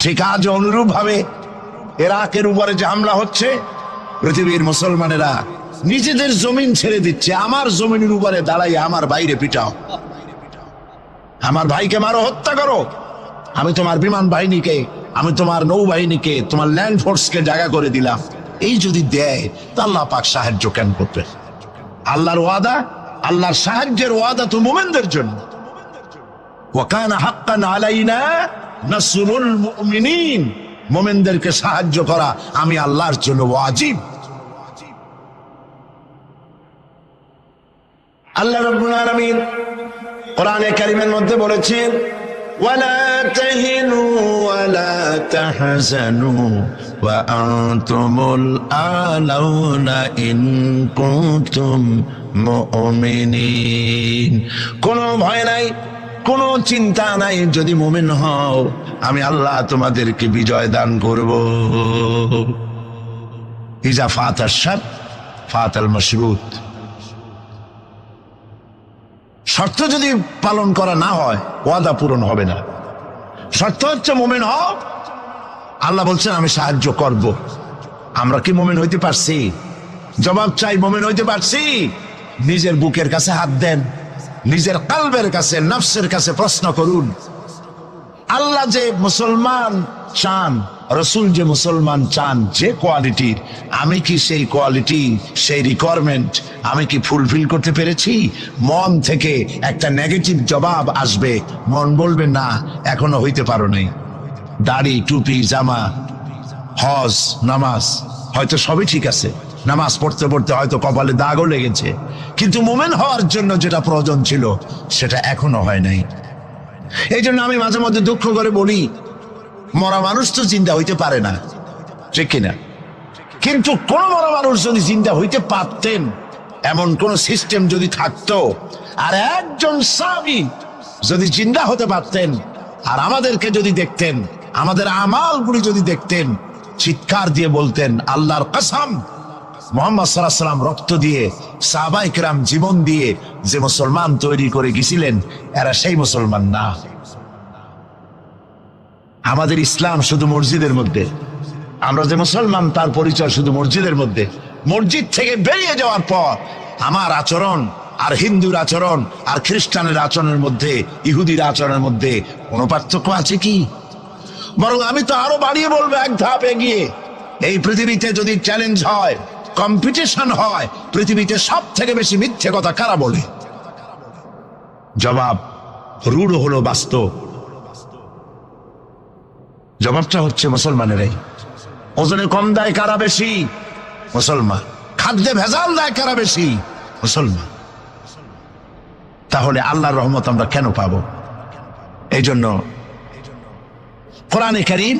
ঠিক আজ অনুরূপ ভাবে ইরাকের উপরে যে হামলা হচ্ছে, পৃথিবীর মুসলমানেরা নিজেদের জমিন ছেড়ে দিচ্ছে। আমার জমিনের উপরে দাঁড়াই আমার বাইরে পিটাও, আমার ভাইকে মারো, হত্যা করো। আমি তোমার বিমান বাহিনীকে, আমি তোমার নৌবাহিনীকে, তোমার ল্যান্ড ফোর্সকে জায়গা করে দিলাম। এই যদি দেয় তা আল্লাহ পাক সাহায্য কেন করবে? আল্লাহর ওয়াদা, আল্লাহর সাহায্যের ওয়াদা তো মুমিনদের জন্য। ওয়া কানা হাক্কান আলাইনা নাসরুল মুমিনিন, মুমিনদেরকে সাহায্য করা আমি আল্লাহর জন্য ওয়াজিব। আল্লাহ রাব্বুল আলামিন কোরআনে কারীমের মধ্যে বলেছেন, ওয়ালা তাহিনু ওয়ালা তাহজানু ওয়া আনতুমুল আলাউনা ইন কুনতুম মুমিনিন। কোনো ভয় নাই, কোনো চিন্তা নাই, যদি মুমিন হও আমি আল্লাহ তোমাদেরকে বিজয় দান করব। ইজা ফাতাশ শারত ফাতাল মাশরুত। শর্ত যদি পালন করা না হয় ওয়াদা পূরণ হবে না। শর্ত হচ্ছে মুমিন হও, আল্লাহ বলছেন আমি সাহায্য করব। আমরা কি মুমিন হইতে পারছি? জবাব চাই, মুমিন হইতে পারছি? নিজের বুকের কাছে হাত দেন, নিজের কলবের কাছে, নফসের কাছে প্রশ্ন করুন। আল্লাহ যে মুসলমান চান, রসুল যে মুসলমান চান, যে কোয়ালিটির, আমি কি সেই কোয়ালিটি, সেই রিকোয়ারমেন্ট আমি কি ফুলফিল করতে পেরেছি? মন থেকে একটা নেগেটিভ জবাব আসবে, মন বলবে না এখনো হইতে পারো নাই। দাড়ি, টুপি, জামা, হজ, নামাজ হয়তো সবই ঠিক আছে, নামাজ পড়তে পড়তে হয়তো কপালে দাগও লেগেছে, কিন্তু মুমিন হওয়ার জন্য যেটা প্রয়োজন ছিল সেটা এখনো হয় নাই। এই জন্য আমি মাঝে মধ্যে দুঃখ করে বলি, মরা মানুষ তো জিন্দা হইতে পারে না, ঠিক কিনা? কিন্তু কোন মরা মানুষ যদি জিন্দা হইতে পারতেন, এমন কোন সিস্টেম যদি থাকতো, আর একজন সাহাবী যদি জিন্দা হতে পারতেন, আর আমাদেরকে যদি দেখতেন, আমাদের আমালগুলি যদি দেখতেন, চিৎকার দিয়ে বলতেন আল্লাহর কসম, মুহাম্মদ সাল্লাল্লাহু আলাইহি ওয়াসাল্লাম রক্ত দিয়ে, সাহাবায়ে কেরাম জীবন দিয়ে যে মুসলমান তৈরি করে গেছিলেন, এরা সেই মুসলমান না। আমাদের ইসলাম শুধু মসজিদের মধ্যে, আমরা যে মুসলমান তার পরিচয় শুধু মসজিদের মধ্যে। মসজিদ থেকে বেরিয়ে যাওয়ার পর আমার আচরণ আর হিন্দুর আচরণ আর খ্রিস্টানের আচরণের মধ্যে, ইহুদির আচরণের মধ্যে কোনো পার্থক্য আছে কি? বরং আমি তো আরো বাড়িয়ে বলবো, এক ধাপ এগিয়ে। এই পৃথিবীতে যদি চ্যালেঞ্জ হয়, কম্পিটিশন হয়, পৃথিবীতে সব থেকে বেশি মিথ্যে কথা কারা বলে? জবাব রূঢ় হলো বাস্তব। জবাবটা হচ্ছে মুসলমানেরাই। ওজনে কম দেয় কারা বেশি? মুসলমান। খাদ্যে ভেজাল দেয় কারা বেশি? মুসলমান। তাহলে আল্লাহর রহমত আমরা কেন পাবো? এই জন্য কোরআনে কারীম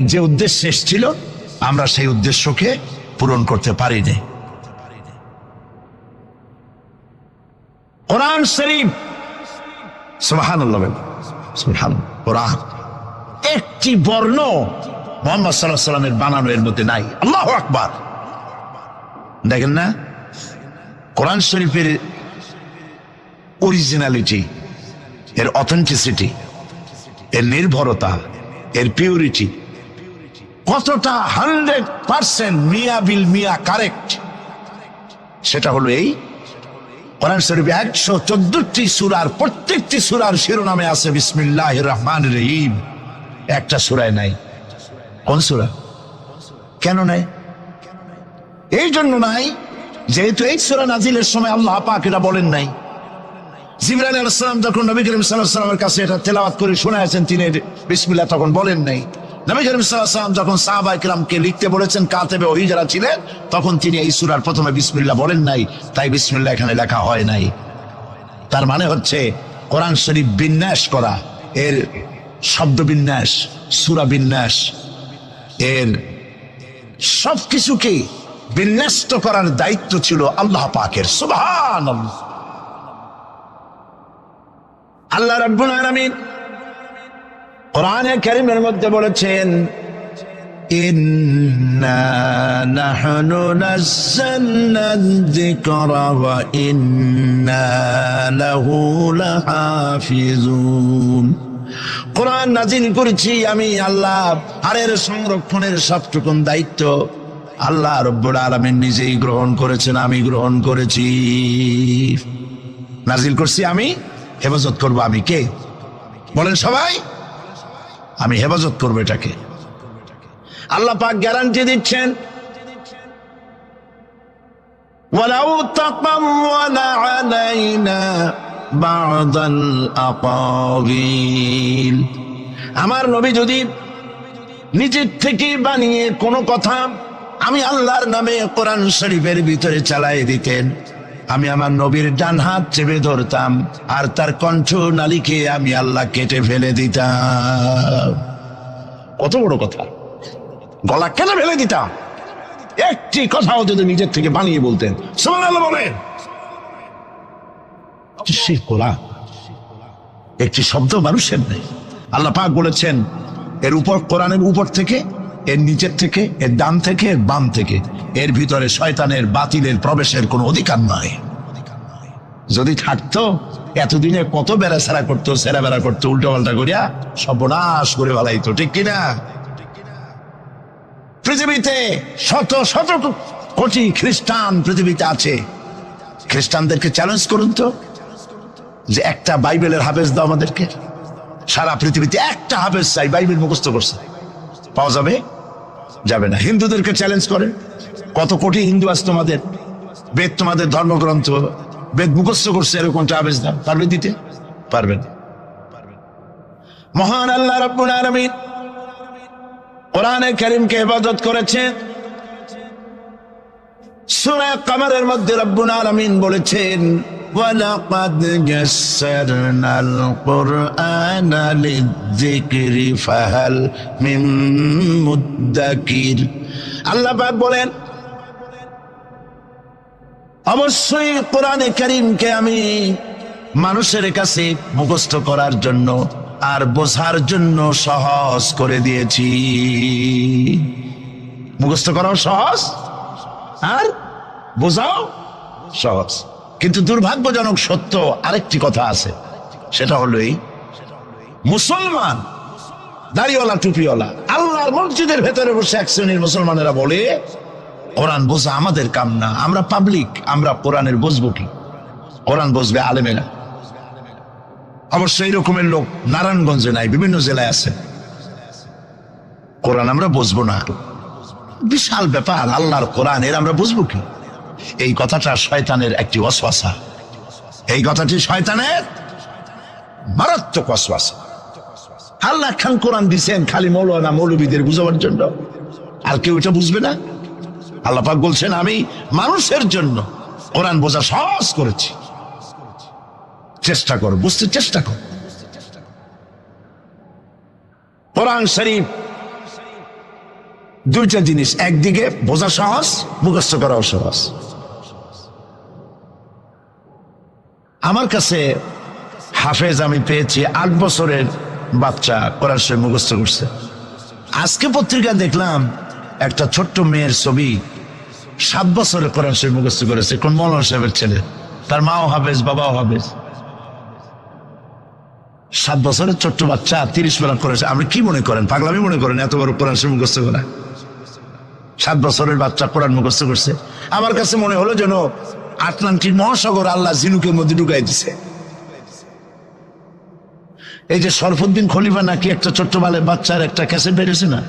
যে উদ্দেশ্য এসেছিল, আমরা সেই উদ্দেশ্যকে পূরণ করতে পারিনি। কোরআন শরীফ, সুবহানাল্লাহ, সুবহানাল্লাহ, কোরআন একটি বর্ণ মুহাম্মদ সাল্লাল্লাহু আলাইহি ওয়াসাল্লামের বানানো এর মধ্যে নাই। আল্লাহু আকবার। দেখেন না কোরআন শরীফের অরিজিনালিটি, এর অথেন্টিসিটি, এর নির্ভরতা, এর পিউরিটি কতটা 100% মিয়া বিল মিয়া কারেক্ট। সেটা হলো এই, কোরআন শরীফে 114টি সূরার প্রত্যেকটি সূরার শিরোনামে আছে বিসমিল্লাহির রহমানির রহিম। একটা সূরায় নাই। কোন সূরা? কেন নাই? এই জন্য নাই যেহেতু এই সূরা নাজিলের সময় আল্লাহ পাক এটা বলেন নাই। জিবরাইল আলাইহিস সালাম যখন নবী করিম সাল্লাল্লাহু আলাইহি ওয়াসাল্লামের কাছে এটা তেলাওয়াত করে শোনায়েছেন, তিনি বিসমিল্লাহ তখন বলেন নাই। নবী করিম সাল্লাল্লাহু আলাইহি ওয়াসাল্লাম যখন সাহাবায়ে কেরামকে লিখতে বলেছেন, কাতেবে ওহী যারা ছিলেন, তখন তিনি এই সূরার প্রথমে বিসমিল্লাহ বলেন নাই, তাই বিসমিল্লাহ এখানে লেখা হয় নাই। তার মানে হচ্ছে কোরআন শরীফ বিন্যাস করা, এর শব্দ বিন্যাস, সূরা বিন্যাস, এর সবকিছুকে বিন্যস্ত করার দায়িত্ব ছিল আল্লাহ পাকের। সুবহানাল্লাহ। আল্লাহ রাব্বুল আলামিন কোরআনে কারীমের মধ্যে বলেছেন, ইন্না নাহনু নাযালনা যিকরা ওয়া ইন্না লাহু লাহাফিজুন। কোরআন নাজিল করেছি আমি আল্লাহ, আর এর সংরক্ষণের সবটুকুন দায়িত্ব আল্লাহ রব্বুল আলামিন নিজেই গ্রহণ করেছেন, আমি গ্রহণ করেছি। নাজিল করছি আমি, হেফাজত করব আমি। কে বলেন সবাই? আমি হেফাজত করবো এটাকে। আল্লাহ পাক গ্যারান্টি দিচ্ছেন, ওয়ালাউ তাকাওয়ালা আলাইনা বা'দাল আকাবিল। আমার নবী যদি নিজের থেকে বানিয়ে কোনো কথা আমি আল্লাহর নামে কোরআন শরীফের ভিতরে চালাই দিতেন, আমি আমার নবীর ডান হাত চেপে ধরতাম আর তার কণ্ঠ নালীকে আমি আল্লাহ কেটে ফেলে দিতাম। কত বড় কথা! গলা কেটে ফেলে দিতাম, একটি কথাও যদি নিজের থেকে বানিয়ে বলতেন। সুবহানাল্লাহ বলেন। সেই কোরআন একটি শব্দ মানুষের নেই। আল্লাহ পাক বলেছেন এর উপর, কোরআনের উপর থেকে, এর নিচের থেকে, এর ডান থেকে, এর বাম থেকে, এর ভিতরে শয়তানের বাতিলের প্রবেশের কোনো অধিকার নাই। যদি থাকতো এতদিনে কত বেড়াছেড়া করতো, সেরা বেড়া করতো, উল্টো পাল্টা করিয়া সর্বনাশ করে ফেলাইতো, ঠিক কিনা? পৃথিবীতে শত শত কোটি খ্রিস্টান পৃথিবীতে আছে। খ্রিস্টানদেরকে চ্যালেঞ্জ করুন তো যে একটা বাইবেলের হাফেজ দাও আমাদেরকে। সারা পৃথিবীতে একটা হাফেজ চাই, বাইবেল মুখস্থ করছে, পাওয়া যাবে? যাবে না। হিন্দুদেরকে চ্যালেঞ্জ করেন, কত কোটি হিন্দু আছে তোমাদের, বেদ তোমাদের ধর্মগ্রন্থ, বেদ মুখস্থ করছে, এরকম হাফেজ দাও, পারবে দিতে? পারবেন। মহান আল্লাহ রাব্বুল আলামিন কোরআনে কারীমকে হেফাজত করেছেন। সূরা কমরের মধ্যে রব্বুল আলামিন বলেছেন, ওয়ালাকাদ ইয়াসসারনাল কুরআনা লিযিকরি ফাহাল মিন মুদ্দাকির। আল্লাহ পাক বলেন, অবশ্যই কোরআনে কারীমকে আমি মানুষের কাছে মুখস্থ করার জন্য আর বোঝার জন্য সহজ করে দিয়েছি। মুখস্থ করাও সহজ আর বোঝাও সহজ। কিন্তু দুর্ভাগ্যজনক সত্য আরেকটি কথা আছে, সেটা হলো এই, মুসলমান দাড়িওয়ালা টুপিওয়ালা আল্লাহর মসজিদের ভেতরে বসে এক শ্রেণীর মুসলমানেরা বলে কোরআন বোঝা আমাদের কাম না, আমরা পাবলিক, আমরা কোরআনের বুঝবো কি? কোরআন বুঝবে আলেমেরা। অবশ্য এই রকমের লোক নারায়ণগঞ্জে নাই, বিভিন্ন জেলায় আছে। কোরআন আমরা বুঝবো না, বিশাল ব্যাপার, আল্লাহর কোরআন, এর আমরা বুঝবো কি? এই কথাটা শয়তানের একটি ওয়াসওয়াসা। এই কথাটি শয়তানের মারাত্মক ওয়াসওয়াসা। আল্লাহ খান কোরআন দিছেন খালি মৌলানা মৌলবীদের বুঝাবার জন্য, আর কেউ এটা বুঝবে না। আল্লাহ পাক বলছেন আমি মানুষের জন্য কোরআন বোঝা সহজ করেছি, চেষ্টা কর, বুঝতে চেষ্টা কর। কোরআন শরীফ দুইটা জিনিস, একদিকে বোঝা সহজ, মুখস্থ করাও সহজ। আমার কাছে হাফেজ আমি পেয়েছি 8 বছরের বাচ্চা কোরআন শরীফ মুখস্থ করছে। আজকে পত্রিকা দেখলাম একটা ছোট্ট মেয়ের ছবি, 7 বছরের কোরআন শরীফ মুখস্থ করেছে, কোন মৌলানা সাহেবের ছেলে, তার মাও হাফেজ, বাবাও হাফেজ। 7 বছরের ছোট্ট বাচ্চা 30 পারা করেছে। আপনি কি মনে করেন, পাগলামি মনে করেন এত বড় কোরআন শরীফ মুখস্থ করা? 7 বছরের বাচ্চা কোরআন মুখস্থ করছে। আমার কাছে মনে হলো যেন আটলান্টিক মহাসাগর আল্লাহ ঝিনুকের মধ্যে ঢুকাই দিছে। এই যে শরফুদ্দিন খলিফা নাকি একটা ছোট্ট বাচ্চার একটা ক্যাসেট বেরিয়েছে না,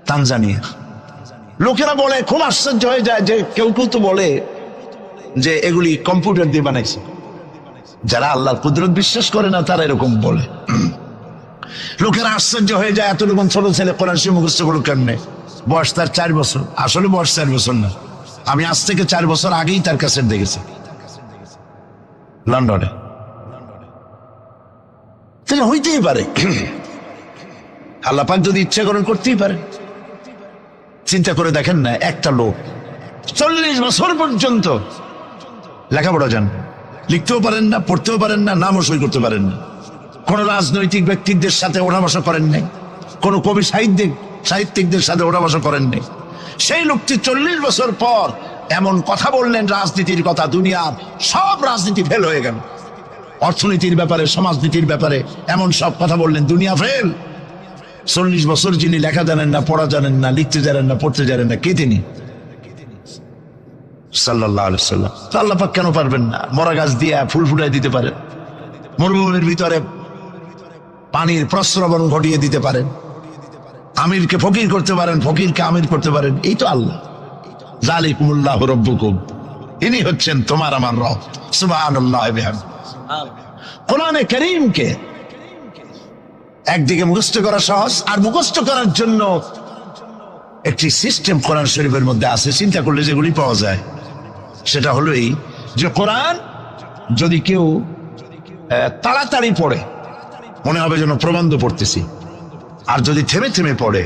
তানজানিয়া। লোকেরা বলে, খুব আশ্চর্য হয়ে যায় যে কেউ কেউ তো বলে যে এগুলি কম্পিউটার দিয়ে বানাইছে। যারা আল্লাহর কুদরত বিশ্বাস করে না তারা এরকম বলে। লোকেরা আশ্চর্য হয়ে যায়, এত রকম ছোট ছেলে কোরআন শরীফ মুখস্থ করলো কেমনে? বয়স তার 4 বছর। আসলে বয়স 4 বছর না, আমি আজ থেকে 4 বছর আগেই তার কাছে দেখেছি লন্ডনে। তাহলে হইতেই পারে, আল্লাহ পাক যদি ইচ্ছা করেন করতেই পারে। চিন্তা করে দেখেন না, একটা লোক 40 বছর পর্যন্ত লেখাপড়া জান, লিখতেও পারেন না, পড়তেও পারেন না, নামও সই করতে পারেন না, কোন রাজনৈতিক ব্যক্তিদের সাথে ওঠা বসা করেন নাই, কোন কবি সাহিত্যিকদের সাথে ওঠা বসা করেন নাই। সেই লোকটি 40 বছর পর এমন কথা বললেন রাজনীতির কথা, দুনিয়ার সব রাজনীতি ফেল হয়ে গেল। অর্থনীতির ব্যাপারে, সমাজনীতির ব্যাপারে এমন সব কথা বললেন, দুনিয়া ফেল। 40 বছর যিনি লেখা জানেন না, পড়া জানেন না, লিখতে জানেন না, পড়তে জানেন না, কে তিনি? সাল্লাল্লাহু আলাইহি সাল্লাম। তো আল্লাহ পাক কেন পারবেন না? মরা গাছ দিয়ে ফুল ফুটাই দিতে পারেন, মরুভূমির ভিতরে পানির প্রস্রবণ ঘটিয়ে দিতে পারেন, আমিরকে ফকির করতে পারেন, ফকিরকে আমির করতে পারেন। এই তো আল্লাহ। যালিকুমুল্লাহু রাব্বুকুম, ইনি হচ্ছেন তোমার আমার রব। সুবহানাল্লাহি বিহামদিহি। কোরআনে কারীমকে একদিকে মুখস্থ করা সহজ, আর মুখস্থ করার জন্য একটি সিস্টেম কোরআন শরীফের মধ্যে আছে, চিন্তা করলে যেগুলি পাওয়া যায়। সেটা হলো এই যে কোরআন যদি কেউ তাড়াতাড়ি পড়ে মনে হবে যেন প্রবন্ধ পড়তেছি, আর যদি থেমে থেমে পড়ে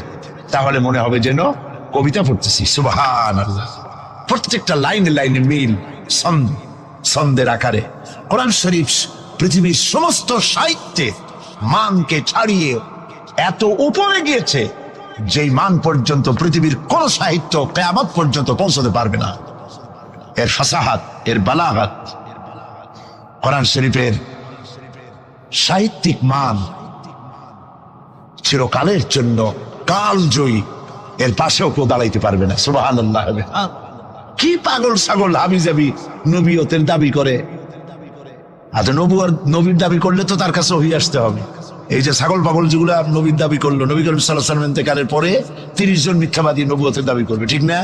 তাহলে মনে হবে যেন কবিতা পড়তেছি। সুবহানাল্লাহ। প্রত্যেকটা লাইনে লাইনে মিল, ছন্দের আকারে কোরআন শরীফ পৃথিবীর সমস্ত সাহিত্যে মানকে ছাড়িয়ে এত উপরে গিয়েছে যেই মান পর্যন্ত পৃথিবীর কোন সাহিত্য কিয়ামত পর্যন্ত পৌঁছতে পারবে না। এর ফাসাহাত, এর বালাগাত, কোরআন শরীফের সাহিত্যিক মান চিরকালের জন্য কালজয়ী, এর পাশেও কেউ দাঁড়াইতে পারবে না। সুবহানাল্লাহ। কি পাগল ছাগল হাবিজাবি নবীয়তের দাবি করে। আচ্ছা, নবীর দাবি করলে তো তার কাছে ওহী আসতে হবে। এই যে ছাগল পাগল যেগুলো নবীর দাবি করলো, নবী করিম সাল্লাল্লাহু আলাইহি ওয়াসাল্লাম ইন্তেকালের পরে 30 জন মিথ্যাবাদী নবুয়তের দাবি করবে, ঠিক না?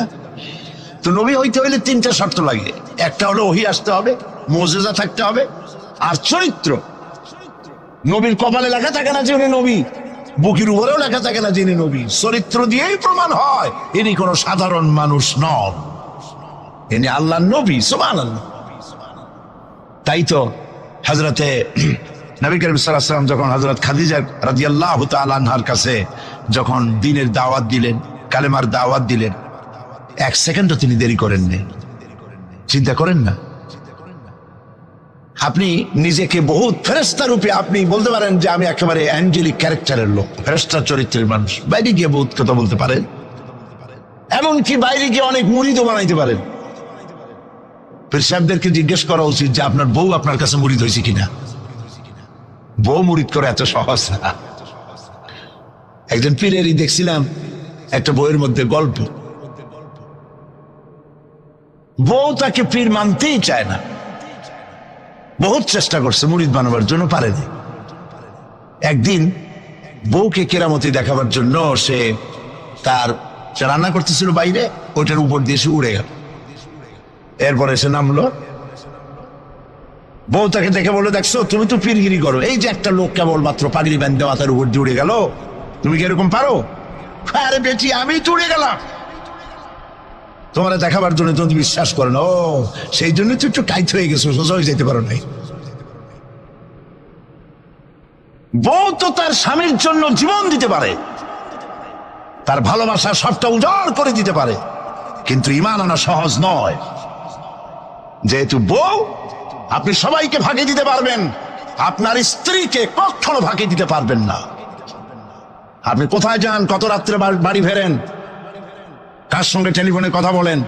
তো নবী হইতে হইলে 3টা শর্ত লাগে। একটা হলো ওহী আসতে হবে, মুজিজা থাকতে হবে, আর চরিত্র। নবীর কপালে লেখা থাকে না যে উনি নবী, বুকের উপরেও লেখা থাকে না যে ইনি নবী। চরিত্র দিয়েই প্রমাণ হয় ইনি কোনো সাধারণ মানুষ নন, ইনি আল্লাহর নবী। সুবহানাল্লাহ। তাই তো হযরতে নবী করিম সাল্লাল্লাহু আলাইহি ওয়াসাল্লাম যখন হযরত খাদিজা রাদিয়াল্লাহু তাআলা আনহার কাছে যখন দ্বীনের দাওয়াত দিলেন, কালেমার দাওয়াত দিলেন, 1 সেকেন্ডও তিনি দেরি করেননি। চিন্তা করেন না, আপনি নিজেকে বহুত ফেরেশতা রূপে আপনি বলতে পারেন যে আমি একেবারে অ্যাঞ্জেলিক ক্যারেক্টারের লোক, ফেরেশতা চরিত্রের মানুষ। বাইরে গিয়ে বহুত কথা বলতে পারেন, এমনকি বাইরে গিয়ে অনেক মুরিদও বানাইতে পারেন। পীর সাহেবদেরকে জিজ্ঞেস করা উচিত যে আপনার বউ আপনার কাছে মুরিদ হয়েছে কিনা। বউ মুরিদ করে এত সহজ না। একজন পীরেরই দেখছিলাম একটা বইয়ের মধ্যে গল্প, বউ তাকে পীর মানতেই চায় না, বহুত চেষ্টা করছে মুরিদ বানাবার জন্য, পারেনি। একদিন বউকে কেরামতি দেখাবার জন্য সে রান্না করতেছিল বাইরে, ওইটার উপর দিয়ে সে উড়ে গেল। এরপরে সে নামলো, বউ তাকে দেখে বলে, দেখছো তুমি তো পীরগিরি করো, এই যে একটা লোক কেবল মাত্র পাগড়ি বান্ধে মাথার উপর দিয়ে উড়ে গেল, তুমি কি এরকম পারো? আরে বেটি, আমি তো উড়ে গেলাম, তোমার দেখাবার জন্য তুমি বিশ্বাস করো না। ও, সেই জন্য তো একটু টাইট হয়ে গেছো, সোজা হয়ে যেতে পারো নাই। বউ তো তার স্বামীর জন্য জীবন দিতে পারে, তার ভালোবাসা সবটা উজাড় করে দিতে পারে, কিন্তু ঈমান আনা সহজ নয়। যেহেতু বউ, আপনি সবাইকে ফাঁকি দিতে পারবেন, আপনার স্ত্রীকে কখনো ফাঁকি দিতে পারবেন না। আপনি কোথায় যান, কত রাত্রে বাড়ি ফেরেন, কার সঙ্গে টেলিফোনে কথা বলেন,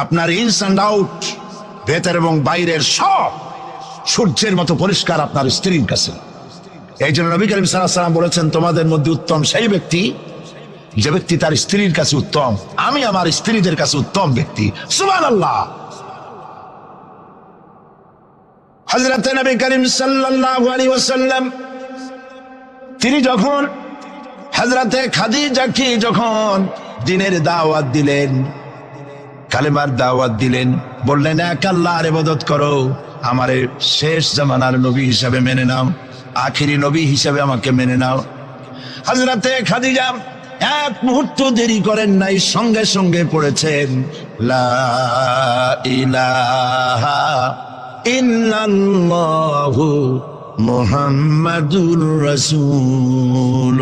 আপনার ইনস অ্যান্ড আউট, ভেতর এবং বাইরের সব সূর্যের মতো পরিষ্কার আপনার স্ত্রীর কাছে। এই জন্য নবী করিম সাল্লাল্লাহু আলাইহি ওয়াসাল্লাম বলেছেন, তোমাদের মধ্যে উত্তম সেই ব্যক্তি যে ব্যক্তি তার স্ত্রীর কাছে উত্তম। আমি আমার স্ত্রীদের কাছে উত্তম ব্যক্তি। সুবহানাল্লাহ। হযরত নবী করিম সাল্লাল্লাহু আলাইহি ওয়াসাল্লাম তিনি যখন হযরতে খাদিজাকে যখন দ্বীনের দাওয়াত দিলেন, কালেমার দাওয়াত দিলেন, বললেন এক আল্লাহর ইবাদত করো, আমারে শেষ জামানার নবী হিসাবে মেনে নাও, আখিরি নবী হিসাবে আমাকে মেনে নাও। হযরতে খাদিজা এক মুহূর্ত দেরি করেন নাই, সঙ্গে সঙ্গে পড়েছেন লা ইলাহা ইল্লাল্লাহু মুহাম্মাদুর রাসূলুল্লাহ।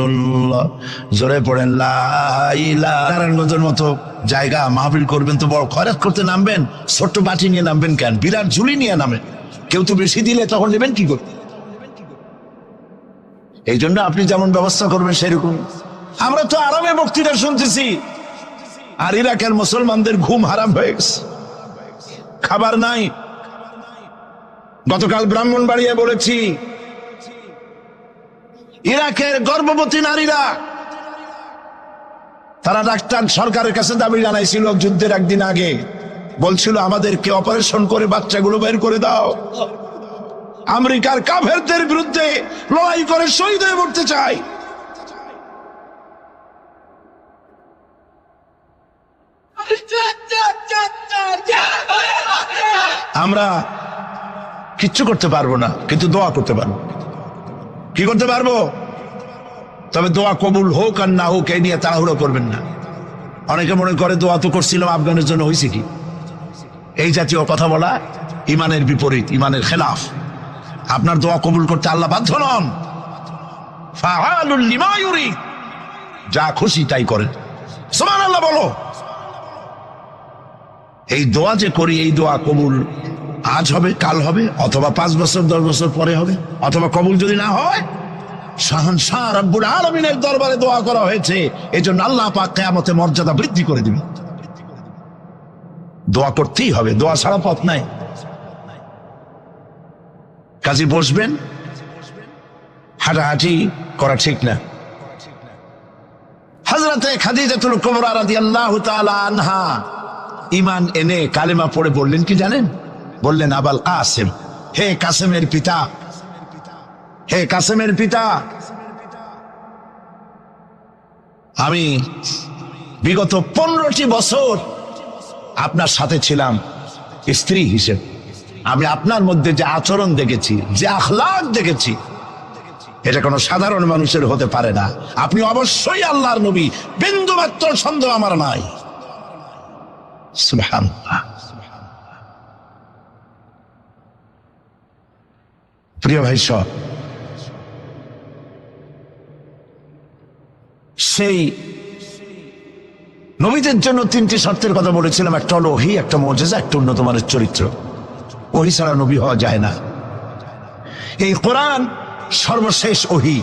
জোরে পড়েন লা ইলাহা। নারায়ণগঞ্জের মতো জায়গা, মাহফিল করবেন তো বড় খয়রাত করতে নামবেন, ছোট্ট বাটি নিয়ে নামবেন কেন? বিরাট ঝুলি নিয়ে নামেন। কেউ তো বেশি দিলে তখন নেবেন কি করতে? এই জন্য আপনি যেমন ব্যবস্থা করবেন সেরকম। আমরা তো আরামে বক্তৃতা শুনতেছি, আর ইরাকের মুসলমানদের ঘুম হারাম হয়ে গেছে, খাবার নাই, গতকাল ব্রাহ্মণবাড়িয়ায় বলেছি, ইরাকের গর্ভবতী নারীরা তারা ডাক্তার সরকারের কাছে দাবি জানাইছিল যুদ্ধের একদিন আগে, বলছিল আমাদেরকে অপারেশন করে বাচ্চাগুলো বের করে দাও। আমেরিকার কাফেরদের বিরুদ্ধে লড়াই করে শহীদ হয়ে মরতে চাই। আমরা কিচ্ছু করতে পারবো না, কিন্তু দোয়া করতে পারবো। কি করতে পারবো? তবে দোয়া কবুল হোক আর না হোক এই নিয়ে তাড়াহুড়ো করবেন না। অনেকে মনে করে দোয়া তো করছিলাম, আফগানের জন্য হয়েছে কি? এই জাতীয় কথা বলা ইমানের বিপরীত, ইমানের খেলাফ। আপনার দোয়া কবুল করতে আল্লাহ বাধ্য নন। ফাআলুল লিমা ইউরিদ, যা খুশি তাই করেন। সুবহানাল্লাহ বলো। এই দোয়া যে করি, এই দোয়া কবুল আজ হবে, কাল হবে, অথবা 5 বছর 10 বছর পরে হবে, অথবা কবুল যদি না হয়, শাহনশাহ রব্বুল আলামিনের দরবারে দোয়া করা হয়েছে, এজন্য আল্লাহ পাক কিয়ামতে মর্যাদা বৃদ্ধি করে দিবেন। দোয়া করতেই হবে, দোয়া ছাড়া পথ নাই। কাজে বসবেন, হাঁটাহাঁটি করা ঠিক না। হযরতে খাদিজাতুল কুবরা রাদিয়াল্লাহু তাআলা আনহা ঈমান এনে কালেমা পড়ে বললেন কি জানেন? বললেন, আবাল কাসেম, হে কাসেমের পিতা, হে কাসেমের পিতা, আমি বিগত 15টি বছর আপনার সাথে ছিলাম স্ত্রী হিসেবে। আমি আপনার মধ্যে যে আচরণ দেখেছি, যে আখলাক দেখেছি, এটা কোনো সাধারণ মানুষের হতে পারে না। আপনি অবশ্যই আল্লাহর নবী, বিন্দুমাত্র সন্দেহ আমার নাই। সুবহানাল্লাহ। প্রিয় ভাই সব, সেই নবীদের জন্য 3টি শর্তের কথা বলেছিলাম। একটা হলো ওহী, একটা মুজিজা, একটা উন্নত মানের চরিত্র। ওহী ছাড়া নবী হওয়া যায় না। এই কোরআন সর্বশেষ ওহী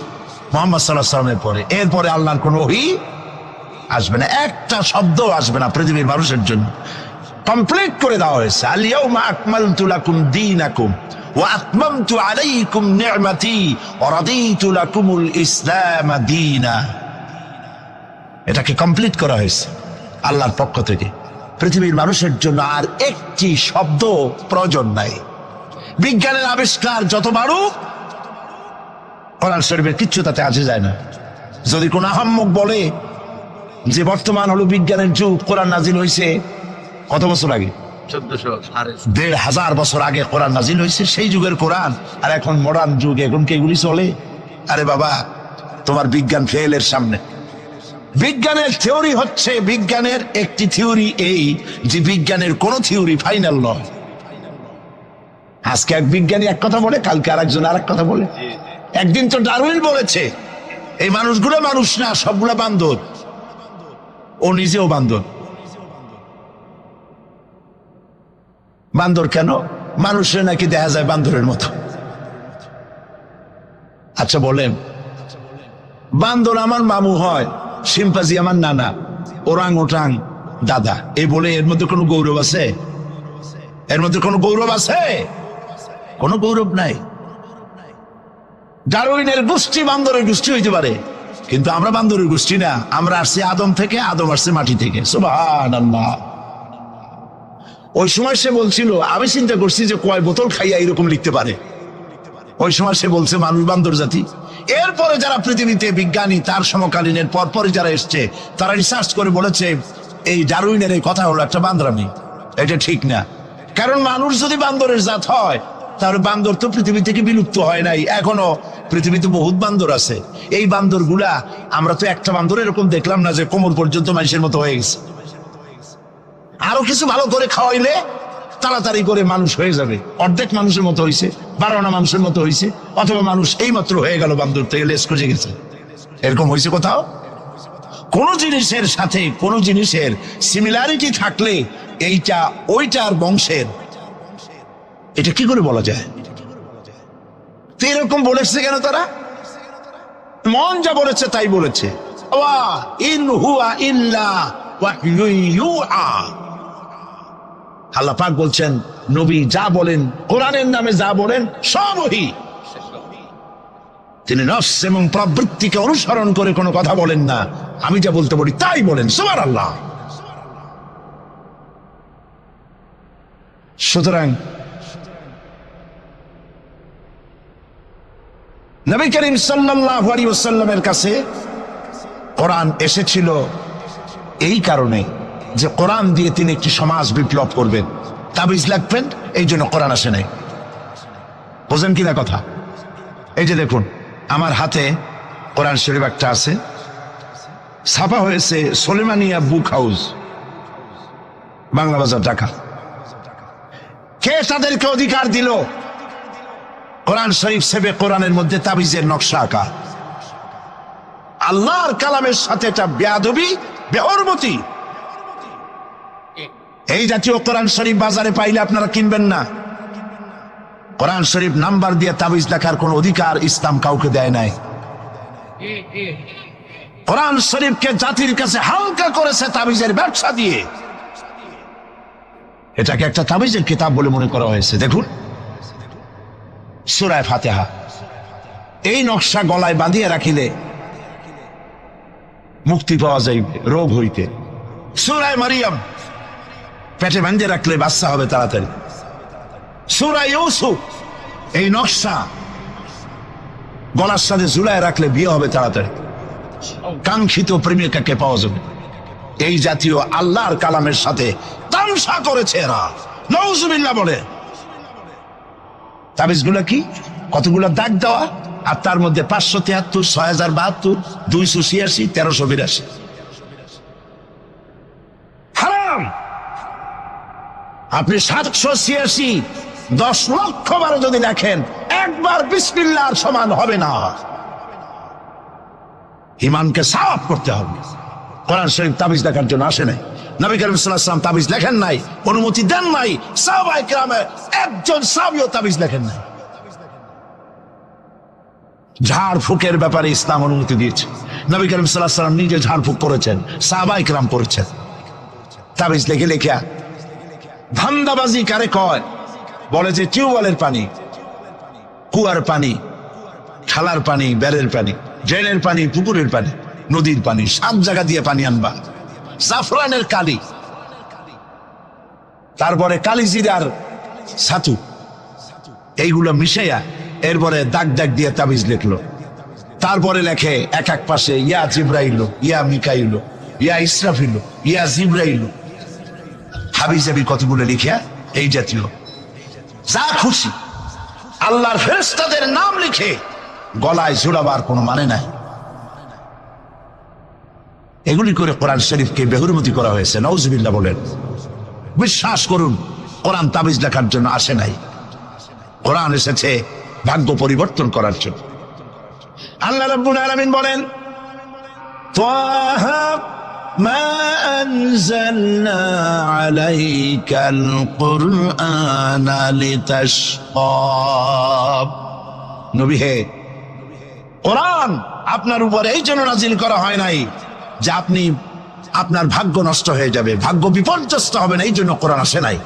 মুহাম্মদ সাল্লাল্লাহু আলাইহি ওয়াসাল্লামের পরে। এরপরে আল্লাহর কোন ওহী আসবে না, একটা শব্দ আসবে না পৃথিবীর মানুষের জন্য। কমপ্লিট করে দেওয়া হয়েছে। আল ইয়াউমা আকমালতু লাকুম দীনাকুম ওয়া আতমামতু আলাইকুম নি'মাতি ওয়া রাদিতু লাকুমুল ইসলাম দীনা। এটাকে কমপ্লিট করা হয়েছে আল্লাহর পক্ষ থেকে। পৃথিবীর মানুষের জন্য আর একটি শব্দ প্রয়োজন নাই। বিজ্ঞানের আবিষ্কার যত বাড়ুক, কোরআন শরীফের কিচ্ছু তাতে আসে যায় না। যদি কোন আহাম্মক বলে যে বর্তমান হলো বিজ্ঞানের যুগ, কোরআন নাজিল হয়েছে কত বছর আগে? 1400 বছর আগে কোরআন নাজিল হয়েছে। সেই যুগের কোরআন আর এখন মডার্ন যুগ, এখন কি এগুলি চলে? আরে বাবা, তোমার বিজ্ঞান ফেলের সামনে। বিজ্ঞানের থিওরি হচ্ছে, বিজ্ঞানের একটি থিওরি এই যে বিজ্ঞানের কোন থিওরি ফাইনাল নয়। আজকে এক বিজ্ঞানী এক কথা বলে, কালকে আরেকজন আরেক কথা বলে। একদিন তো ডারউইন বলেছে এই মানুষগুলো মানুষ না, সবগুলা বান্দর। ও নিজেও বান্দর। বান্দর কেন? মানুষের নাকি দেখা যায় বান্দরের মতো। আচ্ছা বলেন, বান্দর আমার মামু হয়, শিম্পাজি আমার নানা, ওরাং ওটাং দাদা, এই বলে এর মধ্যে কোনো গৌরব আছে? এর মধ্যে কোনো গৌরব আছে? কোনো গৌরব নাই। ডারউইনের গোষ্ঠী বান্দরের গোষ্ঠী হইতে পারে, কিন্তু আমরা বান্দরের গোষ্ঠী না। আমরা আসছি আদম থেকে, আদম আসছে মাটি থেকে। সুবহানাল্লাহ। ওই সময় সে বলছিল, আমি চিন্তা করছি যে কয় বোতল খাইয়া এরকম লিখতে পারে। ওই সময় সে বলছে মানুষ বান্দর জাতি। এরপরে যারা পৃথিবীতে বিজ্ঞানী, তার সমকালীনের পরপরই যারা এসছে, তারা রিসার্চ করে বলেছে এই ডারউইনের এই কথা হলো একটা বান্দরামি। এটা ঠিক না। কারণ মানুষ যদি বান্দরের জাত হয়, তাহলে বান্দর তো পৃথিবী থেকে বিলুপ্ত হয় নাই। এখনো পৃথিবীতে বহুত বান্দর আছে। এই বান্দর গুলা, আমরা তো একটা বান্দর এরকম দেখলাম না যে কোমর পর্যন্ত মানুষের মতো হয়ে গেছে। আরো কিছু ভালো করে খাওয়াইলে তাড়াতাড়ি করে মানুষ হয়ে যাবে। অর্ধেক মানুষের মতো হয়েছে, 12 মানুষের মতো হয়েছে, অথবা মানুষ এই মাত্র হয়ে গেল বান্দর থেকে লেস খুঁজে গেছে। এরকম হয়েছে কোথাও? কোন জিনিসের সাথে কোন জিনিসের সিমিলারিটি থাকলে এইটা ওইটার বংশের, এটা কি করে বলা যায়? তো এরকম বলেছে কেন তারা? মন যা বলেছে তাই বলেছে। ইন হুয়া ইল্লা ওয়াহয়ুন ইউহা। আল্লাহ পাক বলছেন নবী যা বলেন, কোরআনের নামে যা বলেন সব ওহী। তিনি নফস এবং প্রবৃত্তিকে অনুসরণ করে কোনো কথা বলেন না, আমি যা বলতে বলি তাই বলেন। সুবহানাল্লাহ। সুতরাং নবী করিম সাল্লাল্লাহু আলাইহি ওয়াসাল্লামের কাছে কোরআন এসেছিল এই কারণে যে কোরআন দিয়ে তিনি একটি সমাজ বিপ্লব করবেন, তাবিজ লাগবেন, এই জন্য কোরআন আসে নাই। বোঝেন কিনা কথা? এই যে দেখুন আমার হাতে কোরআন শরীফ একটা আছে, ছাপা হয়েছে সুলেমানিয়া বুক হাউস, বাংলা বাজার, ঢাকা। কে তাদেরকে অধিকার দিল কোরআন শরীফ সেবে কোরআনের মধ্যে তাবিজের নকশা আঁকা? আল্লাহর কালামের সাথে এটা বেয়াদবি, বেহরমতি। এই জাতীয় কোরআন শরীফ বাজারে পাইলে আপনারা কিনবেন না। কোরআন শরীফ নাম্বার দিয়ে তাবিজ লেখার কোন অধিকার ইসলাম কাউকে দেয় নাই। কোরআন শরীফকে জাতির কাছে হালকা করেছে তাবিজের ব্যবসা দিয়ে। এটাকে একটা তাবিজের কিতাব বলে মনে করা হয়েছে। দেখুন সূরা ফাতিহা, এই নকশা গলায় বাঁধিয়ে রাখিলে মুক্তি পাওয়া যাইবে রোগ হইতে। সূরা মারিয়াম, পেটে বাঁধিয়ে রাখলে বাচ্চা হবে তাড়াতাড়ি। সূরা ইউসুফ, এই নকশা গলার সাথে ঝুলায় রাখলে বিয়ে হবে তাড়াতাড়ি, কাঙ্ক্ষিত প্রেমিকাকে পাওয়া যাবে। এই জাতীয় আল্লাহর কালামের সাথে তামসা করেছে এরা, নাউজুবিল্লাহ বলে। তাবিজগুলো কি? কতগুলো দাগ দেওয়া, আর তার মধ্যে 573, 6072, 286, 1382 হারাম। আপনি 786 10 লক্ষ বার যদি দেখেন, একবার বিসমিল্লাহর সমান হবে না। ঈমানকে সাফ করতে হবে। কোরআন শরীফ তাবিজ লেখার জন্য আসে নাই। নবী করিম সাল্লাল্লাহু আলাইহি ওয়াসাল্লাম তাবিজ লেখেন নাই, অনুমতি দেন নাই। সাহাবায়ে কেরামের একজন সাহাবীও তাবিজ লেখেন নাই। ঝাড় ফুকের ব্যাপারে ইসলাম অনুমতি দিয়েছে। নবী করিম সাল্লাল্লাহু আলাইহি ওয়াসাল্লাম নিজে ঝাড় ফুক করেছেন, সাহাবায়ে কেরাম করেছেন। তাবিজ লিখে লিখে ধান্দাবাজি কারে কয়? বলে যে টিউবওয়েলের পানি, কুয়ার পানি, খালার পানি, বেড়ের পানি, ড্রেনের পানি, পুকুরের পানি, নদীর পানি, 7 জায়গা দিয়ে পানি আনবা। জাফরানের কালি, তারপরে কালিজিরার ছাতু, এইগুলো মিশাইয়া এরপরে দাগ দাগ দিয়ে তাবিজ লিখলো। তারপরে লেখে এক এক পাশে ইয়া জিব্রাইল, ইয়া মিকাইল, ইয়া ইসরাফিল, ইয়া জিব্রাইল, হাবিজাবি কতগুলো লিখিয়া এই জাতীয় যা খুশি আল্লাহর ফেরেশতাদের নাম লিখে গলায় জোড়াবার কোনো মানে নাই। এগুলি করে কোরআন শরীফকে বেহুরমতি করা হয়েছে। নাউজুবিল্লাহ বলেন। বিশ্বাস করুন, কোরআন তাবিজ লেখার জন্য আসে নাই। কোরআন এসেছে ভাগ্য পরিবর্তন করার জন্য। আল্লাহ রাব্বুল আলামিন বলেন, তাহা মা আনজালনা আলাইকাল কুরআনা লিতাশকা। নবী হে, কোরআন আপনার উপর এই জন্য নাজিল করা হয় নাই যে আপনি আপনার ভাগ্য নষ্ট হয়ে যাবে, ভাগ্য বিপর্যস্ত হবে না, এই জন্য কোরআন আসে নাই।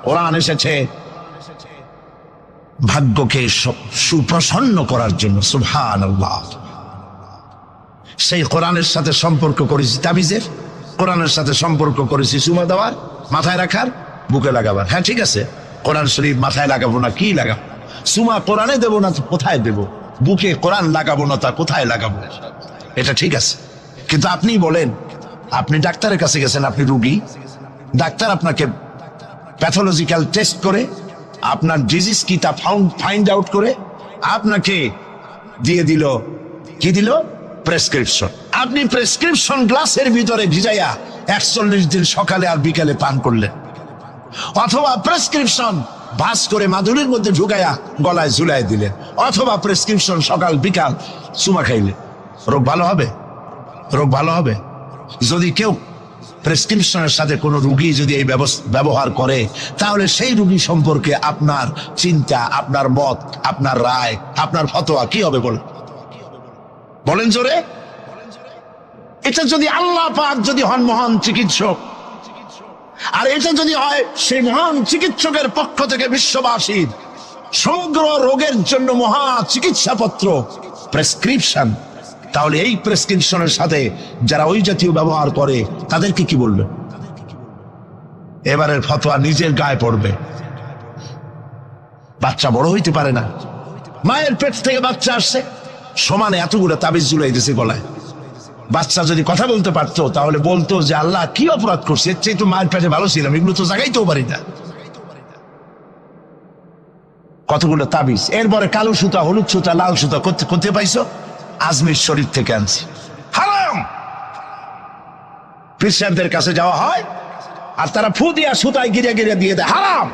কোরআন এসেছে ভাগ্যকে সুপ্রসন্ন করার জন্য। সুবহানাল্লাহ। সেই কোরআনের সাথে সম্পর্ক করেছি তাবিজের, কোরআনের সাথে সম্পর্ক করেছি চুমা দেওয়ার, মাথায় রাখার, বুকে লাগাবার। হ্যাঁ ঠিক আছে, কোরআন শরীফ মাথায় লাগাবো না, কি লাগাবো? চুমা কোরআনে দেবো না, কোথায় দেবো? বুকে কোরআন লাগাবো না, তা কোথায় লাগাবো? এটা ঠিক আছে, কিন্তু আপনি বলেন, আপনি ডাক্তারের কাছে গেছেন, আপনি রুগী, ডাক্তার আপনাকে প্যাথোলজিক্যাল টেস্ট করে আপনার ডিজিজ কি তা ফাইন্ড আউট করে আপনাকে দিয়ে দিল, কি দিল? প্রেসক্রিপশন। আপনি প্রেসক্রিপশন গ্লাসের ভিতরে ভিজাইয়া 41 দিন সকালে আর বিকালে পান করলেন, অথবা প্রেসক্রিপশন ভাস করে মাদুরের মধ্যে ঢুকাইয়া গলায় ঝুলাই দিলেন, অথবা প্রেসক্রিপশন সকাল বিকাল চুমা খাইলেন। রোগ ভালো হবে? রোগ ভালো হবে? যদি কেউ প্রেসক্রিপশনের সাথে কোনো রুগী যদি এই ব্যবহার করে, তাহলে সেই রুগী সম্পর্কে আপনার চিন্তা, আপনার মত, আপনার রায়, আপনার ফতোয়া কি হবে বলেন জোরে? এটা যদি আল্লাহ পাক যদি হন মহান চিকিৎসক, আর এটা যদি হয় সেই মহান চিকিৎসকের পক্ষ থেকে বিশ্ববাসীর সমগ্র রোগের জন্য মহা চিকিৎসাপত্র প্রেসক্রিপশন, তাহলে এই প্রেসক্রিপশনের সাথে যারা ওই জাতীয় ব্যবহার করে তাদেরকে কি বলবে? এবারের ফতোয়া নিজের গায়ে পড়বে। বাচ্চা বড় হইতে পারে না, মায়ের পেট থেকে বাচ্চা আসছে, সমানে এতগুলো তাবিজ ঝুলাই দিছে গলায়। বাচ্চা যদি কথা বলতে পারতো তাহলে বলতো যে আল্লাহ কি অপরাধ করছে, এর চেয়ে তো মায়ের পেটে ভালো ছিলাম, এগুলো তো জাগাইতেও পারি না। কতগুলো তাবিজ, এরপরে কালো সুতা, হলুদ সুতা, লাল সুতা করতে পাইছো? আজমির শরীফ থেকে আনছি। হারাম। খ্রিস্টানদের কাছে যাওয়া হয় আর তারা ফু দিয়া সুতায় গিরে গিরে দিয়ে দেয়। হারাম।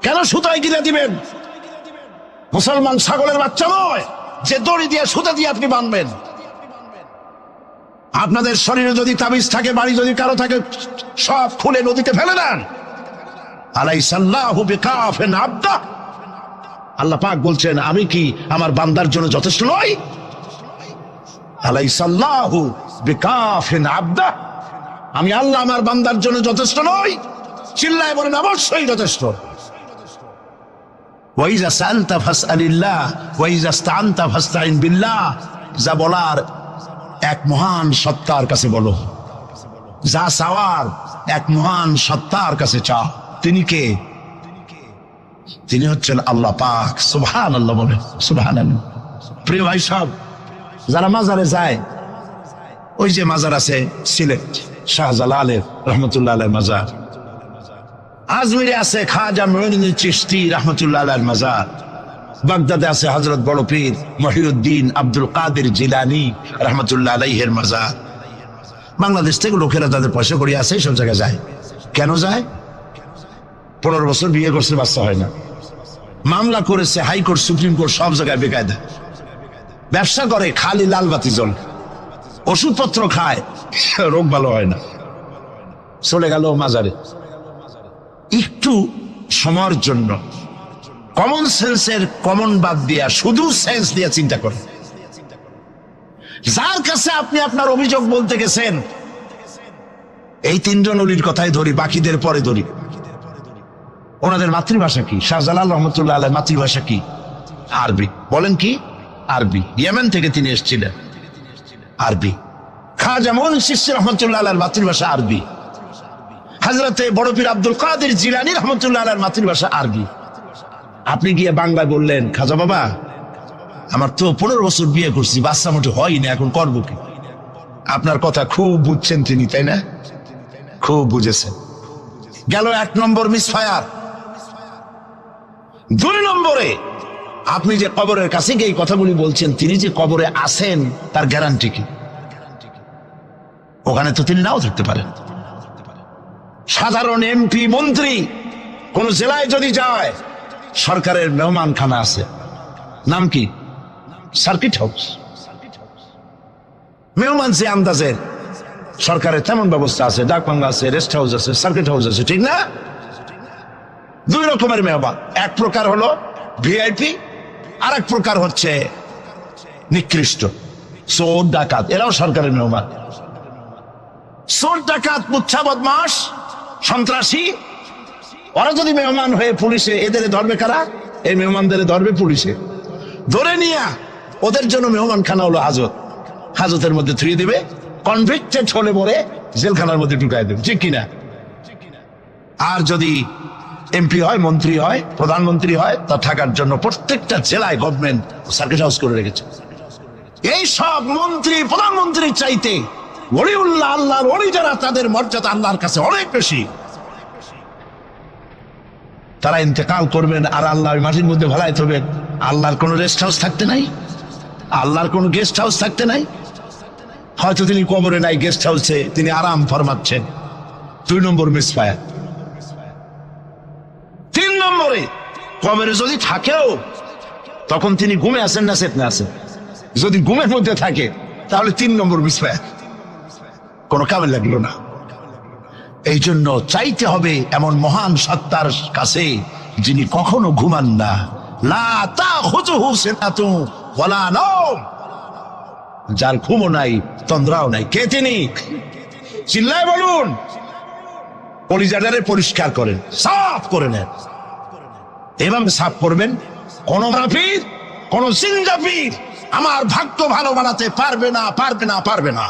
কেন সুতায় গিরে দিবেন? মুসলমান ছাগলের বাচ্চা নয় যে দড়ি দিয়ে সুতা দিয়ে আপনি বাঁধবেন। আপনাদের শরীরে যদি তাবিজ থাকে, বাড়ি যদি কারো থাকে, সব খুলে নদীতে ফেলে দেন। আলাইসাল্লাহু বিকাফিন আবদা, আল্লাহ পাক বলছেন আমি কি আমার বান্দার জন্য যথেষ্ট নই? আলাইসাল্লাহু বিকাফিন আবদা, আমি আল্লাহ আমার বান্দার জন্য যথেষ্ট নই? চিল্লায় বলেন অবশ্যই যথেষ্ট। ওয়াইজা সাআলতা ফাসআলিল্লাহ ওয়াইজা ইসতাআনতা ফাসতাইন বিল্লাহ, যা বলার এক মহান সত্তার কাছে বলো, যা চাওয়ার এক মহান সত্তার কাছে চাও। তিনি কে? তিনি হচ্ছেন আল্লাহ পাক। সুবহানাল্লাহ বলেন, সুবহানাল্লাহ। প্রিয় ভাই সব, যারা মাজারে যায়, ওই যে মাজার আছে সিলেট শাহজালালের রহমতুল্লাহ আলাইহির মাজার, আজমিরে আছে খাজা মুঈনুদ্দিন চিশতি রহমতুল্লাহ আলাইহির মাজার, বাগদাদে আছে হযরত বড় পীর মহিউদ্দিন আব্দুল কাদের জিলানী রহমতুল্লাহ আলাইহির মাজার। বাংলাদেশ থেকে লোকেরা তাদের পয়সা করিয়ে আছে, সব জায়গায় যায়। কেন যায়? 15 বছর বিয়ে করছে, বাচ্চা হয় না, মামলা করেছে হাইকোর্ট, সুপ্রিম কোর্ট, সব জায়গায় বেকায়দা। ব্যবসা করে, খালি লাল বাতি জ্বল, ওষুধপত্র খায়, রোগ ভালো হয় না, চলে গেল মাজারে। একটু সময়ের জন্য কমন সেন্সের কমন বাদ দিয়া শুধু সেন্স দিয়া চিন্তা করে, যার কাছে আপনি আপনার অভিযোগ বলতে গেছেন, এই 3 জন অলির কথাই ধরি, বাকিদের পরে ধরি। ওনাদের মাতৃভাষা কি? শাহজালাল রহমতুল্লাহ আলাইহির মাতৃভাষা কি? আরবি। বলেন কি? আরবি। ইয়েমেন থেকে তিনি এসেছিলেন, আরবি। খাজা মুঈনুদ্দিন চিশতি রহমতুল্লাহ আলাইহির মাতৃভাষা আরবি। হযরতে বড় পীর আব্দুল কাদের জিলানী রহমতুল্লাহ আলাইহির মাতৃভাষা আরবি। আপনি গিয়ে বাংলায় বললেন, খাজা বাবা আমার তো 15 বছর বিয়ে করছি, বাচ্চা মোটে হয় না, এখন করবো কি? আপনার কথা খুব বুঝছেন তিনি, তাই না? খুব বুঝেছেন। গেল 1 নম্বর মিসফায়ার। 2 নম্বরে, আপনি যে কবরের কাছে গিয়ে এই কথাগুলি বলছেন, তিনি যে কবরে আছেন তার গ্যারান্টি কি? ওখানে তো তিনি নাও থাকতে পারেন। সাধারণ এমপি মন্ত্রী কোন জেলায় যদি যায়, সরকারের মেহমানখানা আছে, নাম কি? Circuit house. মেহমান যে আন্দাজের, সরকারের তেমন ব্যবস্থা আছে, ডাকবাংলা আছে, রেস্ট হাউস আছে, সার্কিট হাউস আছে, ঠিক না? 2 রকমের মেহমান। এক প্রকার হলো ভিআইপি, আর এক প্রকার হচ্ছে নিকৃষ্ট, চোর ডাকাত, এরাও সরকারের মেহমান। চোর ডাকাত, মুচ্ছা বদমাস, সন্ত্রাসী, ওরা যদি মেহমান হয়ে পুলিশে, এদের ধরবে কারা? এই মেহমানদের ধরবে পুলিশে, ধরে নিয়ে ওদের জন্য মেহমান খানা হলো হাজত, হাজতের মধ্যে থুয়ে দিবে, কনভিক্টেড হলে পরে জেলখানার মধ্যে ঢুকাই দেবে, ঠিক কিনা? আর যদি এমপি হয়, মন্ত্রী হয়, প্রধানমন্ত্রী হয়, তা থাকার জন্য প্রত্যেকটা জেলায় গভর্নমেন্ট সার্কিট হাউস করে রেখেছে। এই সব মন্ত্রী প্রধানমন্ত্রীর চাইতে ওলিউল্লাহ, আল্লাহর ওলি যারা, তাদের মর্যাদা আল্লাহর কাছে অনেক বেশি। তারা ইন্তেকাল করবেন আর আল্লাহ ওই মাটির মধ্যে ভালাই থবেন। আল্লাহর কোনো রেস্ট হাউস থাকতে নাই, আল্লাহর কোনো গেস্ট হাউস থাকতে নাই। হয়তো তিনি কবরে নাই, গেস্ট হাউসে তিনি আরাম ফরমাচ্ছেন। 2 নম্বর মিসফায়ার। 3 নম্বরে, কবরে যদি থাকেও তখন তিনি ঘুমে আছেন না চেতনা আছেন। যদি ঘুমের মধ্যে থাকে তাহলে 3 নম্বর মিসফায়ার, কোনো কামে লাগলো না। এই জন্য চাইতে হবে এমন মহান সত্তার কাছে যিনি কখনো ঘুমান না। লা তাখুযুহু সিনাতুন ওয়ালা নাওম, যার ঘুমও নাই, তন্দ্রাও নাই। কে তিনি? চিল্লায় বলুন। কলিজাটারে পরিষ্কার করেন, সাফ করে নেন। এভাবে সাফ করবেন, কোন মাফির কোন সিঙ্গাফির আমার ভাগ্য ভালো বানাতে পারবে না, পারবে না, পারবে না।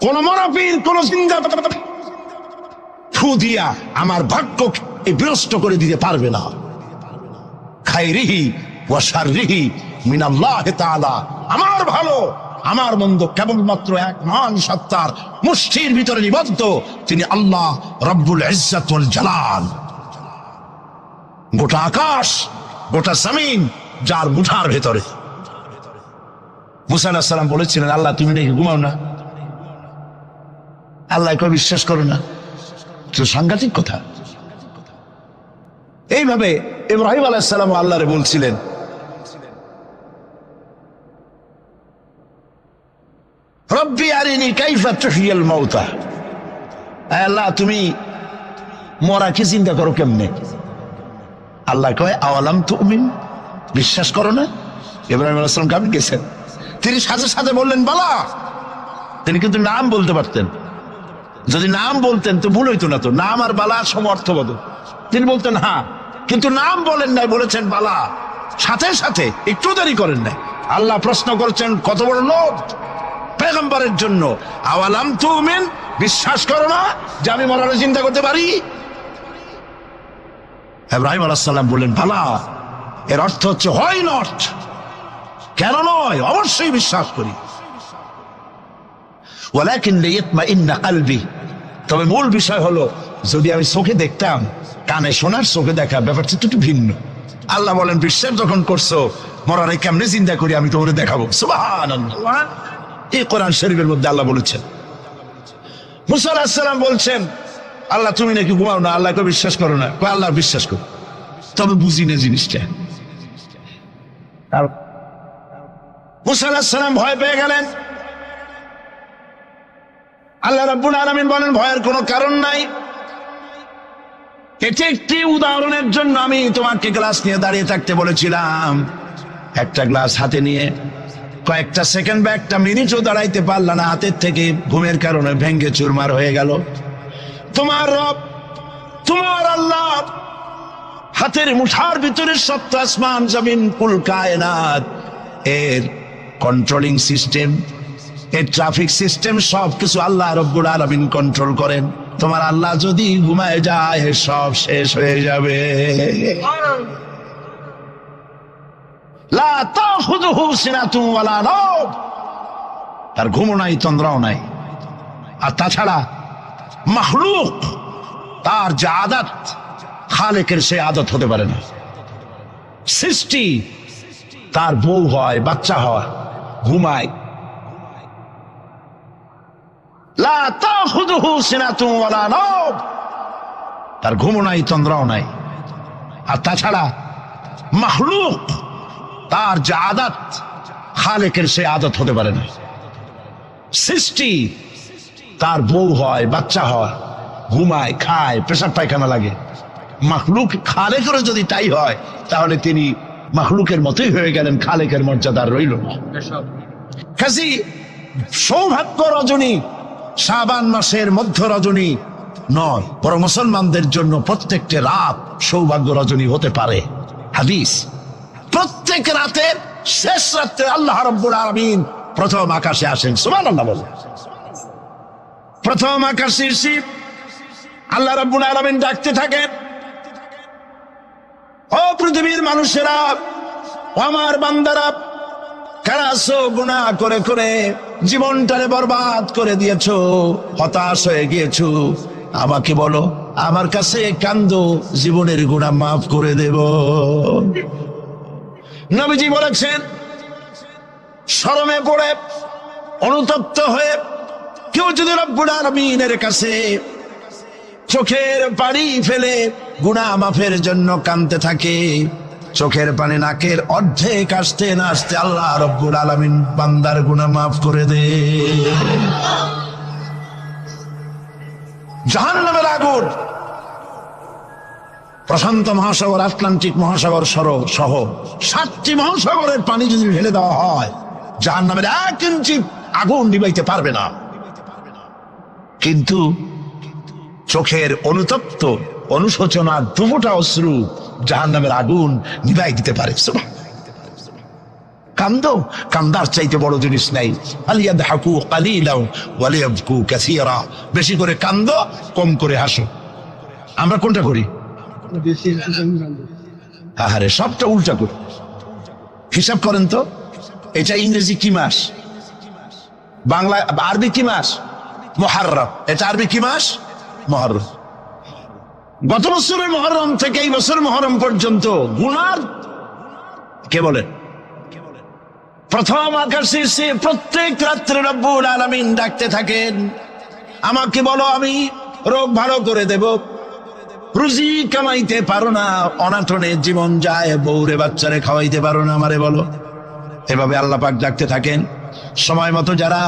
কোন মরাফির কোন সিঙ্গাফির ফু দিয়া আমার ভাগ্য বিনষ্ট করে দিতে পারবে না। খাইরিহি ওয়া শাররিহি মিনাল্লাহি তাআলা, আমার ভালো আমার মন্দ কেবলমাত্র এক মহান সত্তার মুষ্টির ভিতরে নিবদ্ধ, তিনি আল্লাহ রব্বুল ইজ্জত ওয়াল জালাল। গোটা আকাশ গোটা জমিন যার মুঠার ভেতরে। মুসা আলাইহিস সালাম বলেছিলেন, আল্লাহ তুমি নাকি ঘুমাও না, আল্লাহ কেউ বিশ্বাস করো না। তো সাংঘাতিক কথা। এইভাবে ইব্রাহিম আলাইহিস সালাম আল্লাহরে বলছিলেন, রব্বি আরিনি কাইফা তুহিয়াল মাউতা, আল্লাহ তুমি মরা কি চিন্তা করো কেমনে? আল্লাহ কয় আওয়ালাম তুমিন, বিশ্বাস করো না? ইব্রাহিম আলাইহিস সালাম কাঁপে গেছেন। তিনি সাথে সাথে বললেন বালা। তিনি কিন্তু নাম বলতে পারতেন, যদি নাম বলতেন তো ভুল হইতো না। তো নাম আর বালার সমর্থবোধ, তিনি বলতেন হ্যাঁ, কিন্তু নাম বলেন নাই, বলেছেন বালা। সাথে সাথে একটু দেরি করেন নাই। আল্লাহ প্রশ্ন করছেন, কত বড় লোভ পেগম্বরের জন্য, আওয়ালাম তুমিন, বিশ্বাস করো না যে আমি মরার চিন্তা করতে পারি? ইব্রাহিম আলাইহিস সালাম বললেন বালা। এর অর্থ হচ্ছে হয় নট, কেন নয়, অবশ্যই বিশ্বাস করি। ওয়ালাকিন লিয়াতমাইন্না কলবি, তবে মূল বিষয় হলো যদি আমি চোখে দেখতাম, কানে শোনার, চোখে দেখা ব্যাপারটা একটু ভিন্ন। আল্লাহ বলেন বিশ্বাস যখন করছো, মরারে কেমনে চিন্তা করি আমি তোমাকে দেখাবো। সুবহানাল্লাহ, এই কোরআন শরীফের মধ্যে আল্লাহ বলেছেন। মুসা আলাইহিস সালাম বলছেন, আল্লাহ তুমি নাকি ঘুমাও না, আল্লাহকে বিশ্বাস করো না? আল্লাহ বিশ্বাস করো, তবে বুঝি না জিনিসটা। মুসা আলাইহিস সালাম ভয় পেয়ে গেলেন। আল্লাহ রাব্বুল আলামিন বলেন ভয়ের কোনো কারণ নাই। এটি একটি উদাহরণের জন্য আমি তোমাকে গ্লাস নিয়ে দাঁড়িয়ে থাকতে বলেছিলাম। একটা গ্লাস হাতে নিয়ে কয়েকটা সেকেন্ড বা একটা মিনিটও দাঁড়াইতে পারলা না, হাতের থেকে ঘুমের কারণে ভেঙ্গে চুরমার হয়ে গেল। তোমার রব, তোমার আল্লাহ হাতের মুঠার ভিতরে সপ্ত আসমান জমিন কুল কায়নাত, এর কন্ট্রোলিং সিস্টেম, এর ট্রাফিক সিস্টেম সবকিছু আল্লাহ রব্বুল আলামিন কন্ট্রোল করেন। তোমার আল্লাহ যদি ঘুমায় যায় সব শেষ হয়ে যাবে। লা তাখুযুহু সিনাতুন ওয়ালা নাওম, তার ঘুমও নাই তন্দ্রাও নাই। আর তাছাড়া মাখলুক, তার যে আদত খালেকের সে আদত হতে পারে না। সৃষ্টি, তার বউ হয়, বাচ্চা হয়, ঘুমায়। লা তাখুযুহু সিনাতুন ওয়ালা নাওম, তার ঘুমও নাই তন্দ্রাও নাই। আর তাছাড়া মাখলুক, তার যে আদত খালেকের সে আদত হতে পারে না। সৃষ্টি, তার বউ হয়, বাচ্চা হয়, ঘুমায়, খায়, পেশাব পায়খানা লাগে। মাখলুক খালেকেরও যদি তাই হয়, তাহলে তিনি মাখলুকের মতোই হয়ে গেলেন, খালেকের মর্যাদা রইল না। কাজী সৌভাগ্য রজনী শাবান মাসের মধ্য রজনী নয়, বরং মুসলমানদের জন্য প্রত্যেকটি রাত সৌভাগ্য রজনী হতে পারে। হাদিস, প্রত্যেক রাতে শেষ রাতে আল্লাহ রাব্বুল আলামিন প্রথম আকাশে আসেন। সুবহানাল্লাহ বলেন। প্রথম আকাশের শিব আল্লাহ রাব্বুল আলামিন ডাকতে থাকেন, ও পৃথিবীর মানুষেরা, আমার বান্দারা, কারা আছো গুনাহ করে করে জীবনটারে বরবাদ করে দিয়েছো, হতাশ হয়ে গিয়েছো, আমাকে বলো, আমার কাছে কান্দো, জীবনের গুনাহ মাফ করে দেব। নবীজি বলেছেন, শরমে পড়ে অনুতপ্ত হয়ে কেউ যদি রব্বুল আলামিনের কাছে চোখের পানি ফেলে গুনাহ মাফের জন্য কাঁদতে থাকে, চোখের পানি নাকের অর্ধেক আসতে না আসতে আল্লাহ রব্বুল আলামিন বান্দার গুনাহ মাফ করে দে। জাহান্নামের আগুন, প্রশান্ত মহাসাগর, আটলান্টিক মহাসাগর সহ 7টি মহাসাগরের পানি যদি ঢেলে দেওয়া হয়, জাহান্নামের 1 ইঞ্চি আগুন নিভাইতে পারবে না। কিন্তু চোখের অনুতপ্ত অনুশোচনা দুফোঁটা অশ্রু জাহান্নামের আগুন নিভাই দিতে পারে। কান্দো, কান্দার চাইতে বড় জিনিস নাই। ফালিয়াদহাকু কালিলাও ওয়ালিয়াবকু কাসীরা, বেশি করে কান্দো, কম করে হাসো। আমরা কোনটা করি? আহারে, সবটা উল্টা করি। হিসাব করেন তো, এটা ইংরেজি কি মাস, বাংলা আরবি কি মাস? মুহররম। এটা আরবি কি মাস? মুহররম। গত বছরের মুহররম থেকে এই বছর মুহররম পর্যন্ত গুনার কে বলেন? প্রথম আকাশে এসে প্রত্যেক রাত্রে রব্বুল আলামিন ডাকতে থাকেন, আমাকে বলো, আমি রোগ ভালো করে দেব। রুজি কামাইতে পারো না, অনাটনে জীবন যায়, বউরে বাচ্চারে খাওয়াইতে পারো না, আমারে বলো। এভাবে আল্লাহ পাক ডাকতে থাকেন। সময় মতো যারা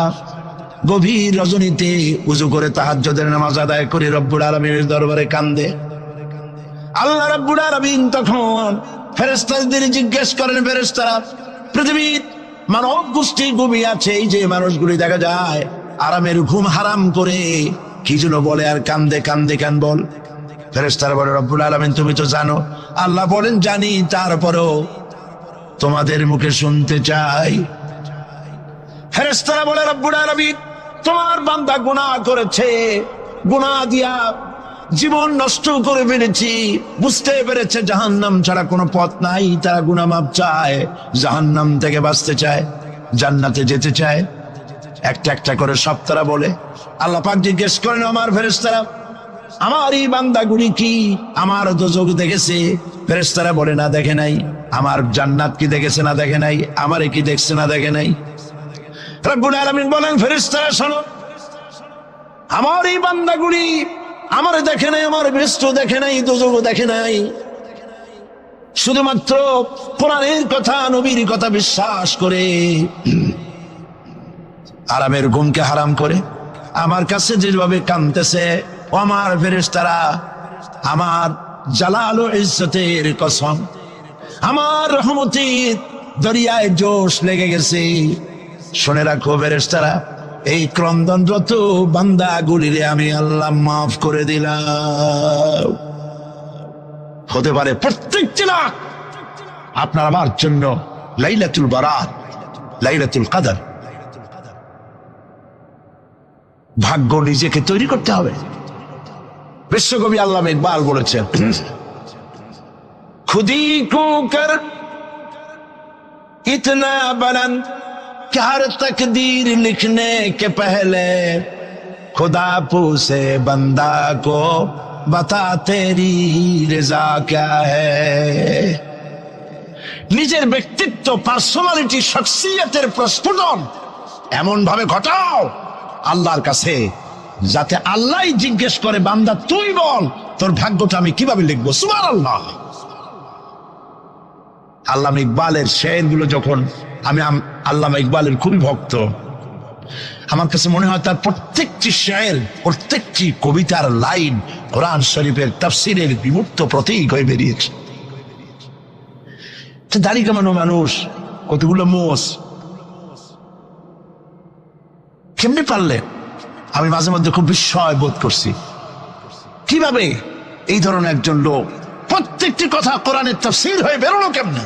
গভীর রজনীতে উজু করে তাহাজ্জুদের নামাজ আদায় করে রব্বুল আলামিনের দরবারে কান্দে, আল্লাহ রব্বুল আলামিন তখন ফেরেশতাদের জিজ্ঞেস করেন, ফেরেশতারা, পৃথিবীর মানব গোষ্ঠী ঘুমিয়ে আছে, এই যে মানুষগুলি দেখা যায় আরামের ঘুম হারাম করে কি যেন বলে আর কান্দে, কান্দে কেন বল? ফেরেশতারা বলে, রব্বুল আলামিন তুমি তো জানো। আল্লাহ বলেন, জানি, তারপরও তোমাদের মুখে শুনতে চাই। ফেরেশতারা বলে, রব্বুল আলামিন তোমার বান্দা গুনাহ করেছে, গুনাহ দিয়া জীবন নষ্ট করে ফেলেছি, বুঝতে পেরেছে জাহান্নাম ছাড়া কোনো পথ নাই, তারা গুনাহ মাপ চায়, জাহান্নাম থেকে বাঁচতে চায়, জান্নাতে যেতে চায়। একটা একটা করে সব তারা বলে। আল্লাহ পাক জিজ্ঞেস করেন, আমার ফেরেশতারা, আমার এই বান্দাগুলি কি আমার দোজখ দেখেছে? ফেরেশতারা বলে, না, দেখে নাই। আমার জান্নাত কি দেখেছে? না, দেখে নাই। আমারে কি দেখছে? না, দেখে নাই। রব্বুল আলামিন বলেন, ফেরেশতারা শোনো, আমার এই বান্দাগুলি আমারে দেখে নাই, আমার বেহেশত দেখে নাই, দোজখ দেখে নাই, শুধুমাত্র কোরআনের কথা, নবীর কথা বিশ্বাস করে আরামের ঘুমকে হারাম করে আমার কাছে যেভাবে কাঁদতেছে, ও আমার ফেরেশতারা, আমার জালাল ও ইজ্জতের কসম, আমার রহমতের দরিয়ায় জোশ লেগে গেছে। শুনে রাখো ফেরেশতারা, এই ক্রন্দনরত বান্দাগুলিরে আমি আল্লাহ মাফ করে দিলাম। হতে পারে প্রত্যেকটি রাত আপনার আমার জন্য লাইলাতুল বারাত, লাইলাতুল কদর। ভাগ্য নিজেকে তৈরি করতে হবে। বিশ্বকবি আল্লামা ইকবাল বলেছেন, খুদি কো কর ইতনা বুলন্দ कि हर तकदीर लिखने के पहले खुदा पूछे बंदा को बता तेरी रजा क्या है। নিজের ব্যক্তিত্ব, পার্সোনালিটি, শখসিয়তের প্রস্ফুটন এমন ভাবে ঘটাও আল্লাহর কাছে, যাতে আল্লাহ জিজ্ঞেস করে, বান্দা তুই বল তোর ভাগ্যটা আমি কিভাবে লিখবো। সুবহানাল্লাহ। আল্লামা ইকবালের শেরগুলো যখন আমি আল্লামা ইকবালের খুবই ভক্ত, আমার কাছে মনে হয় তার প্রত্যেকটি শের, প্রত্যেকটি কবিতার লাইন কোরআন শরীফের তাফসীরের বিমূর্ত প্রতীক হয়ে বেরিয়েছে। দাড়ি কামানো মানুষ, কতগুলো মোষ, কেমনি পারলেন? আমি মাঝে মধ্যে খুব বিস্ময় বোধ করছি, কিভাবে এই ধরনের একজন লোক প্রত্যেকটি কথা কোরআনের তাফসীর হয়ে বেরোলো কেমনি?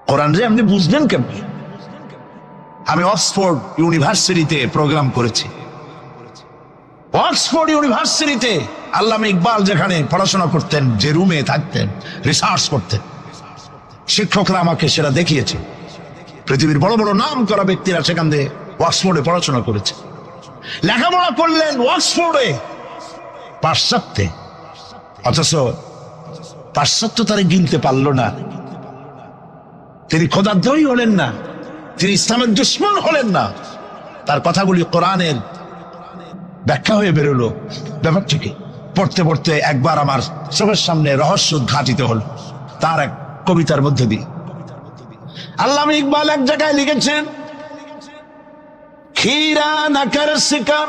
কোরআন রে আপনি বুঝলেন কেমনি? আমি অক্সফোর্ড ইউনিভার্সিটিতে প্রোগ্রাম করেছি। অক্সফোর্ড ইউনিভার্সিটিতে আল্লামা ইকবাল যেখানে পড়াশোনা করতেন, যে রুমে থাকতেন, রিসার্চ করতেন, শিক্ষকরা আমাকে সেটা দেখিয়েছে। পৃথিবীর বড় বড় নাম করা ব্যক্তিরা সেখান থেকে অক্সফোর্ডে পড়াশোনা করেছে, লেখাপড়া করলেন অক্সফোর্ডে, পাশ্চাত্যে। অথচ পাশ্চাত্য তারা গিলতে পারল না। তিনি খোদাদ্রোহী হলেন না, তিনি ইসলামের দুশমন হলেন না। তার কথাগুলি কোরআনের ব্যাখ্যা হয়ে বেরোলো। ব্যাপারটিকে পড়তে পড়তে একবার আমার চোখের সামনে রহস্য উদ্ঘাটিত হল তার এক কবিতার মধ্যে দিয়ে। আল্লামা ইকবাল এক জায়গায় লিখেছেন, खीरा न कर सिका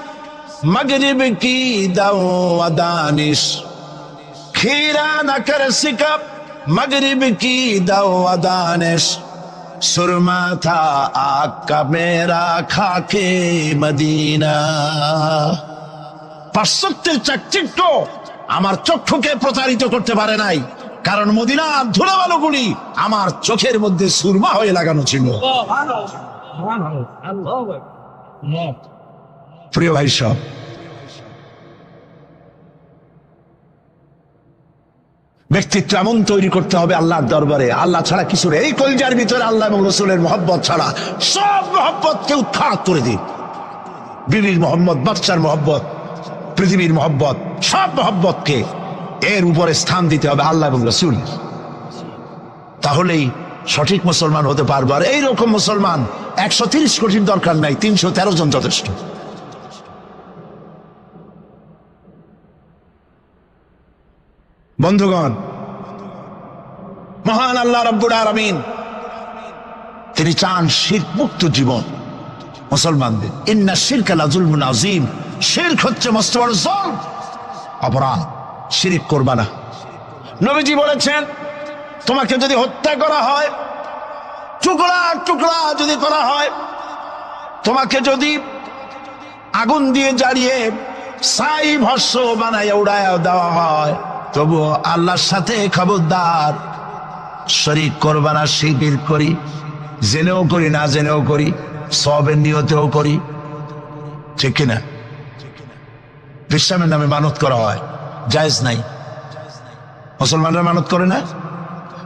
मगरिब की दो दानिश, खीरा न कर सिका मगरिब की दो दानिश, सुरमा था आग का मेरा खाके मदीना। পাশ্চাত্যের চাকচিক্য আমার চক্ষুকে প্রতারিত করতে পারে নাই, কারণ মদিনার ধুলাবালুগুলি আমার চোখের মধ্যে সুরমা হয়ে লাগানো ছিল। প্রিয় ভাই সব, ব্যক্তিত্ব এমন তৈরি করতে হবে আল্লাহর দরবারে, আল্লাহ ছাড়া কিছু নেই। এই কলিজার ভিতরে আল্লাহ এবং রসুলের মহব্বত ছাড়া সব মহব্বতকে উৎখাত করে দিন। বিবির মহব্বত, বাচ্চার মহব্বত, পৃথিবীর মহব্বত, সব মহব্বতকে এর উপরে স্থান দিতে হবে আল্লাহ এবং রসুল। তাহলেই সঠিক মুসলমান হতে পারবে। আর এইরকম মুসলমান 130 কোটির দরকার নাই, 313 জন যথেষ্ট। বন্ধুগণ, মহান আল্লাহ রাব্বুল আলামিন তিনি চান শিরক মুক্ত জীবন মুসলমানদের। ইন্না শিরকা লাযুলমুন আযীম, শিরক হচ্ছে মস্ত বড় জুলম, অপরাধ। শিরক করবা না। নবীজি বলেছেন, তোমাকে যদি হত্যা করা হয়, টুকরা টুকরা যদি করা হয়, তোমাকে যদি আগুন দিয়ে জ্বালিয়ে ছাই ভস্ম বানায় উড়ায় দেওয়া হয়, তবু আল্লাহর সাথে খবরদার শরীক করবা না। শিরক করি, জেনেও করি না জেনেও করি, সওয়াবের নিয়তেও করি, ঠিক কিনা? বিশ্রামের নামে মানত করা হয়, জায়েজ নাই। মুসলমানরা মানত করে না,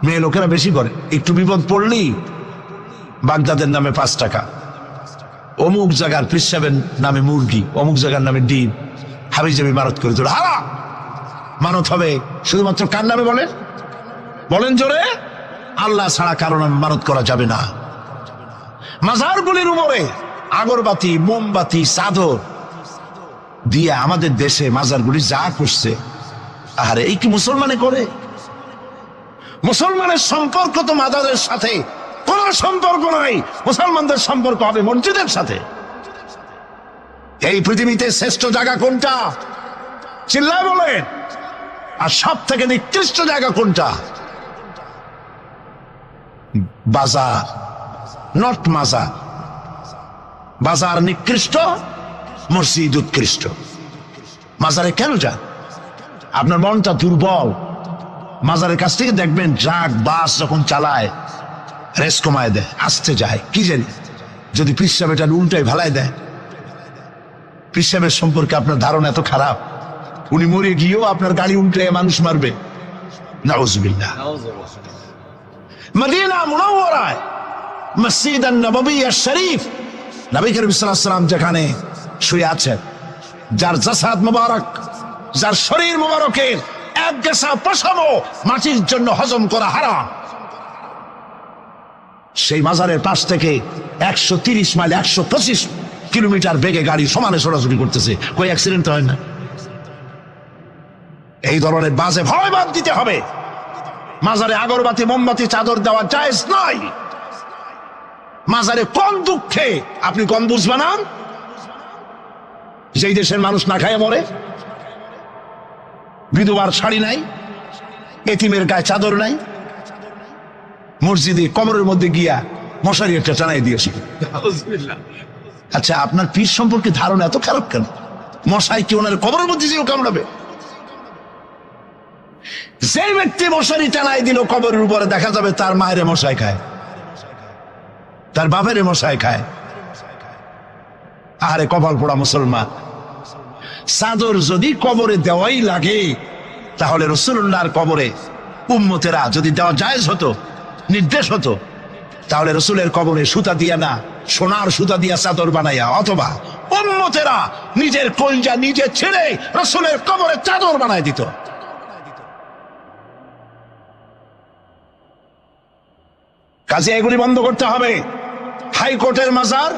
মেয়ে লোকেরা বেশি করে। একটু বিপদ পড়লি বাগদাদের নামে 5 টাকা, অমুক জায়গার পিসাবের নামে মুরগি, অমুক জায়গার নামে ডিম, হাবিজাবি মানত করে তোর হারা মানত হবে। শুধুমাত্র কার নামে বলেন? বলেন জোরে। আল্লাহ ছাড়া কারো নামে মানত করা যাবে না। মাজারগুলির উপরে আগরবাতি, মোমবাতি, চাদর দিয়ে আমাদের দেশে মাজারগুলি যা করছে, আরে এই কি মুসলমানে করে? মুসলমানের সম্পর্ক তো মাজারের সাথে কোন সম্পর্ক নাই। মুসলমানদের সম্পর্ক হবে মসজিদের সাথে। এই পৃথিবীতে শ্রেষ্ঠ জায়গা কোনটা? চিল্লায় বলেন। আর সব থেকে নিকৃষ্ট জায়গা কোনটা? বাজার, নট মাজার। বাজার নিকৃষ্ট, মসজিদ উৎকৃষ্ট। মাজারে কেন যান? আপনার মনটা দুর্বল। মাজারের কাছ থেকে দেখবেন ট্রাক, বাস যখন চালায় রেস কমায় দেয়, আসতে যায়, কি জানি যদি পিসাব এটা উল্টায় ভালায় দেয়। পিসাবের সম্পর্কে আপনার ধারণা এত খারাপ, উনি মরে গিয়েও আপনার গাড়ি উল্টে মানুষ মারবে। নাউজুবিল্লাহ। মদিনা মুনাওয়ারায় মসজিদ নববী শরীফ, নবী করিম সাল্লাল্লাহু আলাইহি ওয়াসাল্লাম যেখানে শুয়ে আছেন, যার জাসাদ মুবারক, যার শরীর মুবারকের এক গেসা পশমও মাটির জন্য হজম করা হারাম, সেই মাজারের পাশ থেকে 130 মাইল 125 কিলোমিটার বেগে গাড়ি সমানে ছোটাছুটি করতেছে, কই অ্যাক্সিডেন্ট হয় না? এই ধরনের বাজে ভয় বাদ দিতে হবে। মাজারে আগরবাতি, মোমবাতি, চাদর দেওয়া জায়েজ নয়। মাজারে কোন দুঃখে আপনি কম বুঝ বানান? যেই দেশের মানুষ না খায় মরে, বিধবার শাড়ি নাই, এতিমের গায়ে চাদর নাই, মসজিদে কবরের মধ্যে গিয়া মশারি একটা টানাই দিয়েছে। আচ্ছা, আপনার পীর সম্পর্কে ধারণা এত খারাপ কেন? মশাই কি ওনার কবরের মধ্যে যেও কামড়াবে? যে ব্যক্তি মশারি টানাই দিল কবরের উপরে, দেখা যাবে তার মায়ের মশাই খায়, তার বাপের মশাই খায়। আরে কপাল পোড়া মুসলমান। চাদর যদি কবরে দেওয়াই লাগে, তাহলে রাসূলুল্লাহর কবরে উম্মতেরা যদি দেওয়া জায়েজ হতো, নির্দেশ হতো, তাহলে রসুলের কবরে সুতা দিয়া না, সোনার সুতা দিয়া চাদর বানাইয়া, অথবা উম্মতেরা নিজের কলজা নিজে ছেড়ে রসুলের কবরে চাদর বানাই দিত। কাজে এগুলি বন্ধ করতে হবে। হাইকোর্টের মাজার,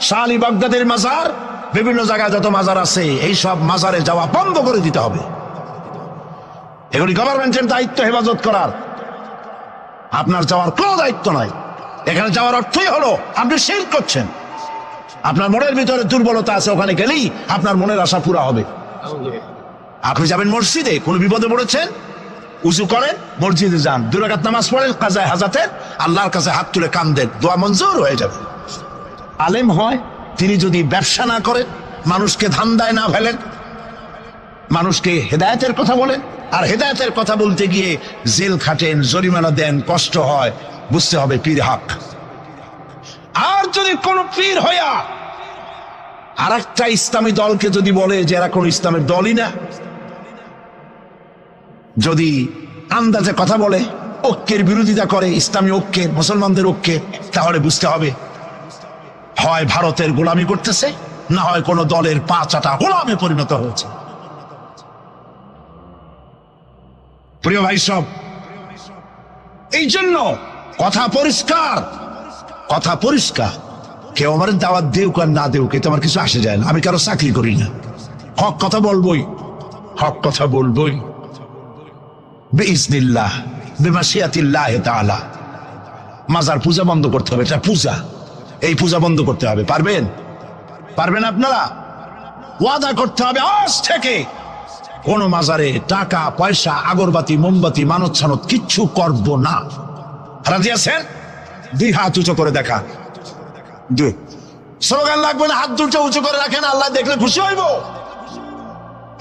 শাহ আলী বাগদাদের মাজার, বিভিন্ন জায়গায় যত মাজার আছে, এই সব মাজারে যাওয়া বন্ধ করে দিতে হবে। এগুলি গভর্নমেন্টের দায়িত্ব হেফাজত করার, আপনার যাওয়ার কোনো দায়িত্ব নাই। এখানে যাওয়ার অর্থই হলো আপনি শিরক করছেন। আপনার মনের ভিতরে দুর্বলতা আছে, ওখানে গেলেই আপনার মনের আশা পুরা হবে। আপনি যাবেন মসজিদে, কোনো বিপদে পড়েছেন, উজু করেন, মসজিদে যান, 2 রাকাত নামাজ পড়েন, কাজায়ে হাজাতের আল্লাহর কাছে হাত তুলে কান্দেন, দোয়া মঞ্জুর হয়ে যাবে। আলেম হয় তিনি যদি ব্যবসা না করেন, মানুষকে ধান্দায় না ফেলেন, মানুষকে হেদায়েতের কথা বলেন, আর হেদায়েতের কথা বলতে গিয়ে জেল খাটেন, জরিমানা দেন, কষ্ট হয়। বুঝতে হবে পীর হক। আর যদি কোন পীর হইয়া আর একটা ইসলামী দলকে যদি বলে যে এরা কোন ইসলামের দলই না, যদি আন্দাজে কথা বলে, ঐক্যের বিরোধিতা করে, ইসলামী ঐক্যের, মুসলমানদের ঐক্যের, তাহলে বুঝতে হবে হয় ভারতের গোলামি করতেছে, না হয় কোন দলের পা চাটা গোলামে পরিণত হয়েছে। প্রিয় ভাই সব, এই জন্য কথা পরিষ্কার, কথা পরিষ্কার। কেউ আমার দাওয়াত দেউক আর না দেউক, এতে আমার কিছু আসে যায় না। আমি কারো চাকরি করি না, হক কথা বলবই, হক কথা বলবই বিইজনিল্লাহ বিমাশিয়াতিল্লাহ তাআলা। মাজার পূজা বন্ধ করতে হবে, এটা পূজা, এই পূজা বন্ধ করতে হবে। পারবেন? পারবেন আপনারা? ওয়াদা করতে হবে আজ থেকে কোন মাজারে টাকা পয়সা, আগরবাতি, মোমবাতি, মানত ছানত কিচ্ছু করব না। রাজি আছেন? 2 হাত উঁচু করে দেখা। স্লোগান লাগবে না, হাত দুটো উঁচু করে রাখেন, আল্লাহ দেখলে খুশি হইব।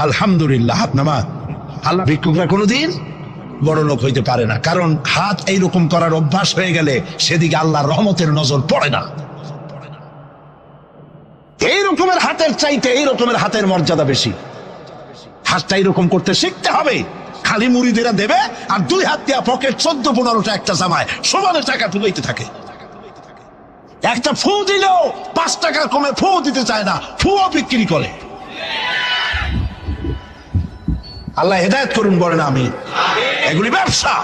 আলহামদুলিল্লাহ। হাত নামান। আল্লাহ ভিক্ষুকরা কোনোদিন বড় লোক হইতে পারে না, কারণ হাত এইরকম করার অভ্যাস হয়ে গেলে সেদিকে আল্লাহর রহমতের নজর পড়ে না। এই রকমের হাতের চাইতে এই রকমের হাতের মর্যাদা বেশি। হাতটা এইরকম করতে শিখতে হবে। খালি মুড়িদেরা দেবে আর 2 হাত দিয়া পকেট 14-15টা একটা জামায় সমানে টাকা ঢুকাইতে থাকে। একটা ফু দিলেও 5 টাকার কমে ফু দিতে চায় না, ফুও বিক্রি করে। আল্লাহ হেদায়েত করুন বলেন আমি। এগুলি ব্যবসা।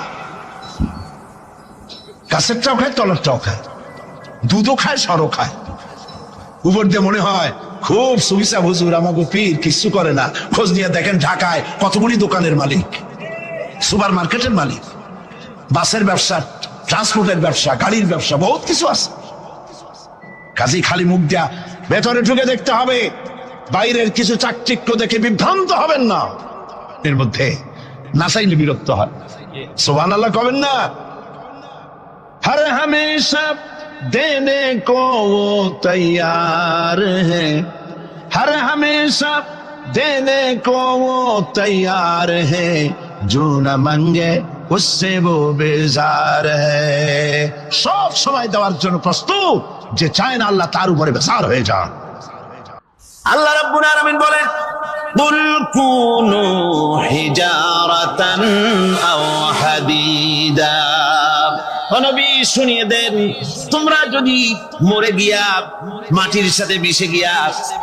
কাছেরটাও খায়, তলারটাও খায়, দুধও খায়, সরও খায়। উপর দিয়ে মনে হয় খুব সুবিসা হুজুর, আমাকে পীর কিছু করে না। খোঁজ নিয়ে দেখেন ঢাকায় কতগুলি দোকানের মালিক, সুপার মার্কেটের মালিক, বাসের ব্যবসা, ট্রান্সপোর্টের ব্যবসা, গাড়ির ব্যবসা, বহুত কিছু আছে। কাজী খালি মুখ দিয়া ভেতরে ঢুকে দেখতে হবে। বাইরের কিছু চাকচিক্য দেখে বিভ্রান্ত হবেন না। এর মধ্যে না চাইলে বিরক্ত হয়। সুবহানাল্লাহ কবেন না? হর হমেশা দেনে কো তৈয়ার হ্যায়, হর হমেশা দেনে কো তৈয়ার হ্যায়, जो न मांगे उससे वो बेजार है। সব সময় দেওয়ার জন্য প্রস্তুত, যে চায় না আল্লাহ তার উপরে বেজার হয়ে যান। আল্লাহ রাব্বুল আলামিন বলেন, কুল কুনু হিজারাতান আও হাদিদা। নবী শুনিয়ে দেন, তোমরা যদি মরে গিয়া মাটির সাথে মিশে গিয়া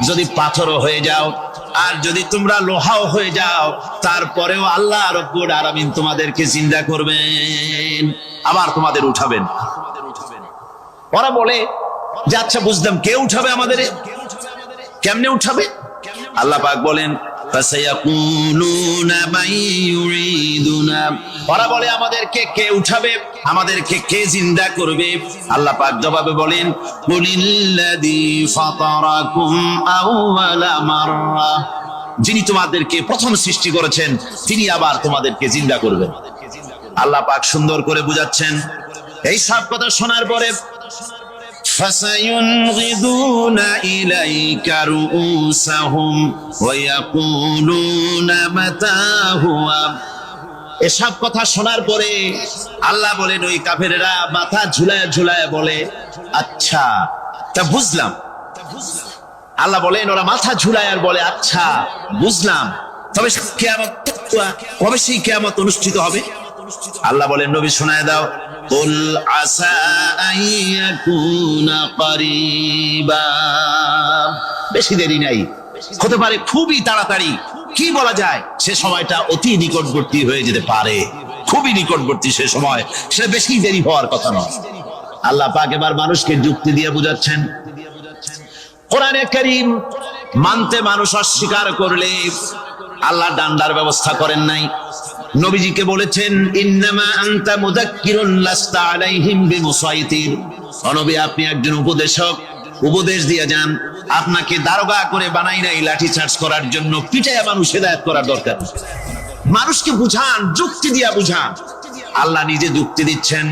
যদি পাথরও হয়ে যাও, আর যদি তোমরা লোহাও হয়ে যাও, তারপরেও আল্লাহ রাব্বুল আলামিন তোমাদেরকে জিন্দা করবেন, আবার তোমাদের উঠাবেন। ওরা বলে যে আচ্ছা বুঝলাম, কে উঠাবে আমাদের? কেমনে উঠাবে? আল্লাহ পাক বলেন, ফাসায়াকুলুনা মান ইউরিদুনা। ওরা বলে আমাদেরকে কে উঠাবে, আমাদেরকে কে জিন্দা করবে? আল্লাহ পাক জবাবে বলেন, কুলিল্লাযী ফাতারাকুম আউওয়ালা মাররা। যিনি তোমাদেরকে প্রথম সৃষ্টি করেছেন তিনি আবার তোমাদেরকে জিন্দা করবেন। আল্লাহ পাক সুন্দর করে বুঝাচ্ছেন। এই সব কথা শোনার পরে فَسَيُنْغِضُونَ إِلَيْكَ رُؤُوسَهُمْ وَيَقُولُونَ مَتَى هُوَ। এসব কথা শোনার পরে আল্লাহ বলেন, ওই কাফেরেরা মাথা ঝুলায় ঝুলায় বলে, আচ্ছা তা বুঝলাম। আল্লাহ বলেন, ওরা মাথা ঝুলায় আর বলে, আচ্ছা বুঝলাম, তবে কিয়ামত কবে সেই কিয়ামত অনুষ্ঠিত হবে? আল্লাহ বলেন, নবী শোনায় দাও, কুল আসা আইয়াকুনা করিবা। বেশি দেরি নাই, হতে পারে খুবই তাড়াতাড়ি। কি বলা যায়, সে সময়টা অতি নিকটবর্তী হয়ে যেতে পারে, খুবই নিকটবর্তী সে সময়, সে বেশি দেরি হওয়ার কথা নয়। আল্লাহ পাক এবার মানুষকে যুক্তি দিয়ে বুঝাচ্ছেন। কোরআনে কারীম মানতে মানুষ অস্বীকার করলে আল্লাহ ডান্ডার ব্যবস্থা করেন নাই। নবীজিকে বলেছেন, ইন্নামা আনতা মুযাক্কিরুন লাস্তা আলাইহিম বিমুসাইতির। নবী, আপনি একজন উপদেশক, উপদেশ দিয়ে যান। আপনাকে দারোগা করে বানাই নাই লাঠি চার্জ করার জন্য, পিটায়া মানুষ হেদায়েত করার দরকার। মানুষকে বুঝান, যুক্তি দিয়া বুঝান। আল্লাহ নিজে যুক্তি দিচ্ছেন,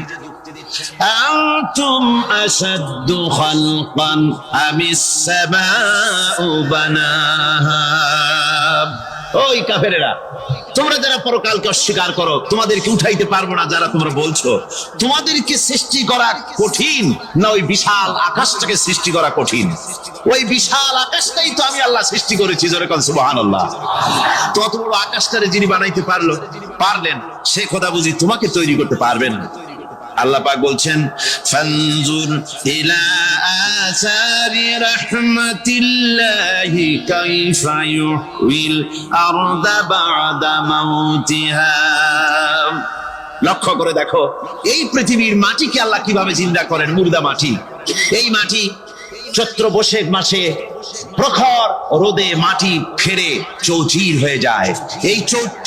আনতুম আশাদ্দু খালকান আমিস সামাউ বানাহা। ওই কাফেরেরা, তোমরা যারা পরকালকে অস্বীকার করো, তোমাদেরকে উঠাইতে পারবো না যারা তোমরা বলছো, তোমাদেরকে সৃষ্টি করা কঠিন না ওই বিশাল আকাশটাকে সৃষ্টি করা কঠিন? ওই বিশাল আকাশটাই তো আমি আল্লাহ সৃষ্টি করেছি, জোরে কোন সুবহানাল্লাহ। তত বড় আকাশটারে যিনি বানাইতে পারলেন, সে কথা বুঝি তোমাকে তৈরি করতে পারবেন না? আল্লাহ পাক বলছেন, ফানজুর ইলা আসারি রাহমাতিল্লাহি কাইফা ইউহিল আরদা বা'দা মাউতিহা। লক্ষ্য করে দেখো এই পৃথিবীর মাটিকে আল্লাহ কিভাবে জিন্দা করেন, মুর্দা মাটি। এই মাটি চৈত্র বৈশাখ মাসে প্রখর রোদে মাটি ফেটে চৌচির হয়ে যায়। এই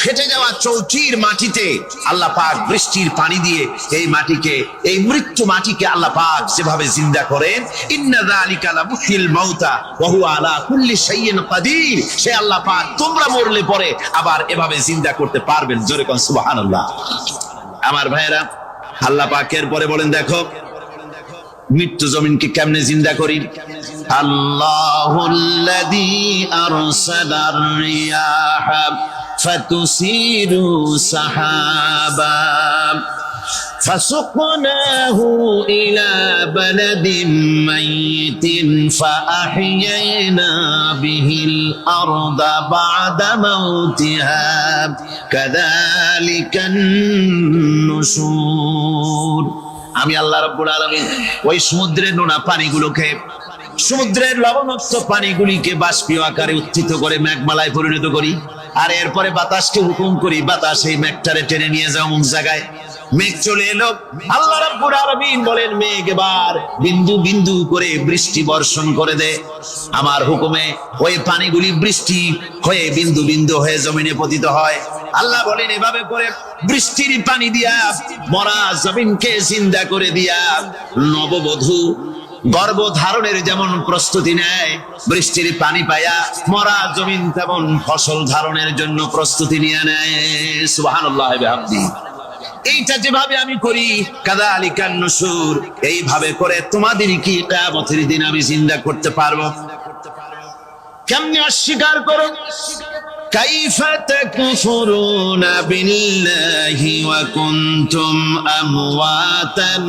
ফেটে যাওয়া চৌচির মাটিতে আল্লাহ পাক বৃষ্টির পানি দিয়ে এই মাটিকে, এই মৃত্যু মাটিকে আল্লাহ পাক যেভাবে জিন্দা করেন, ইন্না যালিকা লামুহিল মাউতা ওয়া হুয়া আলা কুল্লি শাইইন কাদির, সে আল্লাহ পাক তোমরা মরলে পরে আবার এভাবে জিন্দা করতে পারবেন, জোরে কোন সুবহানাল্লাহ। আমার ভাইয়েরা, আল্লাহ পাকের পরে বলেন দেখো মৃত্যু জমিনকে কেমনে জিন্দা করি। আল্লাহুল্লাযী আরসালার রিয়াহা ফাতুসিরু সাহাবা ফাসুকনাহু ইলা বালাদিন মাইতিন ফাআহইয়ানা বিহিল আরদা বা'দা মাউতিহা কাযালিকান নুশুর। আমি আল্লাহ রাব্বুল আলামিন ওই সমুদ্রের নোনা পানিগুলোকে, সমুদ্রের লবণাক্ত পানিগুলিকে বাষ্পীয় আকারে উত্থিত করে মেঘমালায় পরিণত করি, আর এরপরে বাতাসকে হুকুম করি, বাতাস এই মেঘটারে টেনে নিয়ে যাও অমুক জায়গায়। মেঘ চলে এলো, আল্লাহ রাব্বুল আলামিন বলেন মেঘ এবার বিন্দু বিন্দু করে বৃষ্টি বর্ষণ করে দে। আমার হুকুমে ওই পানিগুলি বৃষ্টি হয়ে বিন্দু বিন্দু হয়ে জমিনে পতিত হয়। আল্লাহ বলেন এভাবে করে বৃষ্টির পানি দিয়া মরা জমিনকে জিন্দা করে দিয়া নববধূ গর্ভধারণের যেমন প্রস্তুতি নেয়, বৃষ্টির পানি পায়া মরা জমিন তেমন ফসল ধারণের জন্য প্রস্তুতি নিয়ে নেয়। সুবহানাল্লাহ ওয়া বিহামদিহি। এইটা যেভাবে আমি করি, কাযালিকান নুশুর, এইভাবে করে তোমাদের কি কিয়ামতের দিন আমি জিন্দা করতে পারবো? কেমনে অস্বীকার করো? কাইফা তাকফুরুনা বিল্লাহি ওয়া কুনতুম আমওয়াতান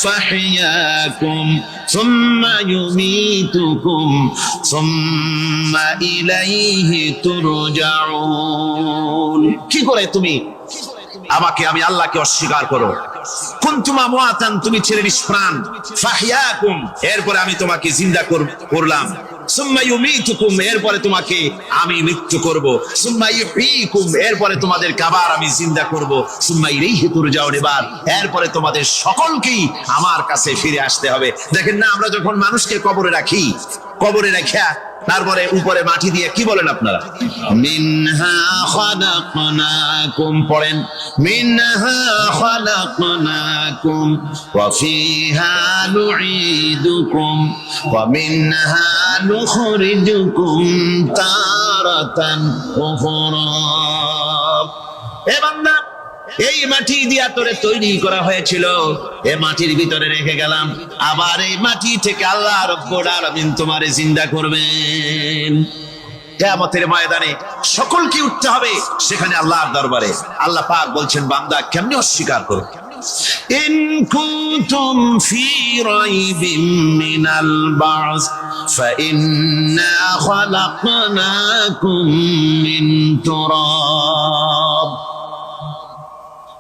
ফাহইয়াকুম সুম্মা ইউমীতুকুম সুম্মা ইলাইহি তুরজাউন। কি করে তুমি আমাকে, আমি আল্লাহকে অস্বীকার করো? কুনতুম আমওয়াতান, তুমি ছিলে নিষ্প্রাণ, ফাহইয়াকুম, এরপরে আমি তোমাকে জিন্দা করলাম, সুম্মা ইউমীতুকুম, এরপরে তোমাকে আমি মৃত্যু করব, সুম্মা ইউহয়ীকুম, এরপরে তোমাদের আবার আমি জিন্দা করব, সুম্মা ইলাইহি তুরজাউন, এরপরে তোমাদের সকলকেই আমার কাছে ফিরে আসতে হবে। দেখেন না, আমরা যখন মানুষকে কবরে রাখি, কবরে রাখা তারপরে উপরে মাটি দিয়ে কি বলেন আপনারা? মিনহা খালাকনাকুম, পড়েন মিনহা খালাকনাকুম ওয়া ফিহা নুঈদুকুম ওয়া মিনহা নুখরিজুকুম তারাতান উখরা। এ বান্দা, এই মাটি দিয়া তোরে তৈরি করা হয়েছিল, এ মাটির ভিতরে রেখে গেলাম, আবার এই মাটি থেকে আল্লাহ রাব্বুল আলামিন তোমারে জিন্দা করবেন। কিয়ামতের ময়দানে সকলকে উঠতে হবে সেখানে আল্লাহর দরবারে। আল্লাহ পাক বলছেন বান্দা কেমনে অস্বীকার করো? ইন কুনতুম ফি রাইবিম মিনাল বা'স ফাইন্না খালাকনাকুম মিন তুরাব।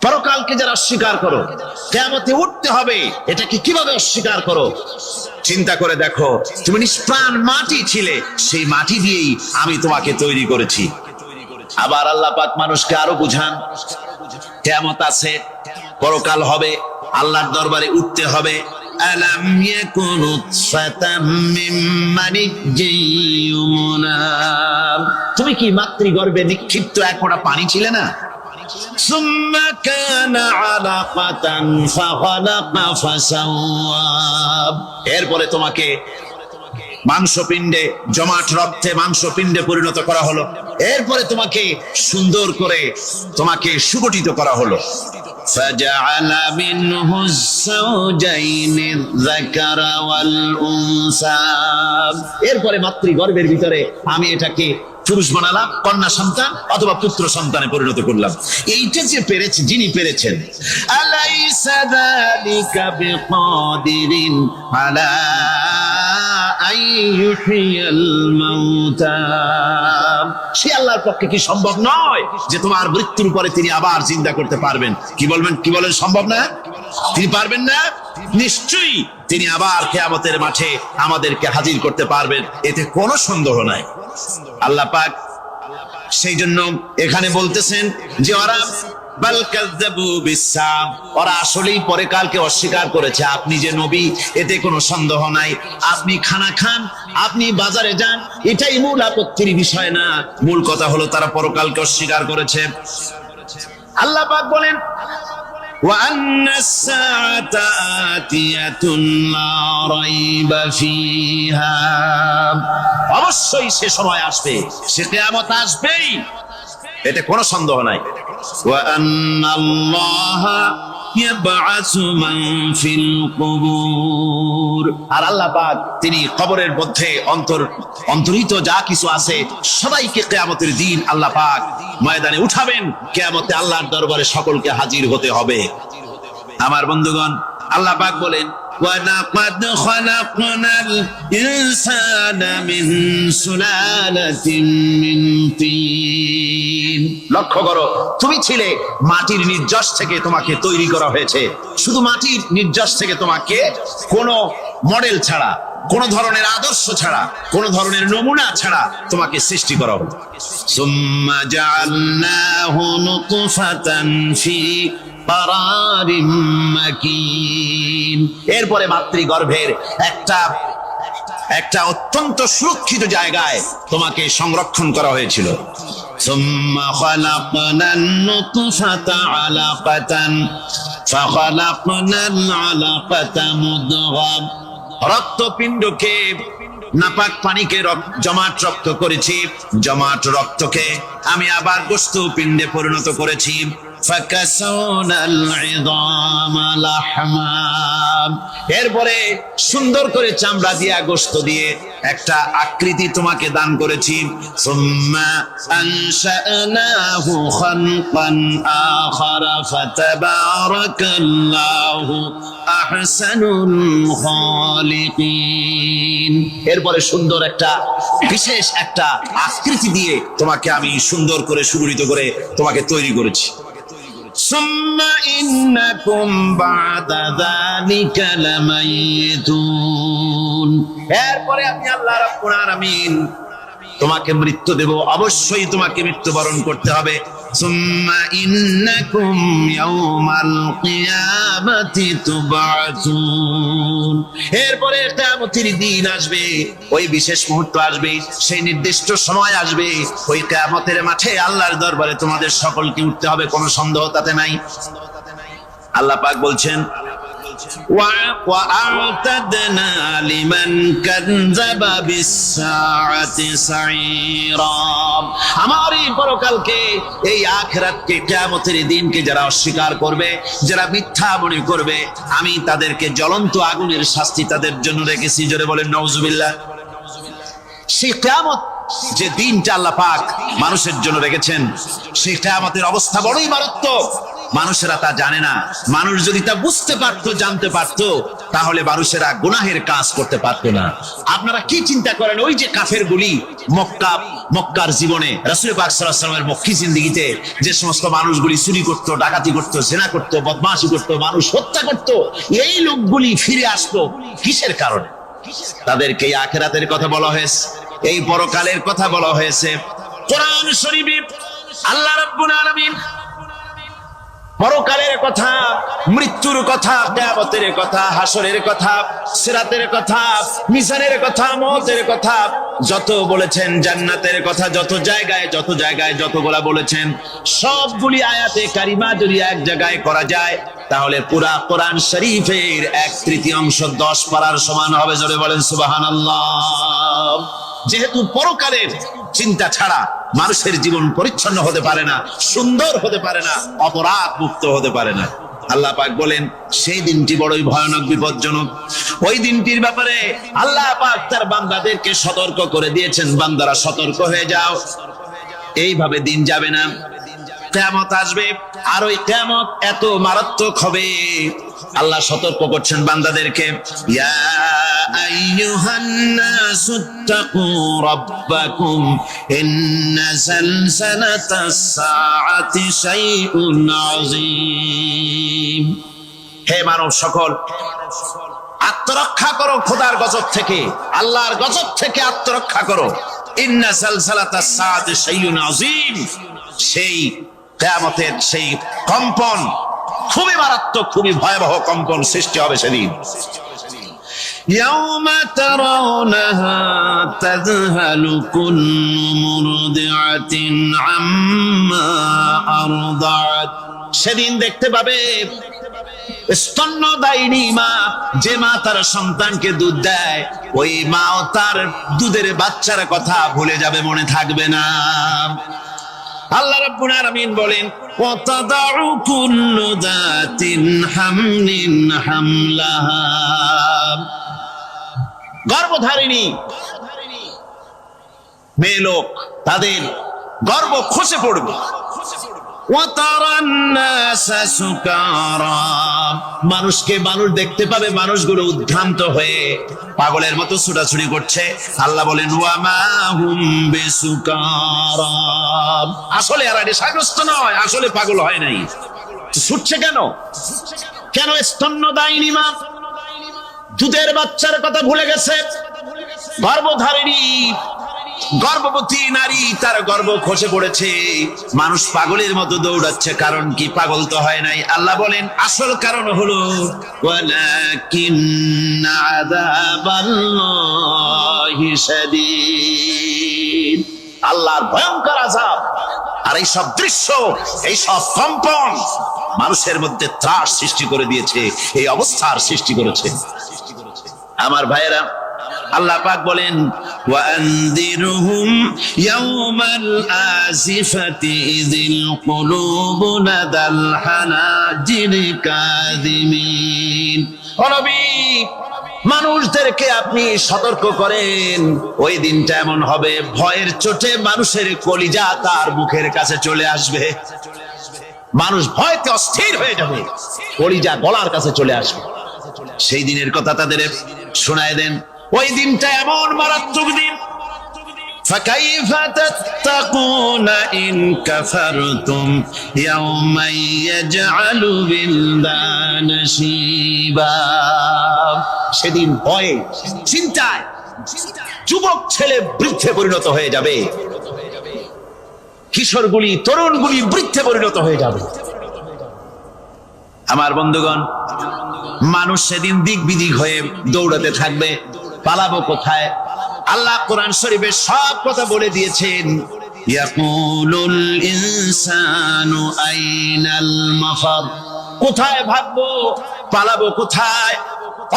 পরকালকে যারা অস্বীকার করো, কিয়ামতে উঠতে হবে, এটাকে কিভাবে অস্বীকার করো? চিন্তা করে দেখো, তুমি নিষ্প্রাণ মাটি ছিলে, সেই মাটি দিয়েই আমি তোমাকে তৈরি করেছি। আবার আল্লাহ পাক মানুষকে আরো বুঝান, কিয়ামত আছে, পরকাল হবে, আল্লাহর দরবারে উঠতে হবে। আলাম ইয়াকুন নুতফাতাম মিন মানিয়্যিন ইউমনা, তুমি কি মাতৃগর্ভে নিক্ষিপ্ত এক ফোঁটা পানি ছিলে না? সুম্মা কানা আলাকাতান ফাখালাকা ফাসাওয়া, এরপরে তোমাকে মাংসপিণ্ডে, জমাট রক্তে মাংসপিণ্ডে পরিণত করা হলো, এরপরে তোমাকে সুন্দর করে তোমাকে সুগঠিত করা হলো। ফাজআলা মিনহু যাওজাইনি যাকারা ওয়াল উনসা, এরপরে মাতৃগর্ভের ভিতরে আমি এটাকে পুরুষ বানালাম, কন্যা সন্তান অথবা পুত্র সন্তানে পরিণত করলাম। এইটা যে পেরেছে, যিনি পেরেছেন, আলাইসা যালিকা বিকাদিরিন আলা আইয়ুহিয়াল মাউতা, সে আল্লাহর পক্ষে কি সম্ভব নয় যে তোমার মৃত্যুর পরে তিনি আবার জিন্দা করতে পারবেন? কি বলবেন, কি বলেন, সম্ভব না? তিনি পারবেন না? নিশ্চয়ই তিনি আবার কিয়ামতের মাঠে আমাদেরকে হাজির করতে পারবেন, এতে কোনো সন্দেহ নাই। আল্লাহ পাক সেই জন্য এখানে বলতেছেন যে ওরা বাল কাযযাবু বিসসাম, ওরা আসলেই পরে কালকে অস্বীকার করেছে। আপনি যে নবী এতে কোনো সন্দেহ নাই। আপনি খানা খান, আপনি বাজারে যান, এটাই মূল আপত্তির বিষয় না। মূল কথা হলো তারা পরকালকে অস্বীকার করেছে। আল্লাহ পাক বলেন وَأَنَّ السَّاعَةَ آتِيَةٌ لَا رَيْبَ فِيهَا, অবশ্যই সে সময় আসবে, সে কিয়ামত আসবেই, এতে কোনো সন্দেহ নাই। وَأَنَّ اللَّهَ يَبْعَثُ مَن فِي الْقُبُورِ, আর আল্লাহ পাক তিনি কবরের মধ্যে অন্তর্হিত যা কিছু আছে সবাইকে কিয়ামতের দিন আল্লাহ পাক ময়দানে উঠাবেন। কিয়ামতে আল্লাহর দরবারে সকলকে হাজির হতে হবে। আমার বন্ধুগণ, আল্লাহ পাক বলেন وَلَقَدْ خَلَقْنَا الْإِنسَانَ مِنْ سُلَالَةٍ مِنْ طِينٍ, লক্ষ্য করো, তুমি ছিলে মাটির নির্যাস থেকে তোমাকে তৈরি করা হয়েছে। শুধু মাটির নির্যাস থেকে তোমাকে কোনো মডেল ছাড়া, কোন ধরনের আদর্শ ছাড়া, কোন ধরনের নমুনা ছাড়া তোমাকে সৃষ্টি করা হলো। সুম্মা জাআলনাহু নুতফাতান ফি কারারিম মাকিন, এরপরে মাতৃগর্ভের একটা অত্যন্ত সুরক্ষিত জায়গায় তোমাকে সংরক্ষণ করা হয়েছিল। সুম্মা খালাকনান নুতফাতা আলাকাতান ফাখালাকনাল আলাকাতা মুদগাম, রক্তপিণ্ডকে, নাপাক পানিকে জমাট রক্ত করেছি, জমাট রক্তকে আমি আবার গোশত পিণ্ডে পরিণত করেছি। ফাকাসাউনাল ইযামা লাহমা, এরপরে সুন্দর করে চামড়া দিয়া, গোশত দিয়ে একটা আকৃতি তোমাকে দান করেছি। সুম্মা আনশানাহু খালকান আখারা ফাতাবারাকাল্লাহু আহসানুল খালিকিন, এরপরে সুন্দর একটা বিশেষ একটা আকৃতি দিয়ে তোমাকে আমি সুন্দর করে সুগঠিত করে তোমাকে তৈরি করেছি। সুম্মা ইন্নাকুম বা'দা যালিকা লামাইতুন, এরপরে আমি আল্লাহ রাব্বুল আলামিন তোমাকে মৃত্যু দেব, অবশ্যই তোমাকে মৃত্যুবরণ করতে হবে। সুম্মা ইন্নাকুম ইয়াউমাল কিয়ামাতি তুবআতুন, এরপরে কিয়ামতের দিন আসবে, ওই বিশেষ মুহূর্ত আসবে, সেই নির্দিষ্ট সময় আসবে, ওই কিয়ামতের মাঠে আল্লাহর দরবারে তোমাদের সকলকে উঠতে হবে, কোনো সন্দেহ তাতে নাই। আল্লাহ পাক বলছেন وَأَعْتَدْنَا لِمَنْ كَذَّبَ بِالسَّاعَةِ سَعِيرًا, আমার এই পরকালকে, এই আখিরাতকে, কিয়ামতের দিনকে যারা অস্বীকার করবে, যারা মিথ্যা মনে করবে, আমি তাদেরকে জ্বলন্ত আগুনের শাস্তি তাদের জন্য রেখেছি। জোরে বলেন নাউজুবিল্লাহ। সেই কিয়ামত যে দিনটা আল্লাহ পাক মানুষের জন্য রেখেছেন, সেই কিয়ামতের অবস্থা বড়ই মারাত্মক। মানুষেরা তা জানে না। মানুষ যদি তা বুঝতে পারতো, জানতে পারতো, তাহলে মানুষেরা গুনাহের কাজ করতে পারতো না। আপনারা কি চিন্তা করেন, ওই যে কাফেরগুলি মক্কার জীবনে, রাসূল পাক সাল্লাল্লাহু আলাইহি ওয়াসাল্লামের মক্কি জিন্দেগিতে যে সমস্ত মানুষগুলি চুরি করতো, ডাকাতি করতো, জিনা করতো, বদমাশি করতো, মানুষ হত্যা করতো, এই লোকগুলি ফিরে আসতো কিসের কারণে? তাদেরকে আখিরাতের কথা বলা হয়েছে, এই পরকালের কথা বলা হয়েছে। কোরআন শরীফে আল্লাহ রাব্বুল আলামিন পরকালের কথা, মৃত্যুর কথা, কিয়ামতের কথা, হাসরের কথা, সিরাতের কথা, মিজানের কথা, মওতের কথা যত বলেছেন, জান্নাতের কথা যত জায়গায় যতগুলা বলেছেন, সবগুলি আয়াতে কারিমা যদি এক জায়গায় করা যায়, তাহলে পুরা কোরআন শরীফের 1/3 10 পারার সমান হবে। জোরে বলেন সুবহানাল্লাহ। যেহেতু পরকালের চিন্তা ছাড়া মানুষের জীবন পরিচ্ছন্ন হতে পারে না, সুন্দর হতে পারে না, অপরাধ মুক্ত হতে পারে না। আল্লাহ পাক বলেন সেই দিনটি বড়ই ভয়ানক বিপজ্জনক। ওই দিনটির ব্যাপারে আল্লাহ পাক তার বান্দাদেরকে সতর্ক করে দিয়েছেন, বান্দারা সতর্ক হয়ে যাও। এইভাবে দিন যাবে না, কিয়ামত আসবে, আর ওই কিয়ামত এত মারাত্মক হবে। আল্লাহ সতর্ক করছেন বান্দাদেরকে, ইয়া আইয়ুহান নাসুত্তাকু রাব্বাকুম ইন্না সালসালাতাস সাআতি শাইউন আযীম। হে মানব সকল, আত্মরক্ষা করো খোদার গজব থেকে, আল্লাহর গজব থেকে আত্মরক্ষা করো। ইন্না সালসালাতাস সাআতি শাইউন আযীম, সেই কিয়ামতের সেই কম্পন খুবই মারাত্মক, খুবই ভয়াবহ কম্পন সৃষ্টি হবে সেদিন। ইয়াউমা তারাউনাহা তাযহালু কুল্লু মুরদিআতিন আম্মা আরদাআত। সেদিন দেখতে পাবে স্তন্যদায়িনী মা, যে মা তার সন্তানকে দুধ দেয়, ওই মাও তার দুধের বাচ্চার কথা ভুলে যাবে, মনে থাকবে না। আল্লাহ রাব্বুল আলামিন বলেন, ওয়াতাদাউ কুল্লু যাতিন হামলিন হামলাহা। গর্ভধারিণী মেয়ে লোক, তাদের গর্ভ খসে পড়বে। ওয়াতারান নাসা সুকারা, মানুষকে মানুষ দেখতে পাবে, মানুষগুলো উদ্ভ্রান্ত হয়ে পাগলের মতো ছুটাছুটি করছে। আল্লাহ বলেন, ওয়া মা হুম বিসুকারা, আসলে এরা নেশাগ্রস্ত নয়, আসলে পাগল হয় নাই। ছুটছে কেন? কেন? স্তন্যদায়িনী মা দুধের বাচ্চার কথা ভুলে গেছে। গর্ভধারিণী গর্ভবতী নারী, তার গর্ভ খসে পড়েছে, মানুষ পাগলের মতো দৌড়াচ্ছে। কারণ কি? পাগল তো হয় নাই। আল্লাহ বলেন আসল কারণ হলো ওয়ালাকিন্না আযাবাল্লাহি শাদীদ, আল্লাহর ভয়ঙ্কর আযাব। আর এই সব দৃশ্য, এই সব কম্পন মানুষের মধ্যে ত্রাস সৃষ্টি করে দিয়েছে, এই অবস্থার সৃষ্টি করেছে। আমার ভাইয়েরা, আল্লাহ পাক বলেন, ওয়া আনদিরহুম ইয়াউমাল আজিফাতি ইযিল কুলুবু লাদাল হানাজির কাযিমিন। ও নবী, মানুষদেরকে আপনি সতর্ক করেন, ওই দিনটা এমন হবে, ভয়ের চোটে মানুষের কলিজা তার মুখের কাছে চলে আসবে। মানুষ ভয়তে অস্থির হয়ে যাবে, কলিজা গলার কাছে চলে আসবে। সেই দিনের কথা তাদের শোনায় দেন। ওই দিনটা এমন মারাত্মক দিন, ফাকাইফা তাত্তাকুনা ইন কাফারতুম ইয়াওমা ইয়াজআলু বিলদানা শিবা। সেদিন ভয়ে চিন্তায় যুবক ছেলে বৃদ্ধে পরিণত হয়ে যাবে, কিশোরগুলি তরুণগুলি বৃদ্ধে পরিণত হয়ে যাবে। আমার বন্ধুগণ, মানুষ সেদিন দিক বিদিক হয়ে দৌড়াতে থাকবে, পালাবো কোথায়? আল্লাহ কোরআন শরীফে সব কথা বলে দিয়েছেন। ইয়াকুলুল ইনসানু আইনাল মাফার, কোথায় ভাগবো, পালাবো কোথায়?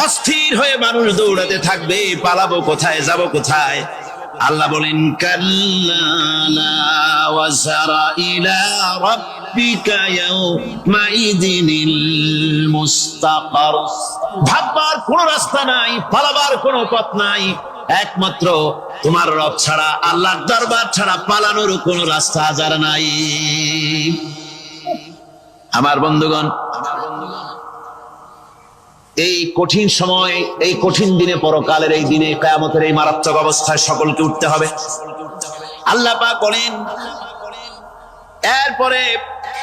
অস্থির হয়ে মানুষ দৌড়াতে থাকবে, পালাবো কোথায়, যাব কোথায়? আল্লাহ বলেন, কাল্লা লা ওয়াজারা ইলা রাব্বিকা ইয়াউমাইযিনিল মুস্তাকার। ভাববার কোনো রাস্তা নাই, পালাবার কোনো পথ নাই, একমাত্র তোমার রব ছাড়া, আল্লাহর দরবার ছাড়া পালানোর কোনো রাস্তা যার নাই। আমার বন্ধুগণ, এই কঠিন সময়, এই কঠিন দিনে, পরকালের এই দিনে, কিয়ামতের এই মারাত্মক অবস্থায় সকলকে উঠতে হবে। আল্লাহ পাক বলেন, এরপরে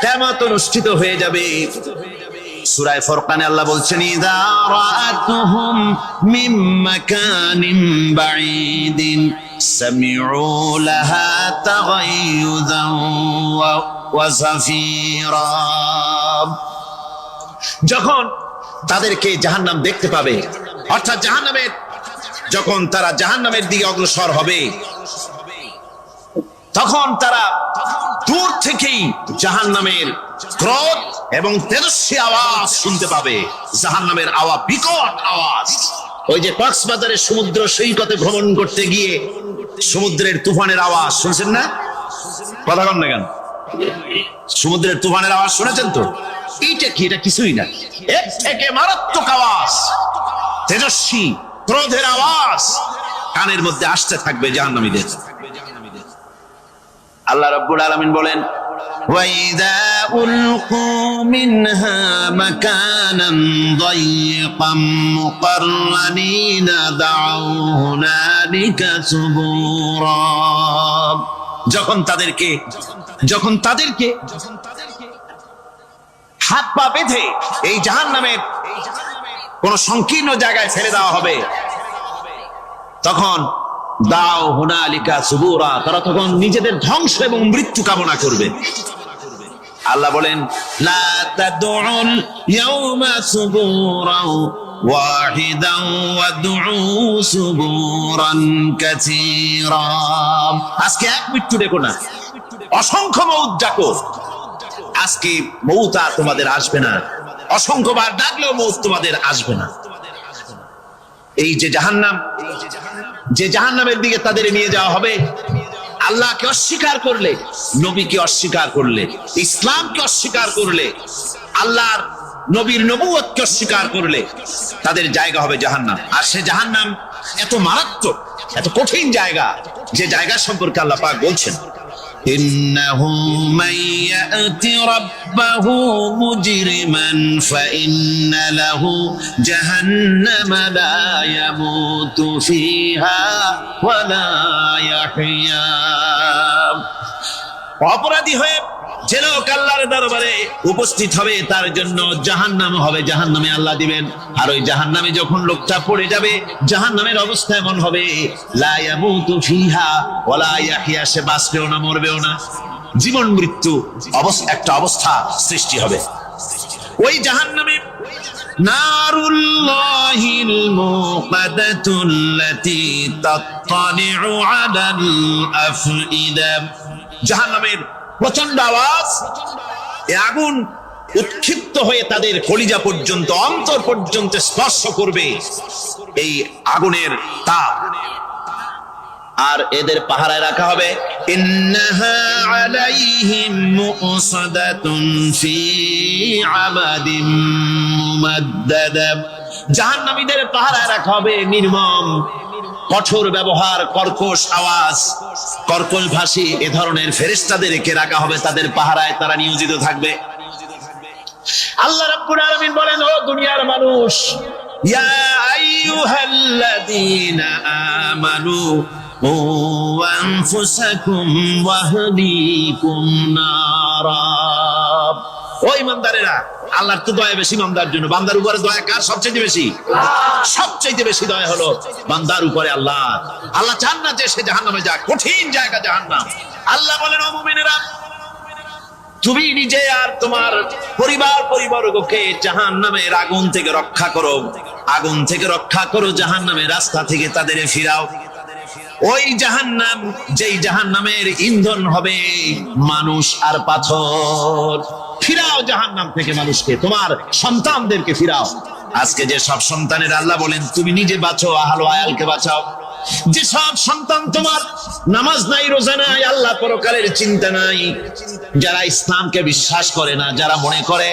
কিয়ামত অনুষ্ঠিত হয়ে যাবে। সূরা ফুরকানে আল্লাহ বলছেন, ইযা রাআতুহুম মিন মাকানিন বাঈদিন সামিউ লাহা তাগায়ুযান ওয়া যাফীরা। যখন তাদেরকে জাহান্নাম দেখতে পাবে, অর্থাৎ জাহান্নামের, যখন তারা জাহান্নামের দিকে অগ্রসর হবে, তখন তারা দূর থেকেই জাহান্নামের ক্রোধ এবং তেজস্বী আওয়াজ শুনতে পাবে। জাহান্নামের আওয়াজ, বিকট আওয়াজ। ওই যে কক্সবাজারের সমুদ্র সৈকতে ভ্রমণ করতে গিয়ে সমুদ্রের তুফানের আওয়াজ শুনছেন না? কথা কন না কেন? সমুদ্রের তুফানের আওয়াজ শুনেছেন তো? এইটা কি? এটা কিছুই না, এর থেকে মারাত্মক আওয়াজ, তেজস্বী ক্রোধের আওয়াজ কানের মধ্যে আসতে থাকবে জাহান্নামীদের। আল্লাহ রাব্বুল আলামিন বলেন, وَإِذَا أُلْقُوا مِنْهَا مَكَانًا ضَيِّقًا مُقَرَّنِينَ دَعَوْا هُنَالِكَ ثُبُورًا। যখন তাদেরকে হাত পা বেঁধে এই জাহান্নামের কোন সংকীর্ণ জায়গায় ফেলে দেওয়া হবে, তখন দাও হুনালিকা সুবুরা, তারা তখন নিজেদের ধ্বংস এবং মৃত্যু কামনা করবে। আল্লাহ বলেন, লা তাদউল ইয়াউমা সুবুরান ওয়াহিদান ওয়াদউ সুবুরান কাসীরা। আজকে এক মৃত্যু ডেকো না, অসংখ্য মউত ডাকো। আজকে মউত আর তোমাদের আসবে না, অসংখ্যবার ডাকলেও মউত তোমাদের আসবে না। এই যে জাহান্নামের দিকে তাদের নিয়ে যাওয়া হবে, আল্লাহকে অস্বীকার করলে, নবীকে অস্বীকার করলে, ইসলামকে অস্বীকার করলে, আল্লাহর নবীর নবুয়তকে অস্বীকার করলে তাদের জায়গা হবে জাহান্নাম। আর সে জাহান্নাম এত মারাত্মক, এত কঠিন জায়গা, যে জায়গা সম্পর্কে আল্লাহ পাক বলছেন, ইন্নাহু মান ইয়াতি রাব্বাহু মুজরিমান ফাইন্না লাহু জাহান্নামা লা ইয়ামুতু ফিহা ওয়া লা ইয়াহইয়া। অপরাধী হয়ে যে লোক আল্লাহর দরবারে উপস্থিত হবে, তার জন্য জাহান্নাম হবে, জাহান্নামে আল্লাহ দিবেন। আর ওই জাহান্নামে যখন লোকটা পড়ে যাবে, জাহান্নামের অবস্থা এমন হবে, লা ইয়ামুতু ফিহা ওয়া লা ইয়াহইয়া, সে বাঁচবেও না মরবেও না, জীবন মৃত্যু একটা অবস্থা সৃষ্টি হবে। ওই জাহান্নামে নারুল্লাহিল মুকাদ্দাতুল্লাতী তাত্তালিউ আলাল আফইদা, জাহান্নামের প্রচন্ড আওয়াজ, এই আগুন উৎক্ষিপ্ত হয়ে তাদের কলিজা পর্যন্ত, অন্তর পর্যন্ত স্পর্শ করবে এই আগুনের তাপ। আর এদের পাহারায় রাখা হবে, ইন্নাহা আলাইহিম মুসাদাতুন ফি আমাদিম মুমাদ্দাদা, জাহান্নামীদের পাহারায় রাখা হবে নির্মম, কঠোর ব্যবহার, কর্কশ আওয়াজ, কর্কশ ভাষী এ ধরনের ফেরেশতাদেরকে রাখা হবে তাদের পাহারায়, তারা নিয়োজিত থাকবে। আল্লাহ রাব্বুল আলামিন বলেন, ও দুনিয়ার মানুষ, ইয়া আইয়ুহাল্লাযীনা আমানু ও আনফুসাকুম ওয়া আহলিকুম নারা। ও ঈমানদারেরা, আল্লাহর তো দয়া বেশি বান্দার জন্য। বান্দার উপরে দয়া কার সবচেয়ে বেশি? সবচেয়ে বেশি দয়া হলো বান্দার উপরে আল্লাহ। আল্লাহ চান না যে সে জাহান্নামে যাক, কঠিন জায়গা জাহান্নাম। আল্লাহ বলেন, ও মুমিনেরা, তুমি নিজে আর তোমার পরিবারকে জাহান্নামের আগুন থেকে রক্ষা করো, আগুন থেকে রক্ষা করো, জাহান্নামের রাস্তা থেকে তাদের ফিরাও। ওই জাহান্নাম, যেই জাহান্নামের ইন্ধন হবে মানুষ আর পাথর, ফিরাও জাহান্নাম থেকে মানুষকে, তোমার সন্তানদেরকে ফিরাও। আজকে যে সব সন্তানের আল্লাহ বলেন তুমি নিজে বাঁচো, আহল আয়ালকে বাঁচাও। যে সব সন্তান তোমার নামাজ নাই, রোজা নাই, আল্লাহ পরকালের চিন্তা নাই, যারা ইসলামকে বিশ্বাস করে না, যারা মনে করে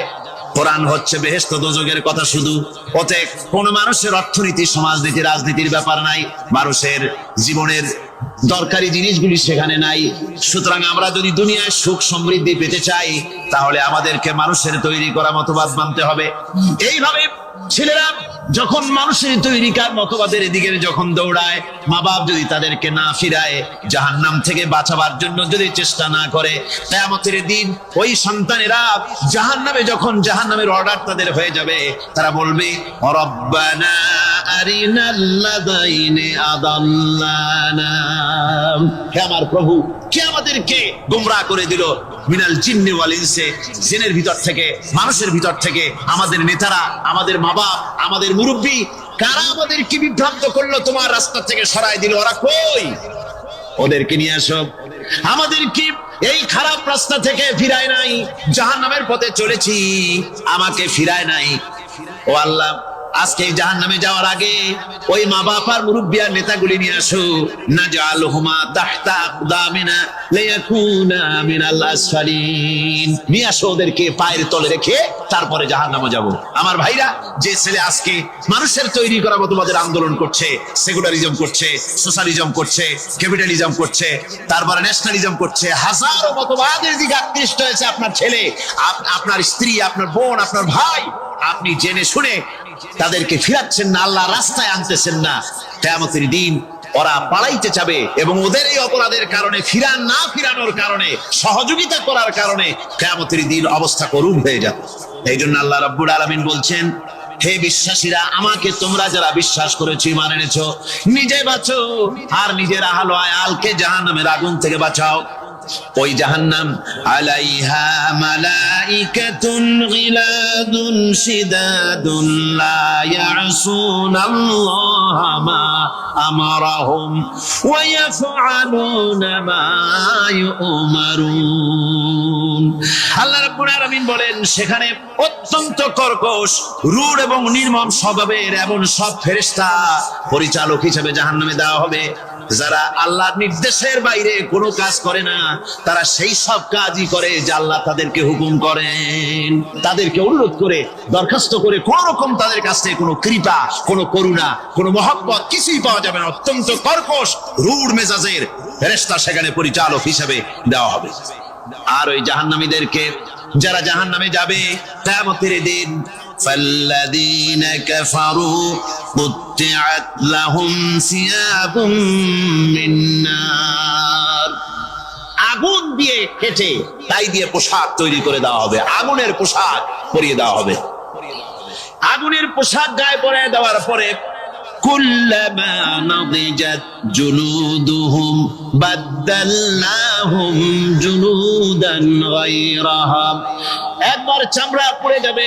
কোরআন হচ্ছে বেহেশত দোজখের কথা শুধু, ওতে কোন মানুষের অর্থনীতি, সমাজনীতি, রাজনীতির ব্যাপার নাই, মানুষের জীবনের দরকারি জিনিসগুলি সেখানে নাই। সুতরাং আমরা যদি দুনিয়ায় সুখ সমৃদ্ধি পেতে চাই, তাহলে আমাদেরকে মানুষের তৈরি করা মতবাদ মানতে হবে। এইভাবে ছেলেরা যখন মানুষের তৈরিকার মতবাদের দিকে যখন দৌড়ায়, মা বাপ যদি তাদেরকে না ফিরায়, জাহান্নাম থেকে বাঁচাবার জন্য যদি চেষ্টা না করে, কিয়ামতের দিন ওই সন্তানেরা জাহান্নামে, যখন জাহান্নামের অর্ডার তাদের হয়ে যাবে, তারা বলবে, রব্বানা আরিনাল্লাযাইনি আদাল্লানা, হে আমার প্রভু, কে আমাদেরকে গোমরাহ করে দিল, মিনাল জিন্নি ওয়াল ইনসি, জিনের ভিতর থেকে, মানুষের ভিতর থেকে, আমাদের নেতারা, আমাদের মা বাপ, আমাদের মুরব্বী, কারা আমাদেরকে বিভ্রান্ত করলো, তোমার রাস্তা থেকে সরাই দিল, ওরা কই? ওদেরকে নিয়ে আসো। আমাদেরকে এই খারাপ রাস্তা থেকে ফিরায় নাই, জাহান্নামের পথে চলেছি, আমাকে ফিরায় নাই। ও আল্লাহ, আজকে এই জাহান্নামে যাওয়ার আগে ওই মা বাবার মুরব্বিয়ার নেতাগুলি নিয়ে আসো, নাজআলহুমা তাহতা আকদামিনা লিয়াকুনা মিনাল আসফালিন। নিয়ে আসো ওদেরকে পায়ের তলে রেখে তারপরে জাহান্নামে যাব। আমার ভাইরা, যে ছেলে আজকে মানুষের তৈরি করা মতবাদের আন্দোলন করছে, সেকুলারিজম করছে, সোশ্যালিজম করছে, ক্যাপিটালিজম করছে, তারপরে ন্যাশনালিজম করছে, হাজারো মতবাদের দিকে আকৃষ্ট হয়েছে আপনার ছেলে, আপনার স্ত্রী, আপনার বোন, আপনার ভাই, আপনি জেনে শুনে তাদেরকে ফিরাচ্ছেন না, আল্লাহ রাস্তায় আনতেছেন না। কিয়ামতের দিন ওরা পালাইতে যাবে এবং ওদের এই অপরাধের কারণে ফিরানোর কারণে, সহযোগিতা করার কারণে কিয়ামতের দিন অবস্থা করুণ হয়ে যাবে। এই জন্য আল্লাহ রাব্বুল আলামিন বলছেন, হে বিশ্বাসীরা, আমাকে তোমরা যারা বিশ্বাস করেছো, ঈমান এনেছো, নিজে বাঁচো আর নিজের আহল আয়ালকে জাহান্নামের আগুন থেকে বাঁচাও। ওই জাহান্নাম আলাইহা মালাইকাতুন গিলাদুন শিদাদুন লা ইয়াসুনাল্লাহা মা আমারাহুম ওয়া ইয়াফআলুনা মা ইউমারুন। আল্লাহ রাব্বুল আলামিন বলেন, সেখানে অত্যন্ত কর্কশ, রূঢ় এবং নির্মম স্বভাবের এমন সব ফেরেশতা পরিচালক হিসেবে জাহান্নামে দেওয়া হবে। যারা আল্লাহর নির্দেশের বাইরে কোনো কাজ করে না, তারা সেই সব কাজই করে যে আল্লাহ তাদেরকে হুকুম করেন। তাদেরকে অনুরোধ করে, দরখাস্ত করে কোন রকম তাদের কাছ থেকে কোনো কৃপা, কোনো করুণা, কোনো মহব্বত কিছুই পাওয়া যাবে না। অত্যন্ত কর্কশ, রূঢ় মেজাজের ফেরেশতা সেখানে পরিচালক হিসেবে দেওয়া হবে। আর ওই জাহান্নামীদেরকে, যারা জাহান্নামে যাবে কিয়ামতের দিন, فالذين كفروا قطعت لهم ثياب من نار। আগুন দিয়ে কেটে তাই দিয়ে পোশাক তৈরি করে দেওয়া হবে, আগুনের পোশাক পরিয়ে দেওয়া হবে। আগুনের পোশাক গায়ে পরিয়ে দেওয়ার পরে কুল্লামা নাদিজাত জুলুদুহুম বাদদালনাহুম জুলুদান গায়রাহা। একবার চামড়া পুড়ে যাবে,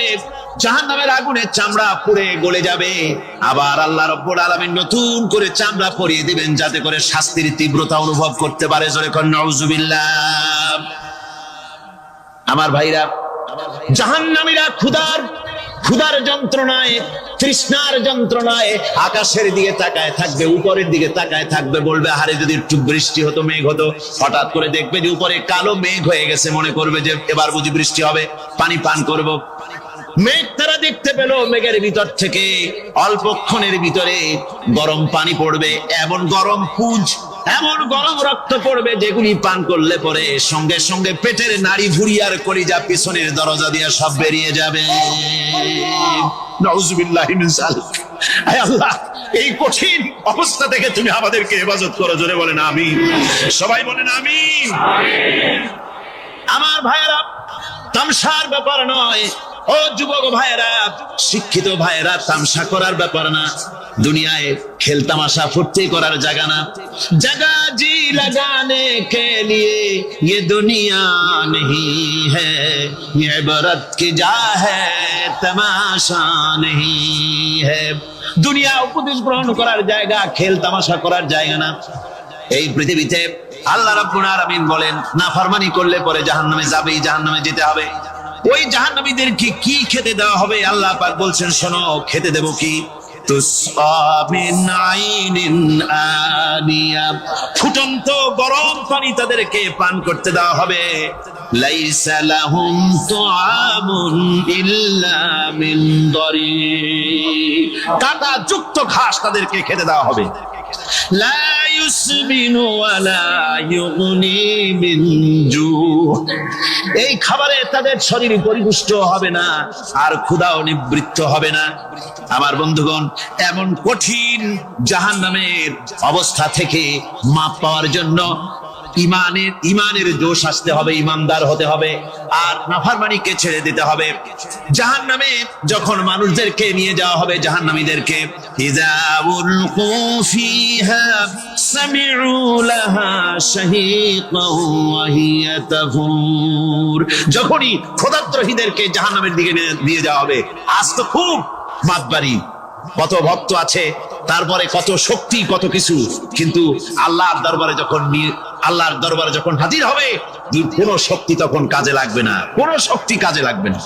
জাহান্নামের আগুনে চামড়া পুড়ে গলে যাবে, আবার আল্লাহ রাব্বুল আলামিন নতুন করে চামড়া পরিয়ে দিবেন, যাতে করে শাস্তির তীব্রতা অনুভব করতে পারে। জোরে কোন নাউজুবিল্লাহ। আমার ভাইরা, জাহান্নামীরা ক্ষুধার যন্ত্রণায়, তৃষ্ণার যন্ত্রণায় আকাশের দিকে তাকায় থাকবে, উপরের দিকে তাকায় থাকবে, বলবে, আরে যদি একটু বৃষ্টি হতো, মেঘ হতো। হঠাৎ করে দেখবে যে উপরে কালো মেঘ হয়ে গেছে, মনে করবে যে এবার বুঝি বৃষ্টি হবে, পানি পান করব। মেঘ তারা দেখতে পেল, মেঘের ভিতর থেকে অল্পক্ষণের ভিতরে গরম পানি পড়বে, এমন গরম পুঁজ, এমন গরম রক্ত পড়বে, যেগুলি পান করলে পরে সঙ্গে সঙ্গে পেটের নাড়ি ভুঁড়িয়ার কলিজা পিছনের দরজা দিয়ে সব বেরিয়ে যাবে। নাউজুবিল্লাহি মিন যালিক। হে আল্লাহ, এই কঠিন অবস্থা থেকে তুমি আমাদেরকে হেফাজত করো। জোরে বলেন আমিন। সবাই বলেন আমিন। আমার ভাইয়েরা, তামসার ব্যাপার নয়। ও যুবক ভাইয়েরা, শিক্ষিত ভাইয়েরা, তামসা করার ব্যাপার না। দুনিয়ায় খেল তামাশা ফুর্তি করার জায়গা না। जगह जी लगाने के लिए ये दुनिया नहीं है, ये इबरत की जा है, तमाशा नहीं है। দুনিয়া উপদেশ গ্রহণ করার জায়গা, খেল তামাশা করার জায়গা না। এই পৃথিবীতে আল্লাহ রাব্বুল আলামিন বলেন, নাফরমানি করলে পরে জাহান্নামে যাবেই, জাহান্নামে যেতে হবে। ওই জাহান্নামীদেরকে কি খেতে দেওয়া হবে? আল্লাহ পাক বলছেন, শোনো, খেতে দেব কি? ফুটন্ত গরম পানি তাদেরকে পান করতে দেওয়া হবে। লাইসা লাহুম তুআমুন ইল্লা মিন দারিক। কাঁটা যুক্ত ঘাস তাদেরকে খেতে দেওয়া হবে। লা ইউসমিনু ওয়ালা ইউগনি মিন জু। এই খাবারে তাদের শরীর পরিপুষ্ট হবে না, আর ক্ষুধাও নিবৃত্ত হবে না। আমার বন্ধুগণ, এমন কঠিন জাহান্নামের অবস্থা থেকে মাপ পাওয়ার জন্য ইমানের জোশ আসতে হবে, ইমানদার হতে হবে, আর নাফরমানিকে ছেড়ে দিতে হবে। জাহান্নামে যখন মানুষদেরকে নিয়ে যাওয়া হবে, জাহান্নামীদেরকে, ইযা উলকু ফিহা সামিউ লাহা শাহীকান ওয়া হিয়া তাফুর। যখনই ক্ষুধাদ্রোহীদেরকে জাহান্নামের দিকে নিয়ে যাওয়া হবে, আজ তো খুব মাতবাড়ি, কত ভক্ত আছে, তারপরে কত শক্তি, কত কিছু, কিন্তু আল্লাহর দরবারে যখন হাজির হবে, কোন শক্তি তখন কাজে লাগবে না, কোন শক্তি কাজে লাগবে না।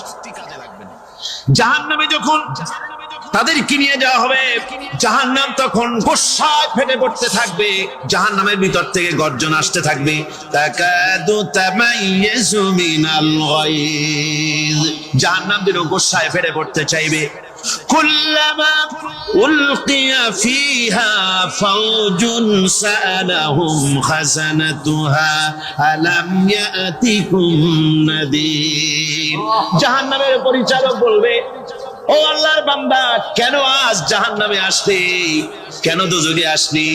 জাহান্নামে যখন তাদেরকে নিয়ে যাওয়া হবে জাহান্নাম। তখন গোসায় ফেটে পড়তে থাকবে, জাহান্নামের ভিতর থেকে গর্জন আসতে থাকবে, তাকাদু তামাইয়াজু মিনাল গায়জ। জাহান্নাম যেন গোসায় ফেটে পড়তে চাইবে। কুল্লামা উলকিয়া ফিহা ফাওজুন সাআলাহুম খাযানাতুহা আলাম ইয়াতিকুম নাদির। জাহান্নামের পরিচালক বলবে, ও আল্লাহর বান্দা, কেন আজ জাহান্নামে আসলি, কেন দোজখে আসলি?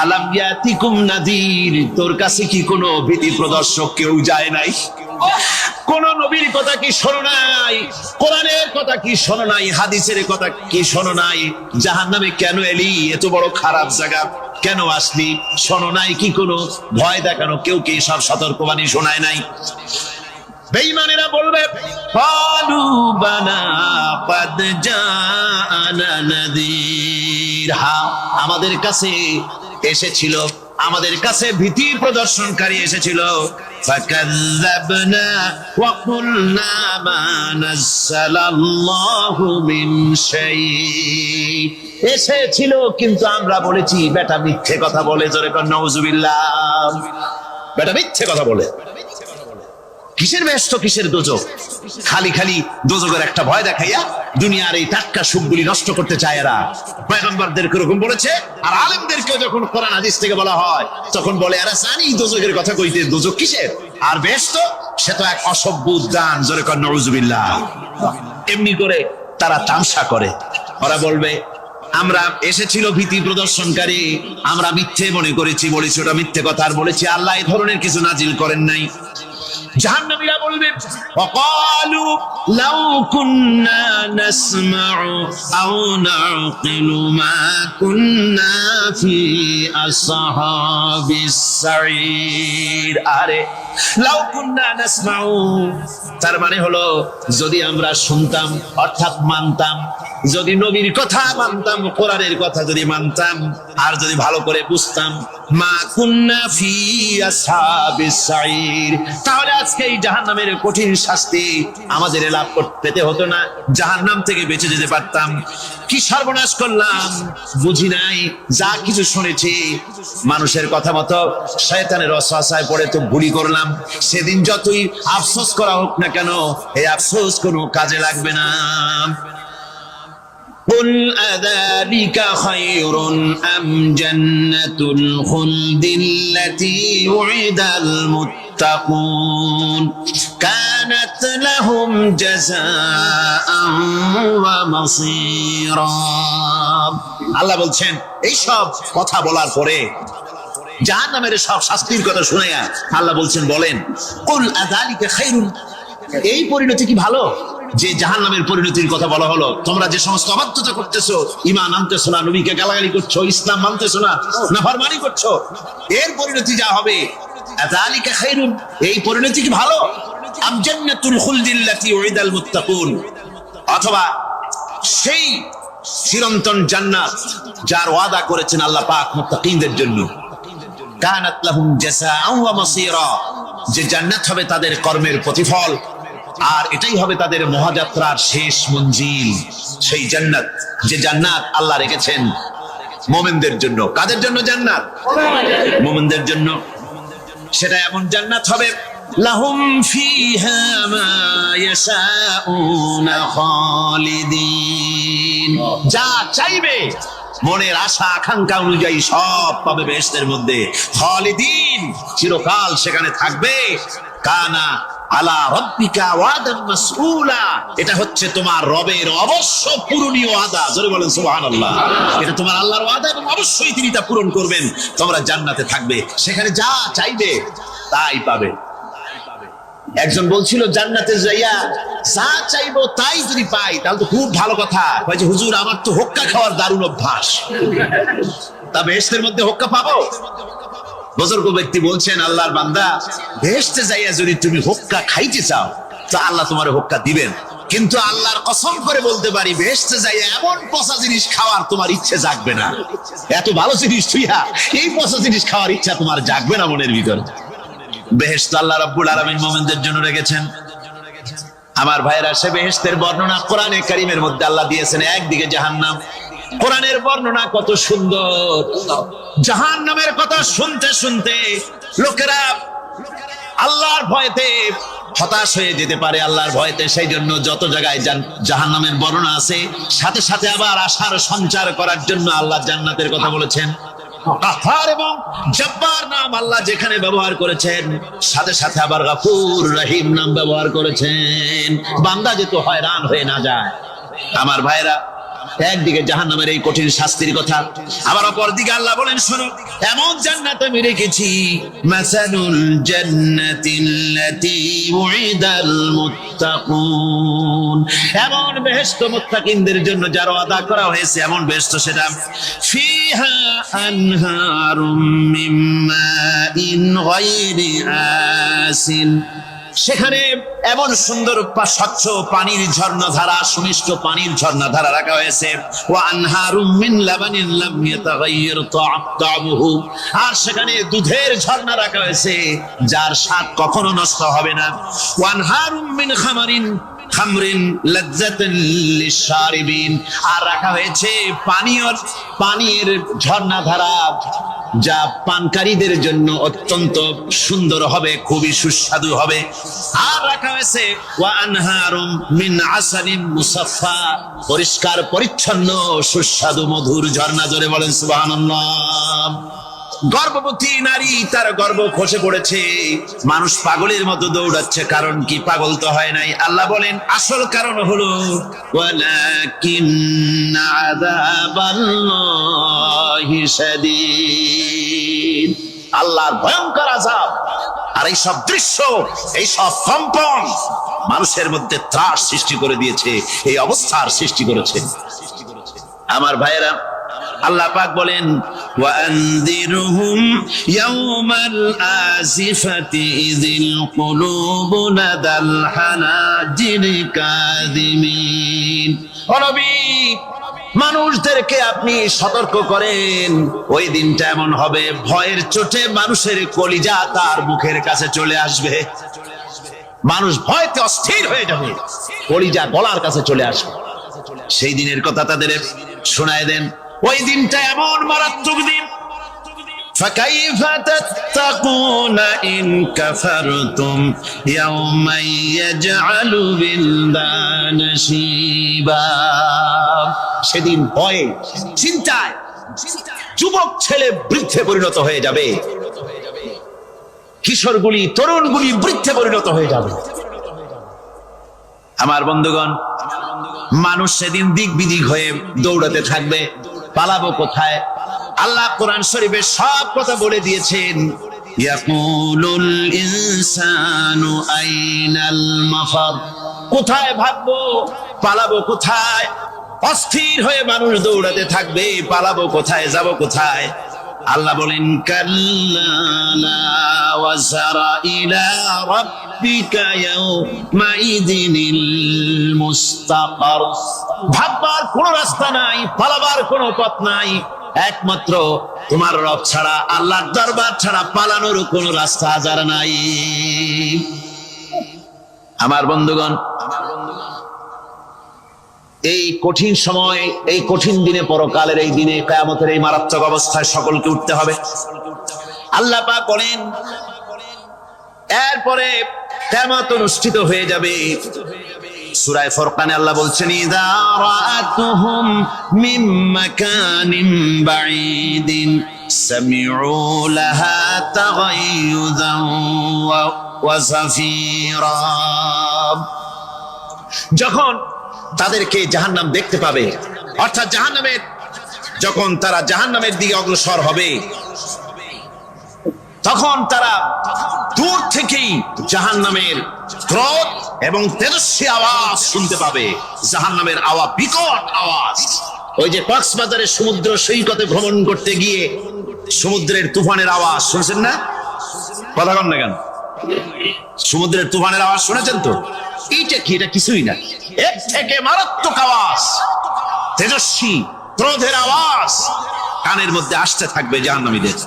আলাম ইয়াতিকুম নাদির, তোর কাছে কি কোনো ভীতি প্রদর্শক কেউ যায় নাই? কোন নবীর কথা কি শোনো নাই? কোরআনের কথা কি শোনো নাই? হাদিসের কথা কি শোনো নাই? জাহান্নামে কেন এলি? এত বড় খারাপ জায়গা কেন আসলি? শোনো নাই কি কোনো ভয় দেখানো কেউ কি সব সতর্কবাণী শোনায় নাই? বেঈমানেরা বলবে, ক্বালু বালা ক্বাদ জাআনা নাযীর। হ্যাঁ, আমাদের কাছে এসেছিল, আমাদের কাছে ভীতি প্রদর্শনকারী এসেছিল। ফাকাযযাবনা ওয়া কুলনা মা নাযালাল্লাহু মিন শাই। এসেছিল কিন্তু আমরা বলেছি বেটা মিথ্যে কথা বলে। জোরে কর নাউযুবিল্লাহ। বেটা মিথ্যে কথা বলে। কিসের ব্যস্ত, কিসের দোজখ? খালি খালি দোজখের একটা ভয় দেখাইয়া দুনিয়ার এই টাটকা সুখগুলি নষ্ট করতে চায় এরা। পয়গম্বরদেরকে এরকম বলেছে, আর আলেমদেরকে যখন কোরআন হাদিস থেকে বলা হয় তখন বলে এরা জানি দোজখের কথা কইতে। দোজখ কিসের? আর ব্যস্ত সে তো এক অসভ্য উদ্যান। জোরে কর নাউযুবিল্লাহ। এমনি করে তারা তামসা করে। ওরা বলবে, আমরা এসেছিল ভীতি প্রদর্শনকারী, আমরা মিথ্যে মনে করেছি, বলেছি ওটা মিথ্যে কথা, আর বলেছি আল্লাহ এই ধরনের কিছু নাজিল করেন নাই। জাহান্নামীরা বলবে, ওয়াকালু লাউ কুন্না নাসমাউ আও নাকিলু মা কুন্না ফি আসহাবিস সাঈর। আরে লাউ কুন্না নাসমাউ, তার মানে হলো যদি আমরা শুনতাম অর্থাৎ মানতাম, যদি নবীর কথা মানতাম, কোরআনের কথা যদি মানতাম, আর যদি ভালো করে বুঝতাম, মা কুন্না ফি আসহাবিস সাঈর, তাহলে আজকে এই জাহান্নামের কঠিন শাস্তি আমাদের লাভ পেতে হতো না, জাহান্নাম থেকে বেঁচে যেতে পারতাম। কি সর্বনাশ করলাম বুঝি নাই, যা কিছু শুনেছি মানুষের কথা মতো শয়তানের ওয়াসওয়াসায় পড়ে তো ভুলই করলাম। সেদিন যতই আফসোস করা হোক না কেন, এই আফসোস কোনো কাজে লাগবে না। قل أذلك خير أم جنة الخلد التي وعد المتقون كانت لهم جزاء ومصيرا। আল্লাহ বলছেন, এই সব কথা বলার পরে, জাহান্নামের সব শাস্তির কথা শুনাইয়া আল্লাহ বলছেন, বলেন, কুল আযালিকা খায়রুন, এই পরিণতি কি ভালো যে জাহান্নামের পরিণতির কথা বলা হলো? তোমরা যে সমস্ত অবাধ্যতা করতেছো, ঈমান আনতেছো না, নবীকে গালাগালি করছো, ইসলাম মানতেছো না, নাফরমানি করছো, এর পরিণতি যা হবে, আযালিকা খায়রুন, এই পরিণতি কি ভালো? আম জান্নাতুল খুলদিল্লাতী উইদাল মুত্তাকুন, অথবা সেই চিরন্তন জান্নাত যার ওয়াদা করেছেন আল্লাহ পাক মুত্তাকিনদের জন্য। কানাত লাহুম জাযাআন ওয়া মাসীরা, যে জান্নাত হবে তাদের কর্মের প্রতিফল, আর এটাই হবে তাদের মহাযাত্রার শেষ মঞ্জিল। সেই জান্নাত, যে জান্নাত আল্লাহ রেখেছেন মুমিনদের জন্য। কাদের জন্য জান্নাত? মুমিনদের জন্য। সেটা এমন জান্নাত হবে, লাহুম ফিহা মা ইয়াশাউনা খালিদিন, যা চাইবে মনের আশা আকাঙ্ক্ষা অনুযায়ী সব পাবে বেহেশতের মধ্যে। খালিদিন, চিরকাল সেখানে থাকবে। কানা আলা রাব্বিকা ওয়াদান মাসউলা, এটা হচ্ছে তোমার রবের অবশ্য পূরণীয় ওয়াদা। জোরে বলেন সুবহানাল্লাহ। এটা তোমার আল্লাহর ওয়াদা এবং অবশ্যই তিনি তা পূরণ করবেন। তোমরা জান্নাতে থাকবে, সেখানে যা চাইবে তাই পাবে। একজন বলছিল, জান্নাতে যাইয়া যা চাইবো তাই যদি পাই তাহলে তো খুব ভালো কথা। কয় যে হুজুর, আমার তো হোক্কা খাওয়ার দারুণ অভ্যাস, তা বেহেশতের মধ্যে হোক্কা পাবো? বুজুর্গ ব্যক্তি বলছেন, আল্লাহর বান্দা, বেহেশতে যাইয়া যদি তুমি হোক্কা খাইতে চাও তো আল্লাহ তোমার হোক্কা দিবেন, কিন্তু আল্লাহর কসম করে বলতে পারি, বেহেশতে যাইয়া এমন পচা জিনিস খাওয়ার তোমার ইচ্ছে জাগবে না। এত ভালো জিনিস তুইয়া এই পচা জিনিস খাওয়ার ইচ্ছা তোমার জাগবে না মনের ভিতরে। বেহেশত আল্লাহ রাব্বুল আলামিন মুমিনদের জন্য রেখেছেন। আমার ভাইরা, সে বেহেশতের বর্ণনা কোরআনে কারীমের মধ্যে আল্লাহ দিয়েছেন। একদিকে জাহান্নাম, কোরআনের বর্ণনা কত সুন্দর। জাহান্নামের কথা শুনতে শুনতে লোকেরা আল্লাহর ভয়তে হতাশ হয়ে যেতে পারে, আল্লাহর ভয়তে। সেই জন্য যত জায়গায় জাহান্নামের বর্ণনা আছে, সাথে সাথে আবার আশার সঞ্চার করার জন্য আল্লাহ জান্নাতের কথা বলেছেন। কাফার এবং জব্বার নাম আল্লাহ যেখানে ব্যবহার করেছেন, সাথে সাথে আবার গফুর রহিম নাম ব্যবহার করেছেন, বান্দা যেন হয়রান হয়ে না যায়। আমার ভাইরা, একদিকে জাহান্নামের এই কঠিন শাস্তির কথা, আবার অপরদিকে আল্লাহ বলেন, শোনো, এমন জান্নাত আমি রেখেছি, মাসালুল জান্নাতিল্লাতী উইদাল মুত্তাকুন, এমন বেহেশত মুত্তাকিনদের জন্য যার ওয়াদা করা হয়েছে, এমন বেহেশত সেটা, ফিহা আনহারুম মিন মাইন গায়রি আসিন, সেখানে এমন সুন্দর স্বচ্ছ পানির ঝর্ণাধারা, সুমিষ্ট পানির ঝর্ণাধারা রাখা হয়েছে। ওয়া আনহারুম মিন লাবানিন লাম ইয়াতাগায়্যার তা'আমুহু, আর সেখানে দুধের ঝর্ণা রাখা হয়েছে যার স্বাদ কখনো নষ্ট হবে না। ওয়া আনহারুম মিন খামরিন লাজ্জাতান লিশারিবিন, আর রাখা হয়েছে পানির ঝর্ণাধারা যা পানকারীদের জন্য অত্যন্ত সুন্দর হবে, খুবই সুস্বাদু হবে। আর রাখা হয়েছে ওয়া আনহারুম মিন আসালিন মুসাফফা, পরিষ্কার পরিচ্ছন্ন সুস্বাদু মধুর ঝর্ণা। জোরে বলেন সুবহানাল্লাহ। গর্ভবতী নারী, তার গর্ভ খসে পড়েছে, মানুষ পাগলের মতো দৌড়াচ্ছে, কারণ কি? পাগল তো হয় নাই। আল্লাহ বলেন আসল কারণ হলো ওয়ালাকিন্না আযাবাল্লাহি শাদীদ, আল্লাহর ভয়ঙ্কর আযাব। আর এই সব দৃশ্য, এই সব কম্পন মানুষের মধ্যে ত্রাস সৃষ্টি করে দিয়েছে, এই অবস্থার সৃষ্টি করেছে। আমার ভাইয়েরা, আল্লাহ পাক বলেন ওয়া আনযিরহুম ইয়াওমাল আসিফাতি ইযিল কুলুবু লাদাল হানাজিরি কাযিমিন, ও নবী, মানুষদেরকে আপনি সতর্ক করেন, ওই দিনটা এমন হবে, ভয়ের চোটে মানুষের কলিজা তার মুখের কাছে চলে আসবে। মানুষ ভয়তে অস্থির হয়ে যাবে, কলিজা গলার কাছে চলে আসবে। সেই দিনের কথা তাদের শোনায় দেন। ওই দিনটা এমন মারাত্মক দিন, ফাকাইফা তাত্তাকুনা ইন কাফারতুম ইয়াওমা ইয়াজআলু বিলদানা শিবা, সেদিন ভয়ে চিন্তায় যুবক ছেলে বৃদ্ধে পরিণত হয়ে যাবে, কিশোরগুলি তরুণগুলি বৃদ্ধে পরিণত হয়ে যাবে। আমার বন্ধুগণ, মানুষ সেদিন দিক বিদিক হয়ে দৌড়াতে থাকবে, পালাবো কোথায়? আল্লাহ কোরআন শরীফে সব কথা বলে দিয়েছেন। ইয়াকুলুল ইনসানু আইনাল মাফার, কোথায় ভাগবো, পালাবো কোথায়? অস্থির হয়ে মানুষ দৌড়াতে থাকবে, পালাবো কোথায়, যাব কোথায়? আল্লাহ বলেন কাল্লা লা ওয়াজারা ইলা রাব্বিকা ইয়াওমাইযিনিল মুস্তাকার, ভাববার কোন রাস্তা নাই, পালাবার কোন পথ নাই, একমাত্র তোমার রব ছাড়া, আল্লাহর দরবার ছাড়া পালানোর কোন রাস্তা যার নাই। আমার বন্ধুগণ, এই কঠিন সময়, এই কঠিন দিনে, পরকালের এই দিনে, কিয়ামতের এই মারাত্মক অবস্থায় সকলকে উঠতে হবে। আল্লাহ পাক বলেন, এরপরে কিয়ামত অনুষ্ঠিত হয়ে যাবে। সূরা ফুরকানে আল্লাহ বলছেন, ইযা রাআতুহুম মিন মাকানিন বাঈদিন সামিউ লাহা তাগায়ুযান ওয়া যাফীরা, যখন তাদেরকে জাহান্নাম দেখতে পাবে, অর্থাৎ জাহান্নামের, যখন তারা জাহান্নামের দিকে অগ্রসর হবে, তখন তারা দূর থেকেই জাহান্নামের ক্রোধ এবং তেজস্বী আওয়াজ শুনতে পাবে। জাহান্নামের আওয়াজ, বিকট আওয়াজ। ওই যে কক্সবাজারে সমুদ্র সৈকতে ভ্রমণ করতে গিয়ে সমুদ্রের তুফানের আওয়াজ শুনছেন না? কথা কন না কেন? সমুদ্রের তুফানের আওয়াজ শুনেছেন তো? এইটা কি? এটা কিছুই না, এর থেকে মারাত্মক আওয়াজ, তেজস্বী ক্রোধের আওয়াজ কানের মধ্যে আসতে থাকবে জাহান্নামীদের।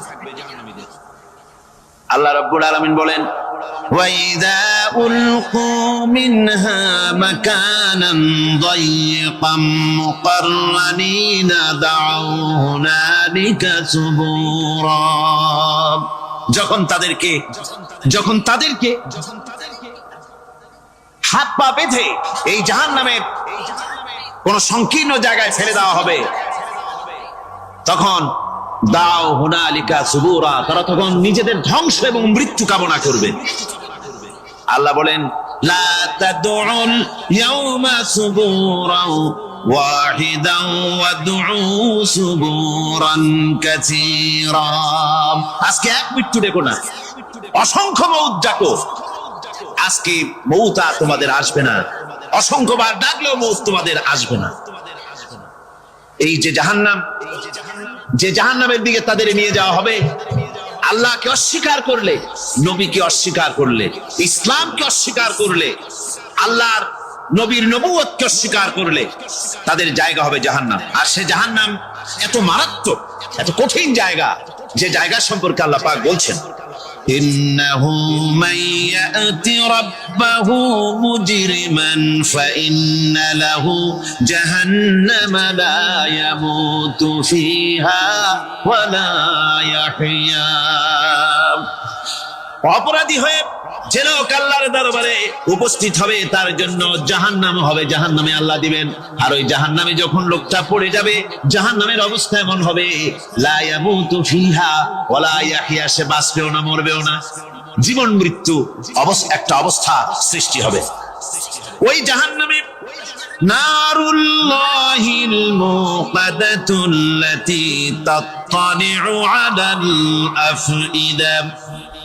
আল্লাহ রাব্বুল আলামিন বলেন, وَإِذَا أُلْقُوا مِنْهَا مَكَانًا ضَيِّقًا مُقَرَّنِينَ دَعَوْا هُنَالِكَ ثُبُورًا। যখন তাদেরকে হাত পা বেঁধে এই জাহান্নামের কোন সংকীর্ণ জায়গায় ফেলে দেওয়া হবে, তখন দাও হুনালিকা সুবুরা, তারা তখন নিজেদের ধ্বংস এবং মৃত্যু কামনা করবে। আল্লাহ বলেন লা তাদউল ইয়াউমা সুবুরাও ওয়াহিদাও ওয়াদউ সুবুরান কাসীরা। আজকে এক মৃত্যু ডেকো না, অসংখ্য মউত ডাকো। আজকে মউত আর তোমাদের আসবে না, অসংখ্যবার ডাকলেও মউত তোমাদের আসবে না। এই যে জাহান্নামের দিকে তাদের নিয়ে যাওয়া হবে, আল্লাহকে অস্বীকার করলে, নবীকে অস্বীকার করলে, ইসলামকে অস্বীকার করলে, আল্লাহর নবীর নবুয়তকে অস্বীকার করলে তাদের জায়গা হবে জাহান্নাম। আর সে জাহান্নাম এত মারাত্মক, এত কঠিন জায়গা, যে জায়গা সম্পর্কে আল্লাহ পাক বলছেন ইন্নাহু মান ইয়াতি রাব্বাহু মুজরিমান ফাইন্না লাহু জাহান্নামা লা ইয়ামুতু ফিহা ওয়া লা ইয়াহইয়া। অপরাধী হয়ে যে লোক আল্লাহর দরবারে উপস্থিত হবে, তার জন্য জাহান্নাম হবে, জাহান্নামে আল্লাহ দিবেন। আর ওই জাহান্নামে যখন লোকটা পড়ে যাবে, জাহান্নামের অবস্থা এমন হবে লা ইয়ামুতু ফিহা ওয়া লা ইয়াহইয়া, সে বাঁচবেও না মরবেও না, জীবন মৃত্যু একটা অবস্থা সৃষ্টি হবে। ওই জাহান্নামে নারুল্লাহিল মুকাদাতুল্লাতী তাত্তালিউ আলাল আফইদা।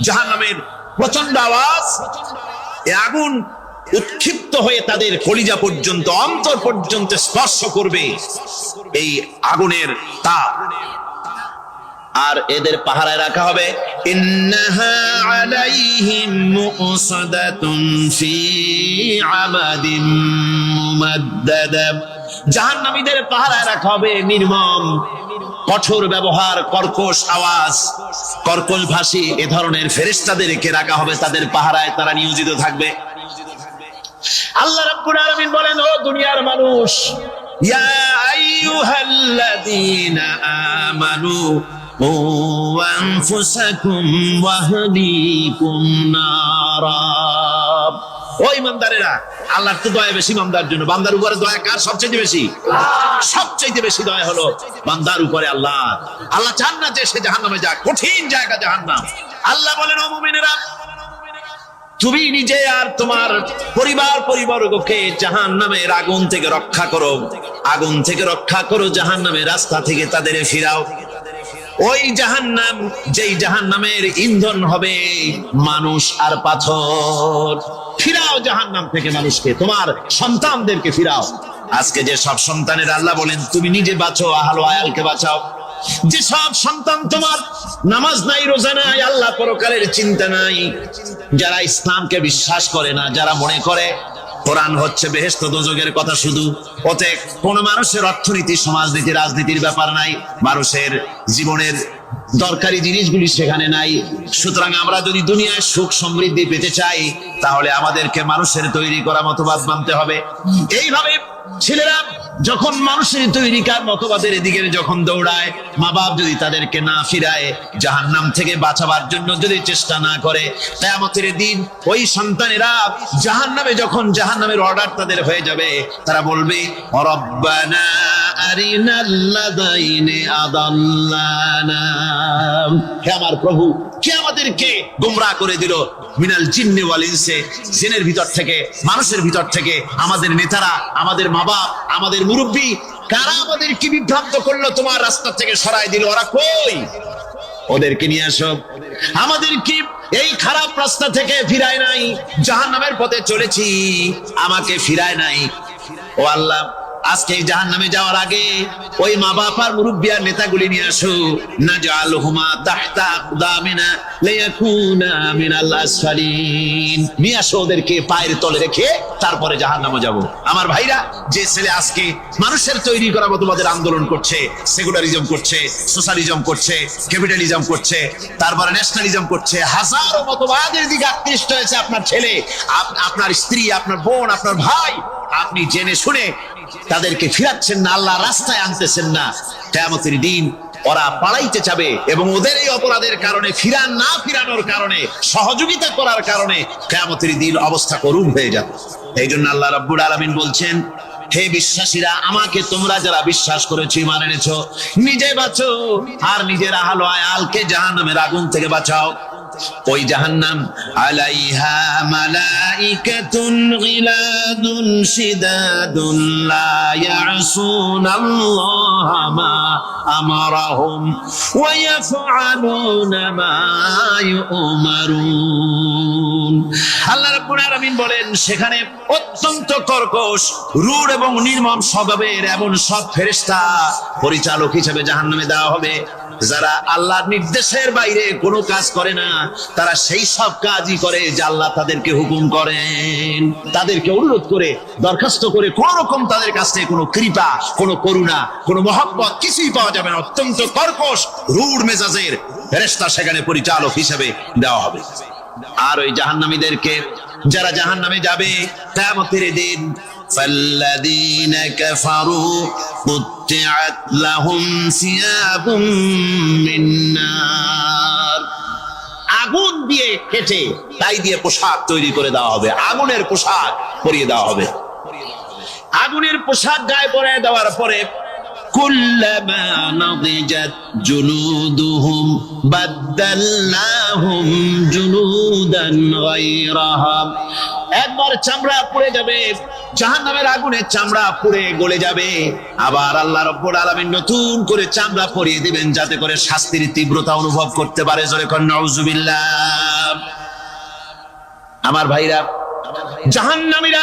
জাহান্নামের প্রচন্ড আওয়াজ, এই আগুন উৎক্ষিপ্ত হয়ে তাদের কলিজা পর্যন্ত, অন্তর পর্যন্ত স্পর্শ করবে এই আগুনের তাপ। আর এদের পাহারায় রাখা হবে ইন্নাহা আলাইহিম মুসাদাতুন ফি আমাদিম মুমাদ্দাদা। জাহান্নামীদের পাহারায় রাখা হবে নির্মম, কঠোর ব্যবহার, কর্কশ আওয়াজ, কর্কশ ভাষী এ ধরনের ফেরেশতাদেরকে রাখা হবে তাদের পাহারায়, তারা নিয়োজিত থাকবে। আল্লাহ রাব্বুল আলামিন বলেন, ও দুনিয়ার মানুষ, ইয়া আইয়ুহাল্লাযীনা আমানু ও আনফুসাকুম ওয়া আহলিকুম নারা। ও ইমানদারেরা, আল্লাহর তো দয়া বেশি বান্দার জন্য। বান্দার উপরে দয়া কার সবচেয়ে বেশি? সবচেয়ে বেশি দয়া হলো বান্দার উপরে আল্লাহ। আল্লাহ চান না যে সে জাহান্নামে যাক, কঠিন জায়গা জাহান্নাম। আল্লাহ বলেন, ও মুমিনেরা, তুমি নিজে আর তোমার পরিবারবর্গকে জাহান্নামের আগুন থেকে রক্ষা করো, আগুন থেকে রক্ষা করো, জাহান্নামের রাস্তা থেকে তাদের ফিরাও। ওই জাহান্নাম, যেই জাহান্নামের ইন্ধন হবে মানুষ আর পাথর। ফিরাও জাহান্নাম থেকে মানুষকে, তোমার সন্তানদেরকে ফিরাও। আজকে যে সব সন্তানের আল্লাহ বলেন তুমি নিজে বাঁচো, আহল আয়ালকে বাঁচাও। যে সব সন্তান তোমার নামাজ নাই, রোজা নাই, আল্লাহ পরকালের চিন্তা নাই, যারা ইসলামকে বিশ্বাস করে না, যারা মনে করে কোরআন হচ্ছে বেহেশত দোজখের কথা শুধু, ওতে কোন মানুষের অর্থনীতি, সমাজনীতি, রাজনীতির ব্যাপার নাই, মানুষের জীবনের দরকারি জিনিসগুলি সেখানে নাই। সুতরাং আমরা যদি দুনিয়ায় সুখ সমৃদ্ধি পেতে চাই, তাহলে আমাদেরকে মানুষের তৈরি করা মতবাদ মানতে হবে। এইভাবে ছেলেরা যখন মানুষের তৈরিকার মতবাদের দিকে যখন দৌড়ায়, মা বাপ যদি তাদেরকে না ফিরায়, জাহান্নাম থেকে বাঁচাবার জন্য যদি চেষ্টা না করে, কিয়ামতের দিন ওই সন্তানেরা জাহান্নামে, যখন জাহান্নামের অর্ডার তাদের হয়ে যাবে, তারা বলবে রব্বানা আরিনাল্লাযাইনি আদাল্লানা। হে আমার প্রভু, কে আমাদেরকে গোমরাহ করে দিল, মিনাল জিন্নি ওয়াল ইনসি, জিনের ভিতর থেকে, মানুষের ভিতর থেকে, আমাদের নেতারা, আমাদের মা বাপ, আমাদের মুরব্বী, কারা আমাদেরকে বিভ্রান্ত করলো, তোমার রাস্তা থেকে সরায় দিল, ওরা কই? ওদেরকে নিয়ে আসো। আমাদেরকে এই খারাপ রাস্তা থেকে ফিরায় নাই, জাহান্নামের পথে চলেছি, আমাকে ফিরায় নাই। ও আল্লাহ, আজকে জাহান্নামে যাওয়ার আগে ওই মা বাবার মুরব্বি আর নেতাগুলি নিয়ে আসো, নাজআলহুমা তাহতা আকদামিনা লিয়াকুনা মিনাল আসফালিন। নিয়ে আসো ওদেরকে পায়ের তলে রেখে তারপরে জাহান্নামে যাব। আমার ভাইরা, যে ছেলে আজকে মানুষের তৈরি করা মতবাদের আন্দোলন করছে, সেকুলারিজম করছে, সোশ্যালিজম করছে, ক্যাপিটালিজম করছে, তারপরে ন্যাশনালিজম করছে, হাজারো মতবাদের দিকে আকৃষ্ট হয়েছে আপনার ছেলে, আপনার স্ত্রী, আপনার বোন, আপনার ভাই, আপনি জেনে শুনে তাদেরকে ফিরাচ্ছেন না, আল্লাহর রাস্তায় আনতেছেন না। কিয়ামতের দিন ওরা পালাইতে যাবে এবং ওদের এই অপরাধের কারণে ফিরানোর কারণে, সহযোগিতা করার কারণে কিয়ামতের দিন অবস্থা করুণ হয়ে যাবে। এই জন্য আল্লাহ রাব্বুল আলামিন বলছেন, হে বিশ্বাসীরা, আমাকে তোমরা যারা বিশ্বাস করেছো, ঈমান এনেছো, নিজে বাঁচো আর নিজের আহল আয়ালকে জাহান্নামের আগুন থেকে বাঁচাও। ওই জাহান্নাম আলাইহা মালাইকাতুন গিলাদুন শিদাদুন লা ইয়াসুনাল্লাহা মা আমারাহুম ওয়া ইয়াফআলুনা মা ইউমারুন। আল্লাহ রাব্বুল আলামিন বলেন, সেখানে অত্যন্ত কর্কশ, রূঢ় এবং নির্মম স্বভাবের এমন সব ফেরেশতা পরিচালক হিসেবে জাহান্নামে দেওয়া হবে। যারা আল্লাহর নির্দেশের বাইরে কোনো কাজ করে না, তারা সেই সব কাজই করে যা আল্লাহ তাদেরকে হুকুম করেন। তাদেরকে অনুরোধ করে, দরখাস্ত করে কোন রকম তাদের কাছ থেকে কোনো কৃপা, কোনো করুণা, কোনো মহব্বত কিছুই পাওয়া যাবে না। অত্যন্ত কর্কশ, রূঢ় মেজাজের ফেরেশতা সেখানে পরিচালক হিসেবে দেওয়া হবে। আর ওই জাহান্নামীদেরকে, যারা জাহান্নামে যাবে কিয়ামতের দিন, فالذين كفروا قطعت لهم ثياب من نار। আগুন দিয়ে কেটে তাই দিয়ে পোশাক তৈরি করে দেওয়া হবে, আগুনের পোশাক পরিয়ে দেওয়া হবে। আগুনের পোশাক গায়ে পরিয়ে দেওয়ার পরে কুল্লামা নাদিজাত জুলুদুহুম বাদদালনাহুম জুলুদান গায়রাহা। একবার চামড়া পুড়ে যাবে, জাহান্নামের আগুনে চামড়া পুড়ে গলে যাবে, আবার আল্লাহ রাব্বুল আলামিন নতুন করে চামড়া পরিয়ে দিবেন, যাতে করে শাস্তির তীব্রতা অনুভব করতে পারে। জোরে কোন নাউজুবিল্লাহ। আমার ভাইরা, জাহান্নামীরা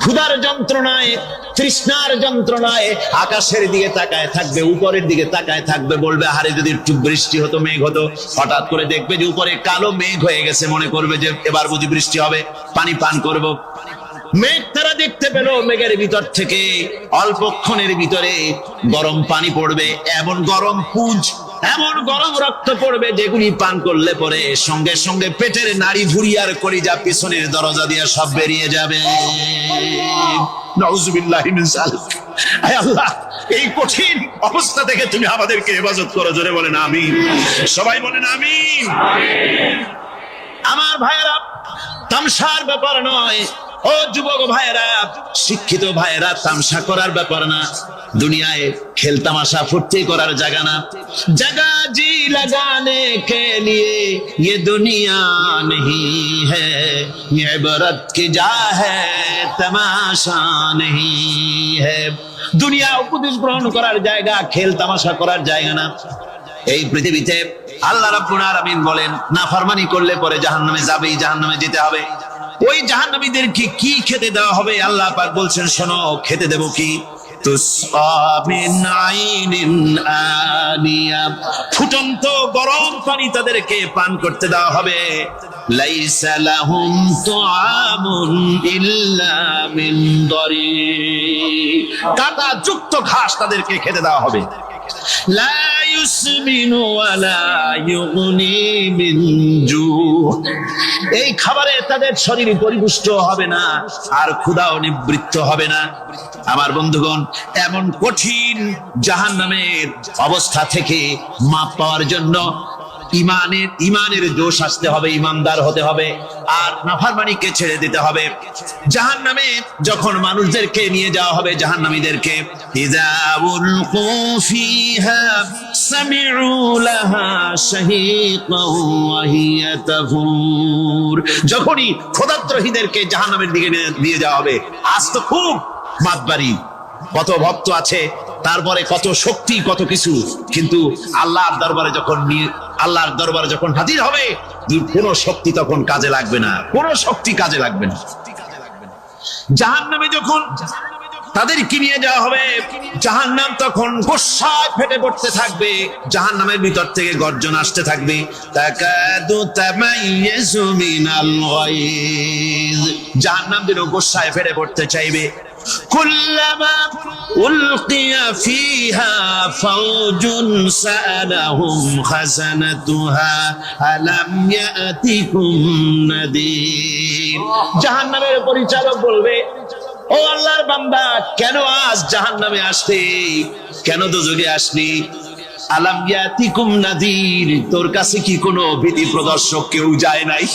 ক্ষুধার যন্ত্রণায়, তৃষ্ণার যন্ত্রণায় আকাশের দিকে তাকায় থাকবে, উপরের দিকে তাকায় থাকবে, বলবে, আরে যদি একটু বৃষ্টি হতো, মেঘ হতো। হঠাৎ করে দেখবে যে উপরে কালো মেঘ হয়ে গেছে, মনে করবে যে এবার বুঝি বৃষ্টি হবে, পানি পান করব। মেঘ তারা দেখতে পেল, মেঘের ভিতর থেকে অল্পক্ষণের ভিতরে গরম পানি পড়বে, এমন গরম পুঁজ, এমন গরম রক্ত পড়বে, যেগুলি পান করলে পরে সঙ্গে সঙ্গে পেটের নাড়ি ভুঁড়ি আর কলিজা পিছনের দরজা দিয়ে সব বেরিয়ে যাবে। নাউজুবিল্লাহি মিন যালিক। আয় আল্লাহ, এই কঠিন অবস্থা থেকে তুমি আমাদেরকে হেফাজত করো। জোরে বলেন আমিন। সবাই বলেন আমিন। আমার ভাইয়েরা, তামসার ব্যাপার নয়। ও যুবক ভাইয়েরা, শিক্ষিত ভাইয়েরা, তামসা করার ব্যাপার না। দুনিয়ায় খেল তামাশা ফুর্তি করার জায়গা না। जगह जी लगाने के लिए ये दुनिया नहीं है, ये इबरत की जा है, तमाशा नहीं है। দুনিয়া উপদেশ গ্রহণ করার জায়গা, খেল তামাশা করার জায়গা না। এই পৃথিবীতে আল্লাহ রাব্বুল আলামিন বলেন, নাফরমানি করলে পরে জাহান্নামে যাবেই, জাহান্নামে যেতে হবে। ওই জাহান্নামীদেরকে কি খেতে দেওয়া হবে? আল্লাহ পাক বলছেন, শোনো, খেতে দেব কি? তুসকা মিন আইনিন আনিয়া, ফুটন্ত গরম পানি তাদেরকে পান করতে দেওয়া হবে। লাইসা লাহুম তুআমুন ইল্লা মিন দারি, কাঁটা যুক্ত ঘাস তাদেরকে খেতে দেওয়া হবে। লা ইউসমিনু ওয়ালা ইউগনি মিন জু, এই খাবারে তাদের শরীর পরিপুষ্ট হবে না, আর ক্ষুধাও নিবৃত্ত হবে না। আমার বন্ধুগণ, এমন কঠিন জাহান্নামের অবস্থা থেকে মাপ পাওয়ার জন্য ইমানের জোশ আসতে হবে, ইমানদার হতে হবে, আর নাফরমানিকে ছেড়ে দিতে হবে। জাহান্নামে যখন মানুষদেরকে নিয়ে যাওয়া হবে, জাহান্নামীদেরকে, ইযা উলকু ফিহা সামিউ লাহা শাহীকান ওয়া হিয়া তাফুর, যখনই ক্ষুধার্তহীনদেরকে জাহান্নামের দিকে নিয়ে যাওয়া হবে, আজ তো খুব মাতবাড়ি, কত ভক্ত আছে, তারপরে কত শক্তি, কত কিছু, কিন্তু আল্লাহর দরবারে যখন হাজির হবে, কোনো শক্তি তখন কাজে লাগবে না, কোনো শক্তি কাজে লাগবে না। জাহান্নামে যখন তাদেরকে নিয়ে যাওয়া হবে জাহান্নাম। তখন গোসায় ফেটে পড়তে থাকবে, জাহান্নামের ভিতর থেকে গর্জন আসতে থাকবে, তাকাদু তামাইয়াজু মিনাল গায়জ। জাহান্নাম যেন গোসায় ফেটে পড়তে চাইবে। কুল্লামা উলকিয়া ফিহা ফাওজুন সাআলাহুম খাযানাতুহা আলাম ইয়াতিকুম নাদির। জাহান্নামের পরিচালক বলবে, ও আল্লাহর বান্দা, কেন আজ জাহান্নামে আসলি, কেন দোজখে আসলি? আলাম ইয়াতিকুম নাদির, তোর কাছে কি কোনো ভীতি প্রদর্শক কেউ যায় নাই?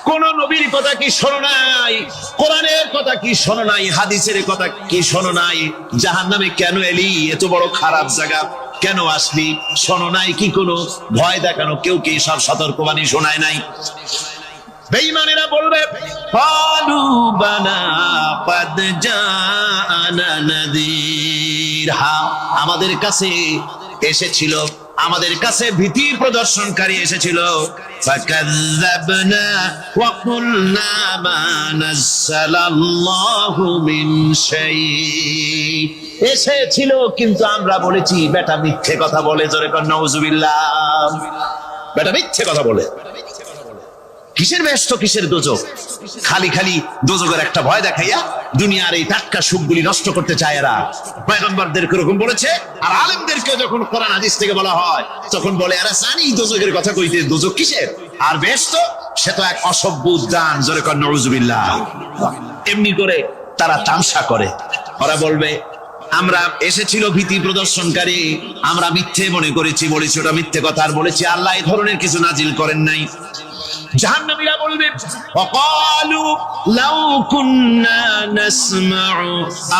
কোন নবীর কথা কি শোনো নাই? কোরআনের কথা কি শোনো নাই? হাদিসের কথা কি শোনো নাই? জাহান্নামে কেন এলি? এত বড় খারাপ জায়গা কেন আসলি? শোনো নাই কি কোনো ভয় দেখানো কেউ কি সব সতর্কবাণী শোনায় নাই? বেঈমানেরা বলবে, ক্বালু বালা ক্বাদ জাআনা নাযীর। হ্যাঁ, আমাদের কাছে এসেছিল, আমাদের কাছে ভীতির প্রদর্শনকারী এসেছিল। ফাকাযযাবনা ওয়া কুলনা মা নাযালাল্লাহু মিন শাই। এসেছিল কিন্তু আমরা বলেছি বেটা মিথ্যে কথা বলে। জোরে কর নাউযুবিল্লাহ। বেটা মিথ্যে কথা বলে। কিসের ব্যস্ত, কিসের দোজখ? খালি খালি দোজখের একটা ভয় দেখাইয়া দুনিয়ার এই টাটকা সুখগুলি নষ্ট করতে চায় এরা। পয়গম্বরদেরকে এরকম বলেছে, আর আলেমদেরকে যখন কোরআন হাদিস থেকে বলা হয় তখন বলে এরা জানি দোজখের কথা কইতে, দোজখ কিসের? আর ব্যস্ত সে তো এক অসভ্য উদ্যান। জোরে কর নাউযুবিল্লাহ। এমনি করে তারা তামসা করে। ওরা বলবে, আমরা এসেছিল ভীতি প্রদর্শনকারী, আমরা মিথ্যে মনে করেছি, বলেছি ওটা মিথ্যে কথা, আর বলেছি আল্লাহ এই ধরনের কিছু নাজিল করেন নাই। জাহান্নামীরা বলবে, ওয়াকালু লাউ কুন্না নাসমাউ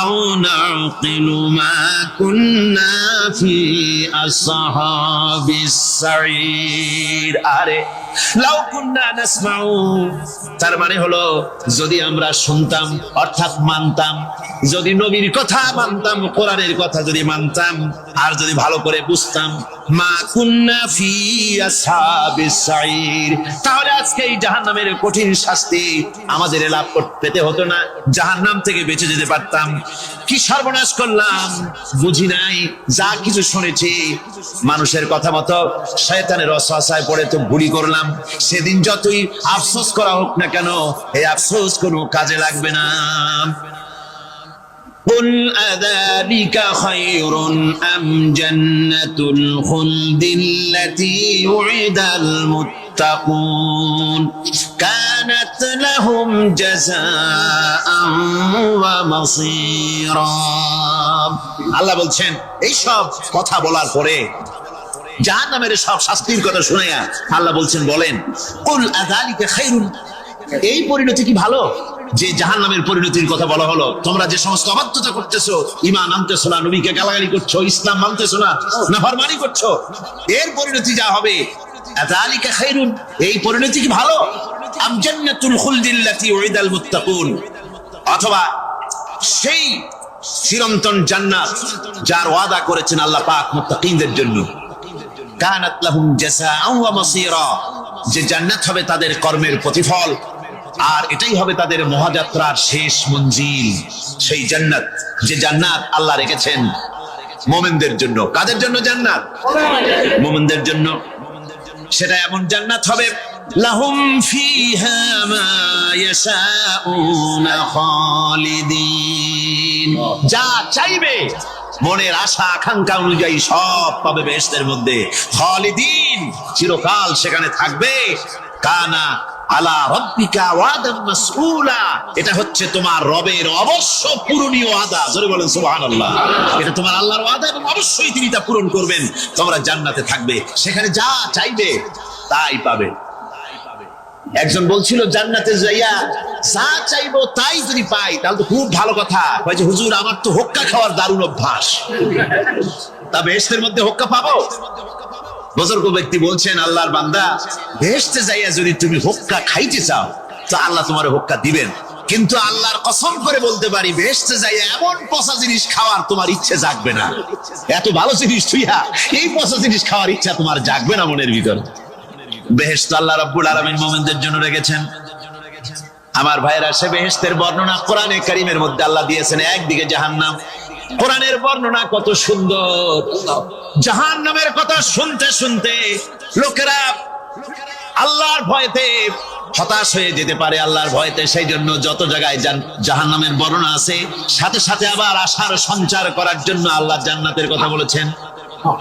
আও নাকিলু মা কুন্না ফি আসহাবিস সাঈর। আরে লাউ কুন্না নাসমাউ, তার মানে হলো যদি আমরা শুনতাম অর্থাৎ মানতাম, যদি নবীর কথা মানতাম, কোরআনের কথা যদি মানতাম, আর যদি ভালো করে বুঝতাম, মা কুন্না ফি আসহাবিস সাঈর, তাহলে আজকে এই জাহান্নামের কঠিন শাস্তি আমাদের লাভ পেতে হতো না, জাহান্নাম থেকে বেঁচে যেতে পারতাম। কি সর্বনাশ করলাম, বুঝি নাই, যা কিছু শুনেছি মানুষের কথা মতো শয়তানের ওয়াসওয়াসায় পড়ে তো ভুলই করলাম। সেদিন যতই আফসোস করা হোক না কেন, এই আফসোস কোনো কাজে লাগবে না। قل أذلك خير أم جنة الخلد التي وعد المتقون كانت لهم جزاء ومصيرا। আল্লাহ বলছেন, এই সব কথা বলার পরে, জাহান্নামের সব শাস্তির কথা শুনে আল্লাহ বলছেন, বলেন, কুল আযালিকা খায়রুন, এই পরিণতি কি ভালো যে জাহান্নামের পরিণতির কথা বলা হলো? তোমরা যে সমস্ত অবাধ্যতা করতেছো, ঈমান আনতেছো না, নবীকে গালাগালি করছো, ইসলাম মানতেছো না, নাফরমানি করছো, এর পরিণতি যা হবে, আযালিকা খায়রুন, এই পরিণতি কি ভালো? আম জান্নাতুল খুলদিল্লাতী উইদাল মুত্তাকুন, অথবা সেই চিরন্তন জান্নাত যার ওয়াদা করেছেন আল্লাহ পাক মুত্তাকিনদের জন্য। কানাত লাহুম জাযাআন ওয়া মাসীরা, যে জান্নাত হবে তাদের কর্মের প্রতিফল, আর এটাই হবে তাদের মহাযাত্রার শেষ মঞ্জিল। সেই জান্নাত, যে জান্নাত আল্লাহ রেখেছেন মুমিনদের জন্য। কাদের জন্য জান্নাত? মুমিনদের জন্য। সেটা এমন জান্নাত হবে, লাহুম ফিহা মা ইয়াশাউনা খালিদিন, যা চাইবে মনের আশা আকাঙ্ক্ষা অনুযায়ী সব পাবে বেহেশতের মধ্যে। খালিদিন, চিরকাল সেখানে থাকবে। কানা আলা রাব্বিকা ওয়াদাম মাসউলা, এটা হচ্ছে তোমার রবের অবশ্য পূরণীয় ওয়াদা। জোরে বলেন সুবহানাল্লাহ। এটা তোমার আল্লাহর ওয়াদা এবং অবশ্যই তিনি তা পূরণ করবেন। তোমরা জান্নাতে থাকবে, সেখানে যা চাইবে তাই পাবে। একজন বলছিল, জান্নাতে যাইয়া যা চাইবো তাই যদি পাই তাহলে তো খুব ভালো কথা। বলছে, হুজুর আমার তো হোক্কা খাওয়ার দারুণ অভ্যাস, তা বেহেশতের মধ্যে হোক্কা পাবো? বুজুর্গ ব্যক্তি বলছেন, আল্লাহর বান্দা, বেহেশতে যাইয়া যদি তুমি হোক্কা খাইতে চাও তো আল্লাহ তোমার হোক্কা দিবেন, কিন্তু আল্লাহর কসম করে বলতে পারি, বেহেশতে যাইয়া এমন পচা জিনিস খাওয়ার তোমার ইচ্ছে জাগবে না। এত ভালো জিনিস তুইয়া এই পচা জিনিস খাওয়ার ইচ্ছা তোমার জাগবে না মনের ভিতর। বেহেশত আল্লাহ রাব্বুল আলামিন মুমিনদের জন্য রেখেছেন। আমার ভাইরা, সে বেহেশতের বর্ণনা কোরআনে কারীমের মধ্যে আল্লাহ দিয়েছেন। একদিকে জাহান্নাম, কোরআনের বর্ণনা কত সুন্দর। জাহান্নামের কথা শুনতে শুনতে লোকেরা আল্লাহর ভয়তে হতাশ হয়ে যেতে পারে, আল্লাহর ভয়তে। সেই জন্য যত জায়গায় জাহান্নামের বর্ণনা আছে, সাথে সাথে আবার আশার সঞ্চার করার জন্য আল্লাহ জান্নাতের কথা বলেছেন।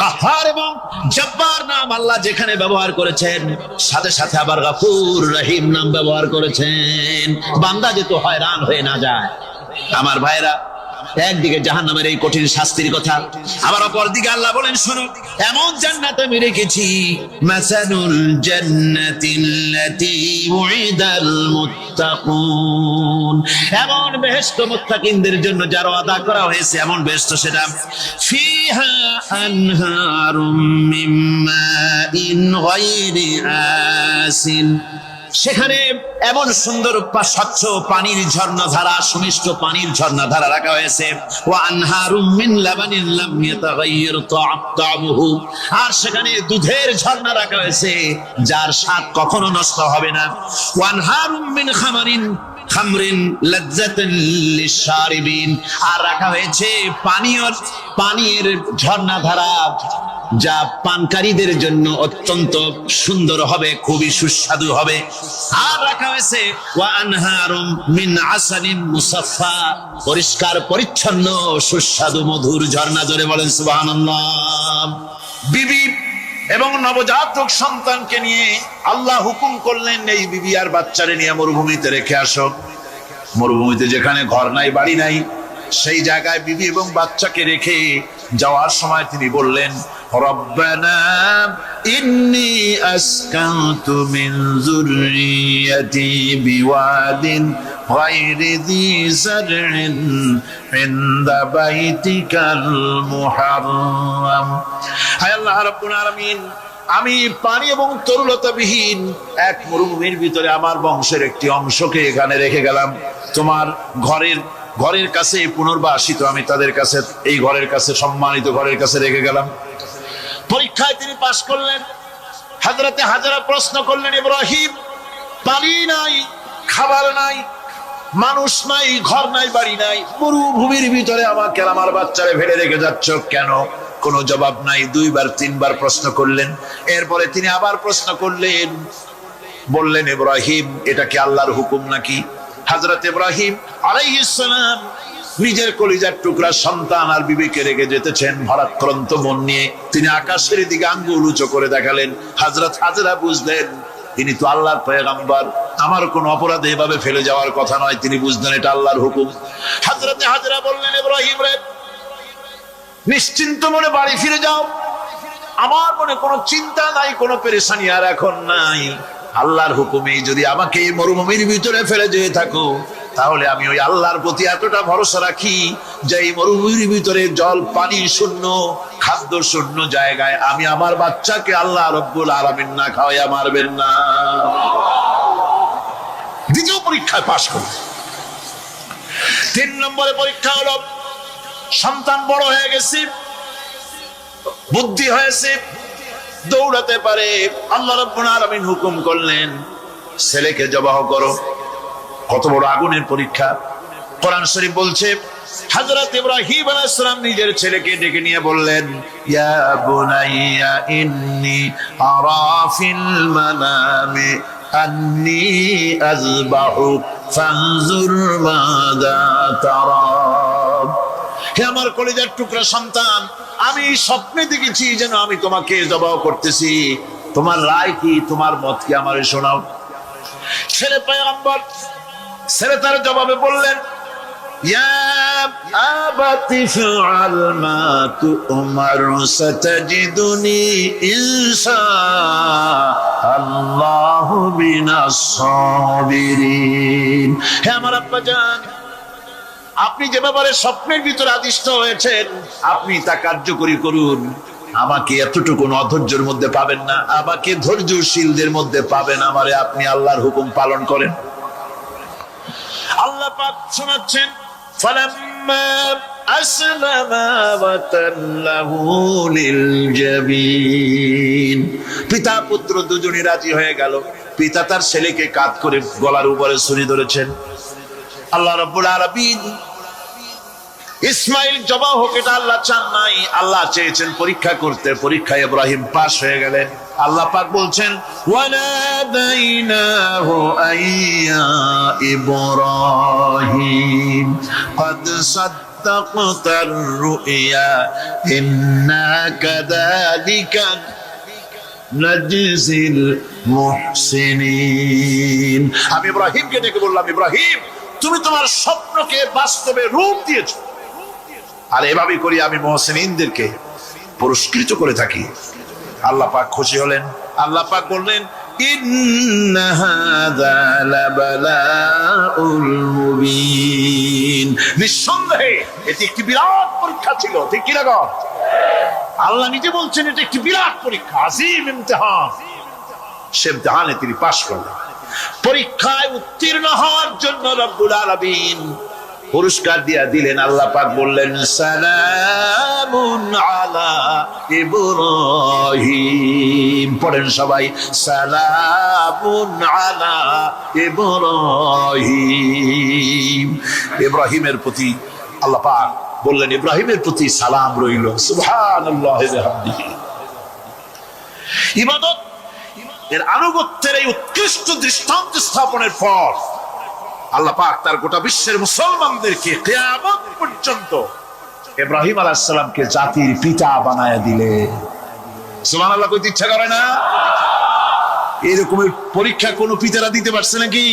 কাহ্হার এবং জব্বার নাম আল্লাহ যেখানে ব্যবহার করেছেন, সাথে সাথে আবার গফুর রহিম নাম ব্যবহার করেছেন, বান্দা যেন হয়রান হয়ে না যায়। আমার ভাইরা, একদিকে জাহান্নামের এই কঠিন শাস্তির কথা, আবার অপর দিকে আল্লাহ বলেন, শোনো, এমন জান্নাত আমি রেখেছি, মাসালুল জান্নাতিল্লাতী উইদাল মুত্তাকুন, এমন বেহেশত মুত্তাকিনদের জন্য যার ওয়াদা করা হয়েছে, এমন বেহেশত সেটা, ফিহা আনহারুম মিন মাইন গায়রি আসিন, সেখানে এমন সুন্দর স্বচ্ছ পানির ঝর্ণাধারা, সুমিষ্ট পানির ঝর্ণাধারা রাখা হয়েছে। ওয়া আনহারুম মিন লাবানিন লাম ইয়াতাগায়্যার তা'আমুহু, আর সেখানে দুধের ঝর্ণা রাখা হয়েছে যার স্বাদ কখনো নষ্ট হবে না। ওয়া আনহারুম মিন খামরিন লাজ্জাতান লিশারিবিন, আর রাখা হয়েছে পানির ঝর্ণাধারা যা পানকারীদের জন্য অত্যন্ত সুন্দর হবে, খুবই সুস্বাদু হবে। আর রাখা হয়েছে ওয়া আনহারুম মিন আসালিন মুসাফফা, পরিষ্কার পরিচ্ছন্ন সুস্বাদু মধুর ঝর্ণা। জোরে বলেন সুবহানাল্লাহ। বিবি এবং নবজাতক সন্তানকে নিয়ে আল্লাহ হুকুম করলেন, এই বিবি আর বাচ্চারে নিয়ে মরুভূমিতে রেখে আসো। মরুভূমিতে যেখানে ঘর নাই, বাড়ি নাই, সেই জায়গায় বিবি এবং বাচ্চাকে রেখে যাওয়ার সময় তিনি বললেন, রব্বানা ইন্নী আসকানতু মিন যুররিয়াতি বিওয়াদিন গায়রি যী যারইন ইনদা বাইতিকাল মুহাররাম। হায় আল্লাহ রাব্বুল আলামিন, আমি পানি এবং তরুলতাবিহীন এক মরুভূমির ভিতরে আমার বংশের একটি অংশকে এখানে রেখে গেলাম। তোমার ঘরের কাছে পুনর্বাসিত, আমি তাদের কাছে, এই ঘরের কাছে, সম্মানিত ঘরের কাছে রেখে গেলাম। পরীক্ষায় তিনি পাশ করলেন। হযরতে হাজরা প্রশ্ন করলেন, ইব্রাহিম, পানি নাই, খাবার নাই, মানুষ নাই, ঘর নাই, বাড়ি নাই, মরুভূমির ভিতরে আমাকে আমার বাচ্চারে ফেলে রেখে যাচ্ছ কেন? কোনো জবাব নাই। 2-3 প্রশ্ন করলেন। এরপরে তিনি আবার প্রশ্ন করলেন, বললেন, ইব্রাহিম, এটা কি আল্লাহর হুকুম নাকি? হযরত ইব্রাহিম আলাইহিস সালাম নিজের কলিজার টুকরা সন্তান আর বিবিকে রেখে যেতেছেন ভারাক্রান্ত মন নিয়ে। তিনি আকাশের দিকে আঙ্গুল উঁচু করে দেখালেন। হযরত হাজরা বুঝলেন তিনি তো আল্লাহর পয়গম্বর, আমার কোন অপরাধে এভাবে ফেলে যাওয়ার কথা নয়। তিনি বুঝলেন এটা আল্লাহর হুকুম। হযরত হাজরা বললেন, ইব্রাহিম রে, নিশ্চিন্ত মনে বাড়ি ফিরে যাও, আমার মনে কোনো চিন্তা নাই, কোনো পেরেশানি আর এখন নাই। আল্লাহর হুকুমে যদি আমাকে এই মরুভূমির ভিতরে ফেলে যেয়ে থাকো, তাহলে আমি ওই আল্লাহর প্রতি এতটা ভরসা রাখি যে এই মরুভূমির ভিতরে জল পানি শূন্য, খাদ্য শূন্য জায়গায় আমি আমার বাচ্চাকে আল্লাহ রব্বুল আলামিন না খাওয়াইয়া মারবেন না। দ্বিতীয় পরীক্ষায় পাশ করল। 3 নম্বরে পরীক্ষা হলো, সন্তান বড় হয়ে গেছে, বুদ্ধি হয়েছে, দৌড়াতে পারে। আল্লাহ রাব্বুল আলামিন হুকুম করলেন, ছেলেকে জবাহ করো। কত বড় আগুনের পরীক্ষা! কোরআন শরীফ বলছে, হযরত ইব্রাহিম আলাইহিস সালাম নিজের ছেলেকে ডেকে নিয়ে বললেন, ইয়া বুনাইয়া ইন্নী আরা ফিল মানামি আন্নী আযবাহুক ফানজুর মাযা তারা। হে আমার কলিজার টুকরা সন্তান, আমি স্বপ্নে দেখেছি যেন আমি তোমাকে জবাহ করতেছি। তোমার রায় কি, তোমার মত কি, আমারে শোনাও। ছেলে পয়গম্বর, ছেলে তার জবাবে বললেন, ইয়া আবাতি ফাআল মা তু'মার সাতাজিদুনি ইনশাআল্লাহু মিনাস সাবিরিন। হে আমার আব্বা জান, আপনি যে ব্যাপারে স্বপ্নের ভিতরে আদিষ্ট হয়েছেন, আপনি তা কার্যকরী করুন। আমাকে এতটুকু অধৈর্যের মধ্যে পাবেন না, আমাকে ধৈর্যশীলদের মধ্যে পাবেন। আমারে আপনি আল্লাহর হুকুম পালন করেন। আল্লাহ পাক শোনাচ্ছেন, ফালাম্মা أسلما وتله للجبين পিতা পুত্র দুজনই রাজি হয়ে গেল। পিতা তার ছেলেকে কাঁধ করে গলার উপরে ছুরি ধরেছেন। আল্লাহ রাব্বুল আলামিন ইসমাইল জবাই হোক এটা আল্লাহ চান নাই, আল্লাহ চেয়েছেন পরীক্ষা করতে। পরীক্ষায় ইব্রাহিম পাস হয়ে গেলেন। আল্লাহ পাক বলছেন ওয়ানাদাইনাহু আইয়া ইব্রাহিম قد صدقت الرؤيا إنا كذلك نجزي المحسنين। আমি ইব্রাহিমকে ডেকে বললাম, ইব্রাহিম তুমি তোমার স্বপ্নকে বাস্তবে রূপ দিয়েছো, আর এভাবেই করি আমি মুহসিনদেরকে পুরস্কৃত করে থাকি। আল্লাহ পাক খুশি হলেন। আল্লাহ পাক বললেন ইন্না হাযা লাবালাউল মুবিন, নিঃসন্দেহে এটি একটি বিরাট পরীক্ষা ছিল। ঠিক কি না গো? আল্লাহ নিজে বলছেন এটা একটি বিরাট পরীক্ষা, আযীম ইমতিহান। সে ইমতিহানে তিনি পাশ করলেন। পরীক্ষায় উত্তীর্ণ হওয়ার জন্য রব্বুল আলামিন পুরস্কার দিয়া দিলেন। আল্লাহ পাক বললেন সালামুন আলা ইব্রাহিম। পড়েন সবাই, সালামুন আলা ইব্রাহিম। ইব্রাহিমের প্রতি আল্লাহ পাক বললেন ইব্রাহিমের প্রতি সালাম রইল। সুবহানাল্লাহি ওয়া বিহামদিহি। ইবাদত এর আনুগত্যের এই উৎকৃষ্ট দৃষ্টান্ত স্থাপনের পর আল্লাহ পাক তার গোটা বিশ্বের মুসলমানদেরকে কিয়ামত পর্যন্ত ইব্রাহিম আলাইহিস সালামকে জাতির পিতা বানায়া দিলে। সুবহানাল্লাহ কইতে ইচ্ছা করে না? এরকমের পরীক্ষা কোন পিতারা দিতে পারছে নাকি?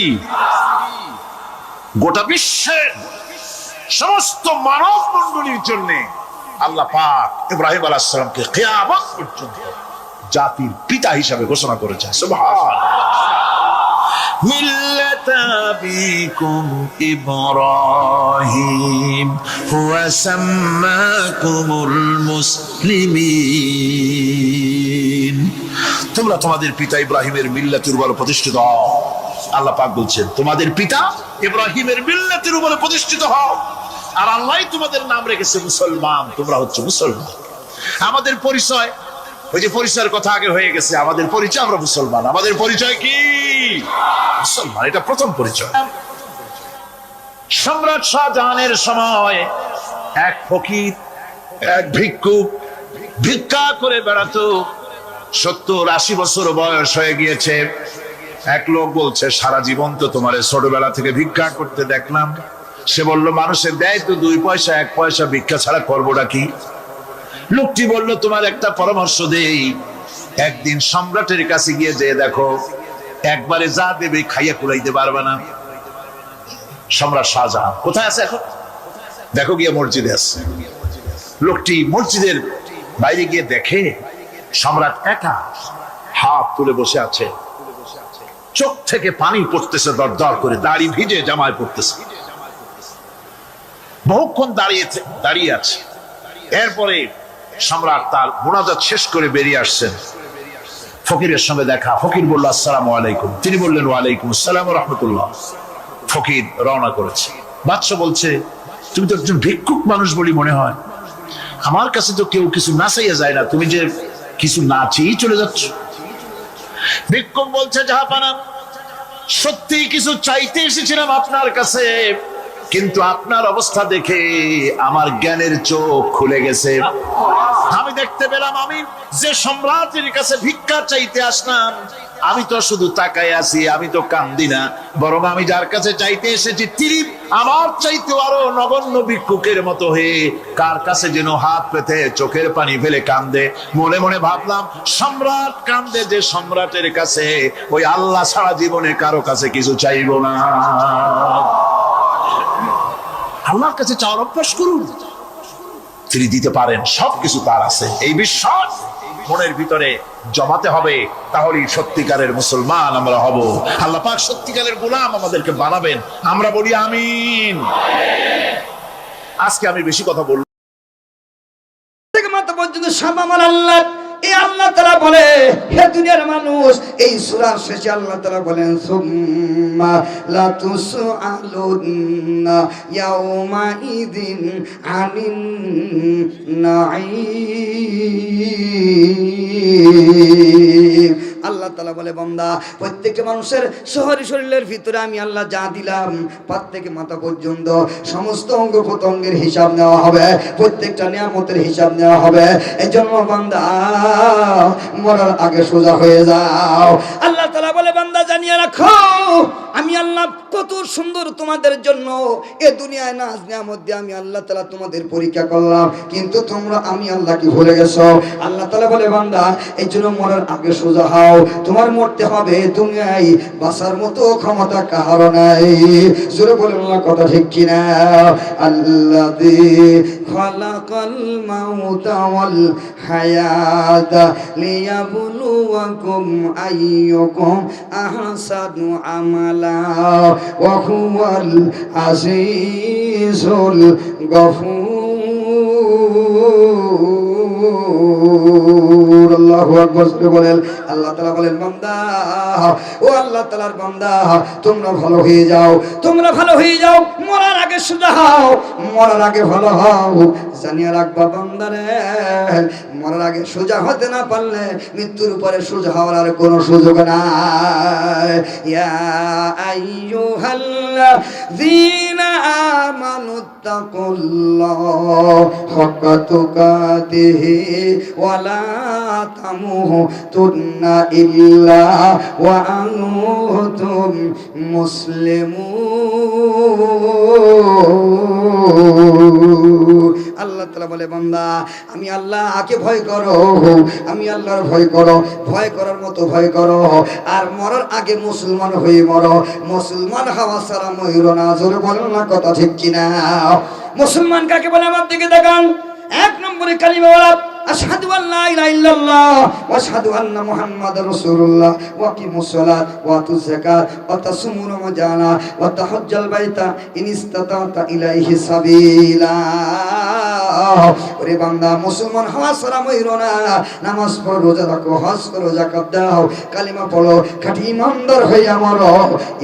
গোটা বিশ্বের সমস্ত মানব মণ্ডলীর জন্য আল্লাহ পাক ইব্রাহিম আলাইহিস সালামকে কিয়ামত পর্যন্ত জাতির পিতা হিসাবে ঘোষণা করেছেন। সুবহানাল্লাহ। মিল্লাত আবিকুম ইব্রাহিম হুয়া সাম্মাকুমুল মুসলিমিন। তোমরা তোমাদের পিতা ইব্রাহিমের মিল্লাতের উপর প্রতিষ্ঠিত হও। আল্লাহ পাক বলছেন তোমাদের পিতা ইব্রাহিমের মিল্লাতের উপর প্রতিষ্ঠিত হও, আর আল্লাহই তোমাদের নাম রেখেছে মুসলমান। তোমরা হচ্ছে মুসলমান। আমাদের পরিচয়, ওই যে পরিচয়ের কথা আগে হয়ে গেছে, আমাদের পরিচয় আমরা মুসলমান। আমাদের পরিচয় কি? মুসলমান। এটা প্রথম পরিচয়। সম্রাট শাহজাহানের সময় এক ফকির, এক ভিক্ষুক ভিক্ষা করে বেড়াতো। 70-80 বছর বয়স হয়ে গিয়েছে। এক লোক বলছে সারা জীবন তো তোমার ছোটবেলা থেকে ভিক্ষা করতে দেখলাম। সে বলল মানুষের দেয় তো 2 পয়সা 1 পয়সা, ভিক্ষা ছাড়া করবোটা কি? লোকটি বলল তোমার একটা পরামর্শ দেই, একদিন সম্রাটের কাছে গিয়ে যে দেখো একবারে যা দেবে খাইয়া কুলাইতে পারবে না। সম্রাট শাহজাহান কোথায় আছে এখন? দেখো গিয়ে মসজিদে আছে। লোকটি মসজিদের বাইরে গিয়ে দেখে সম্রাট একা হাত তুলে বসে আছে, চোখ থেকে পানি পড়তেছে দর দর করে, দাড়ি ভিজে জামায় পড়তেছে। বহুক্ষণ দাঁড়িয়ে আছে। এরপরে সম্রাট তার মুনাজাত শেষ করে বেরিয়ে আসছেন। ফকিরের সঙ্গে দেখা। ফকির বলল আসসালামু আলাইকুম। তিনি বললেন ওয়ালাইকুম আসসালাম ওয়া রাহমাতুল্লাহ। ফকির রওনা করেছে। বাদশা বলছে তুমি তো একজন ভিক্ষুক মানুষ বলি মনে হয়, আমার কাছে তো কেউ কিছু না চাইয়া যায় না, তুমি যে কিছু না চেয়েই চলে যাচ্ছ। ভিক্ষুক বলছে জাহাপানা, সত্যি কিছু চাইতে এসেছিলাম আপনার কাছে, কিন্তু আপনার অবস্থা দেখে আমার জ্ঞানের চোখ খুলে গেছে। আমি দেখতে পেলাম আমি যে সম্রাটের কাছে ভিক্ষা চাইতে আসলাম, আমি তো শুধু তাকায় আছি, আমি তো কান্দি না, বরং আমি যার কাছে চাইতে এসেছি তিনি আমার চাইতে আরো নগণ্য ভিক্ষুকের মতো হয়ে কার কাছে যেন হাত পেতে চোখের পানি ফেলে কান্দে। মনে মনে ভাবলাম সম্রাট কান্দে যে সম্রাটের কাছে, ওই আল্লাহ সারা জীবনে কারো কাছে কিছু চাইব না। আল্লাহর কাছে চাওয়ার অভ্যাস করুন, তিনি দিতে পারেন, সবকিছু তার আছে। এই বিশ্বাস মনের ভিতরে জমাতে হবে, তাহলেই সত্যিকারের মুসলমান আমরা হব। আল্লাহ পাক সত্যিকারের গোলাম আমাদেরকে বানাবেন। আমরা বলি আমিন। আজকে আমি বেশি কথা বলবো থেকে মাথা পর্যন্ত সব আমার আল্লাহ। এই আল্লাহ আল্লাহ তাআলা বলে, হে দুনিয়ার মানুষ, এই সূরার শেষে আল্লাহ তাআলা বলেন, সুম্মা লাতুসআলুন্না ইয়াউমা ইযিন আনিন নাঈম। আল্লাহ তাআলা বলে, বান্দা, প্রত্যেকটা মানুষের শহরে শরীরের ভিতরে আমি আল্লাহ যা দিলাম, পাত থেকে মাথা পর্যন্ত সমস্ত অঙ্গ প্রত্যঙ্গের হিসাব নেওয়া হবে, প্রত্যেকটা নিয়ামতের হিসাব নেওয়া হবে। এই জন্য বান্দা, মরার আগে সোজা হয়ে যাও। আল্লাহ তাআলা বলে, বান্দা জানিয়ে রাখো, আমি আল্লাহ কত সুন্দর তোমাদের জন্য এ দুনিয়ায় নাজ নিয়ামত দিয়ে আমি আল্লাহ তাআলা তোমাদের পরীক্ষা করলাম, কিন্তু তোমরা আমি আল্লাহকে ভুলে গেছো। আল্লাহ তাআলা বলে, বান্দা, এই জন্য মরার আগে সোজা হও। তোমার মরতে হবে, দুনিয়ায় বাঁচার মতো ক্ষমতা কারো নাই। জোরে বলেন না, কথা ঠিক কিনা? আল্লাযী খালাকাল মাউতা ওয়াল হায়াতা লিয়াবলুয়াকুম আইয়ুকুম আহসানু আমালা ওয়া হুয়াল আজিজুল গফুর। আল্লাহু আকবার বলেন। আল্লাহ তাআলা বলেন, বান্দা, ও আল্লাহ তাআলার বান্দা, তোমরা ভালো হয়ে যাও, তোমরা ভালো হয়ে যাও, মরার আগে সোজা হও, মরার আগে ভালো হও। জানিয়ে রাখবা বান্দারে, মরার আগে সোজা হতে না পারলে মৃত্যুর উপরে সোজা হওয়ার আর কোনো সুযোগ নাই। ইয়া আইয়ুহাল্লাযীনা আমানুত্তাকুল্লাহ হাক্কা তুকাতিহি ওয়া লা তামুতুন্না ইল্লা ওয়া আনতুম মুসলিমুন। আল্লাহ তাআলা বলে, বান্দা, আমি আল্লাহকে ভয় করো, আমি আল্লাহর ভয় করো, ভয় করার মতো ভয় করো, আর মরার আগে মুসলমান হয়ে মরো। মুসলমান হওয়া ছাড়া মইরো না। জোরে বলেন না, কথা ঠিক কিনা? মুসলমান কাকে বলে? আমার দিকে দেখান। এক নম্বরে কালিমা ওয়ালা আশহাদু আল্লা ইলাহা ইল্লাল্লাহ ওয়া আশহাদু আন্না মুহাম্মাদার রাসূলুল্লাহ ওয়া আকিমুস সালাত ওয়া আতুজ যাকাত ওয়া তাসুমু রমাজানা ওয়া তাহাজ্জাল বাইতা ইন ইসতাতা'তা ইলাইহি সাবিলা। ওরে বান্দা, মুসলমান হওয়া ছাড়া মইরো না। নামাজ পড়ো, রোজা রাখো, হজ করো, যাকাত দাও, কালিমা পড়ো, খাঁটি ইমানদার হইয়া মরো।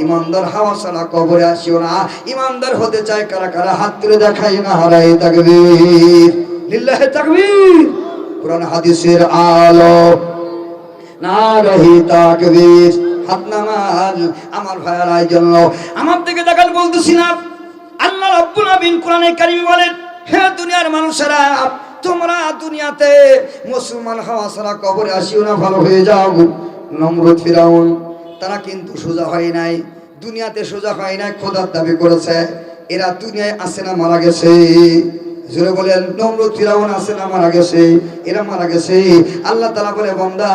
ইমানদার হওয়া ছাড়া কবরে আসিও না। ইমানদার হতে চায় কারা কারা? হাত তুলে দেখাই না। হারাই তাকবীর, লিল্লাহি তাকবীর। কোরআন হাদিসের আলো, নারাহি তাকবীর। হাত নামান আমার ভাইয়ারা। এই জন্য আমার দিকে দেখান, বলতেছি না, আল্লাহ রাব্বুল আলামিন কোরআনে কারিমে বলেন, হে দুনিয়ার মানুষেরা, তোমরা দুনিয়াতে মুসলমান হওয়া ছাড়া কবরে আসিও না, ভালো হয়ে যাও। নমরুদ, ফিরাউন, তারা কিন্তু সোজা হয় নাই, দুনিয়াতে সোজা হয় নাই, খোদার দাবি করেছে। এরা দুনিয়ায় আসে না, মারা গেছে। জোরে বলেন, নমরুদ, ফিরাউন আছে না মারা গেছে? এরা মারা গেছে। আল্লাহ তাআলা বলে, বান্দা,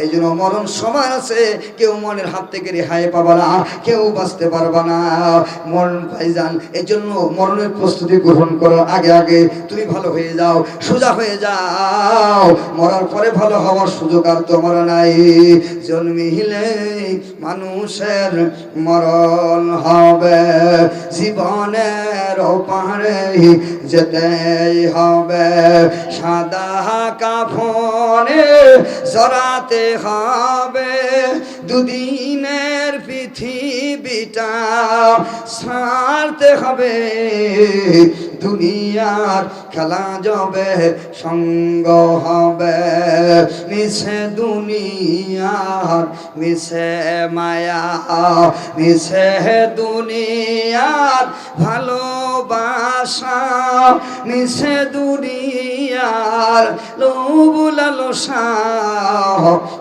এই জন্য মরণ সময় আছে, কেউ মনের হাত থেকে রেহাই পাবা না, কেউ বাঁচতে পারবা না। মরণ ভাইজান, এই জন্য মরণের প্রস্তুতি গ্রহণ করার আগে আগে তুমি ভালো হয়ে যাও, সোজা হয়ে যাও। মরার পরে ভালো হওয়ার সুযোগ আর তোমার নাই। জন্মিলে মানুষের মরণ হবে, জীবনের পাহাড়ে যেতে হবে, সাদা কাফনে জড়াতে হবে, দুদিনের পৃথিবীটা ছাড়তে হবে, দুনিয়ার খেলা যাবে, সঙ্গ হবে মিছে দুনিয়ার, মিছে মায়া, মিছে দুনিয়ার ভালোবাসা, মিছে দুনিয়ার লোভ লালসা,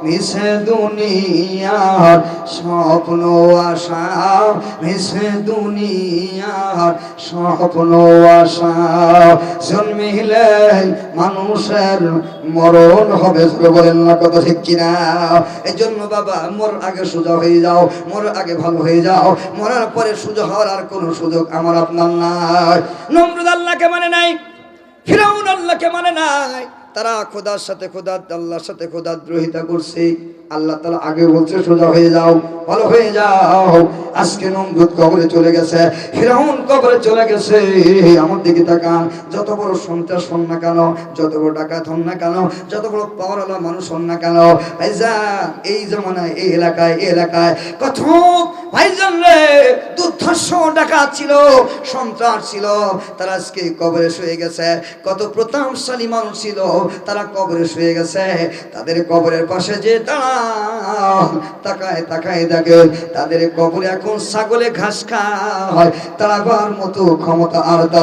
মিছে দুনিয়ার স্বপ্ন আশা, মিছে দুনিয়ার স্বপ্ন আশা। জন্মিলে মানুষের মরণ হবে, বলেন না, কথা ঠিক কিনা? এই জন্য বাবা, মরার আগে সোজা হয়ে যাও, মরার আগে ভালো হয়ে যাও। মরার পরে সোজা হওয়ার আর কোনো সুযোগ আমার আপনার নাই। নমরুদ আল্লাহকে মানে নাই, ফিরাউন আল্লাহকে মানে নাই। তারা খোদার সাথে, খোদার আল্লাহর সাথে খোদার দ্রোহিতা করছে। আল্লাহ তাআলা আগে বলছে সোজা হয়ে যাও, ভালো হয়ে যাও। আজকে নমরুদ কবরে চলে গেছে, ফিরাউন কবরে চলে গেছে। আমার দিকে তাকান, যত বড় সন্ত্রাস হন না কেন, যত বড় ডাকাত হন না কেন, যত বড় পাওয়ারওয়ালা মানুষ হন না কেন, ভাইজান এই জমানায় এই এলাকায় কত ভাইজান রে দুর্ধর্ষ ডাকাত ছিল, সন্ত্রাস ছিল, তারা আজকে কবরে শুয়ে গেছে। কত প্রতাপশালী মানুষ ছিল, তারা কবরে শুয়ে গেছে। তাদের কবরের পাশে যে তাকায় দেখে, তাদের কবরে এখন ছাগলে ঘাস খায়, তাড়াবার মতো ক্ষমতা আর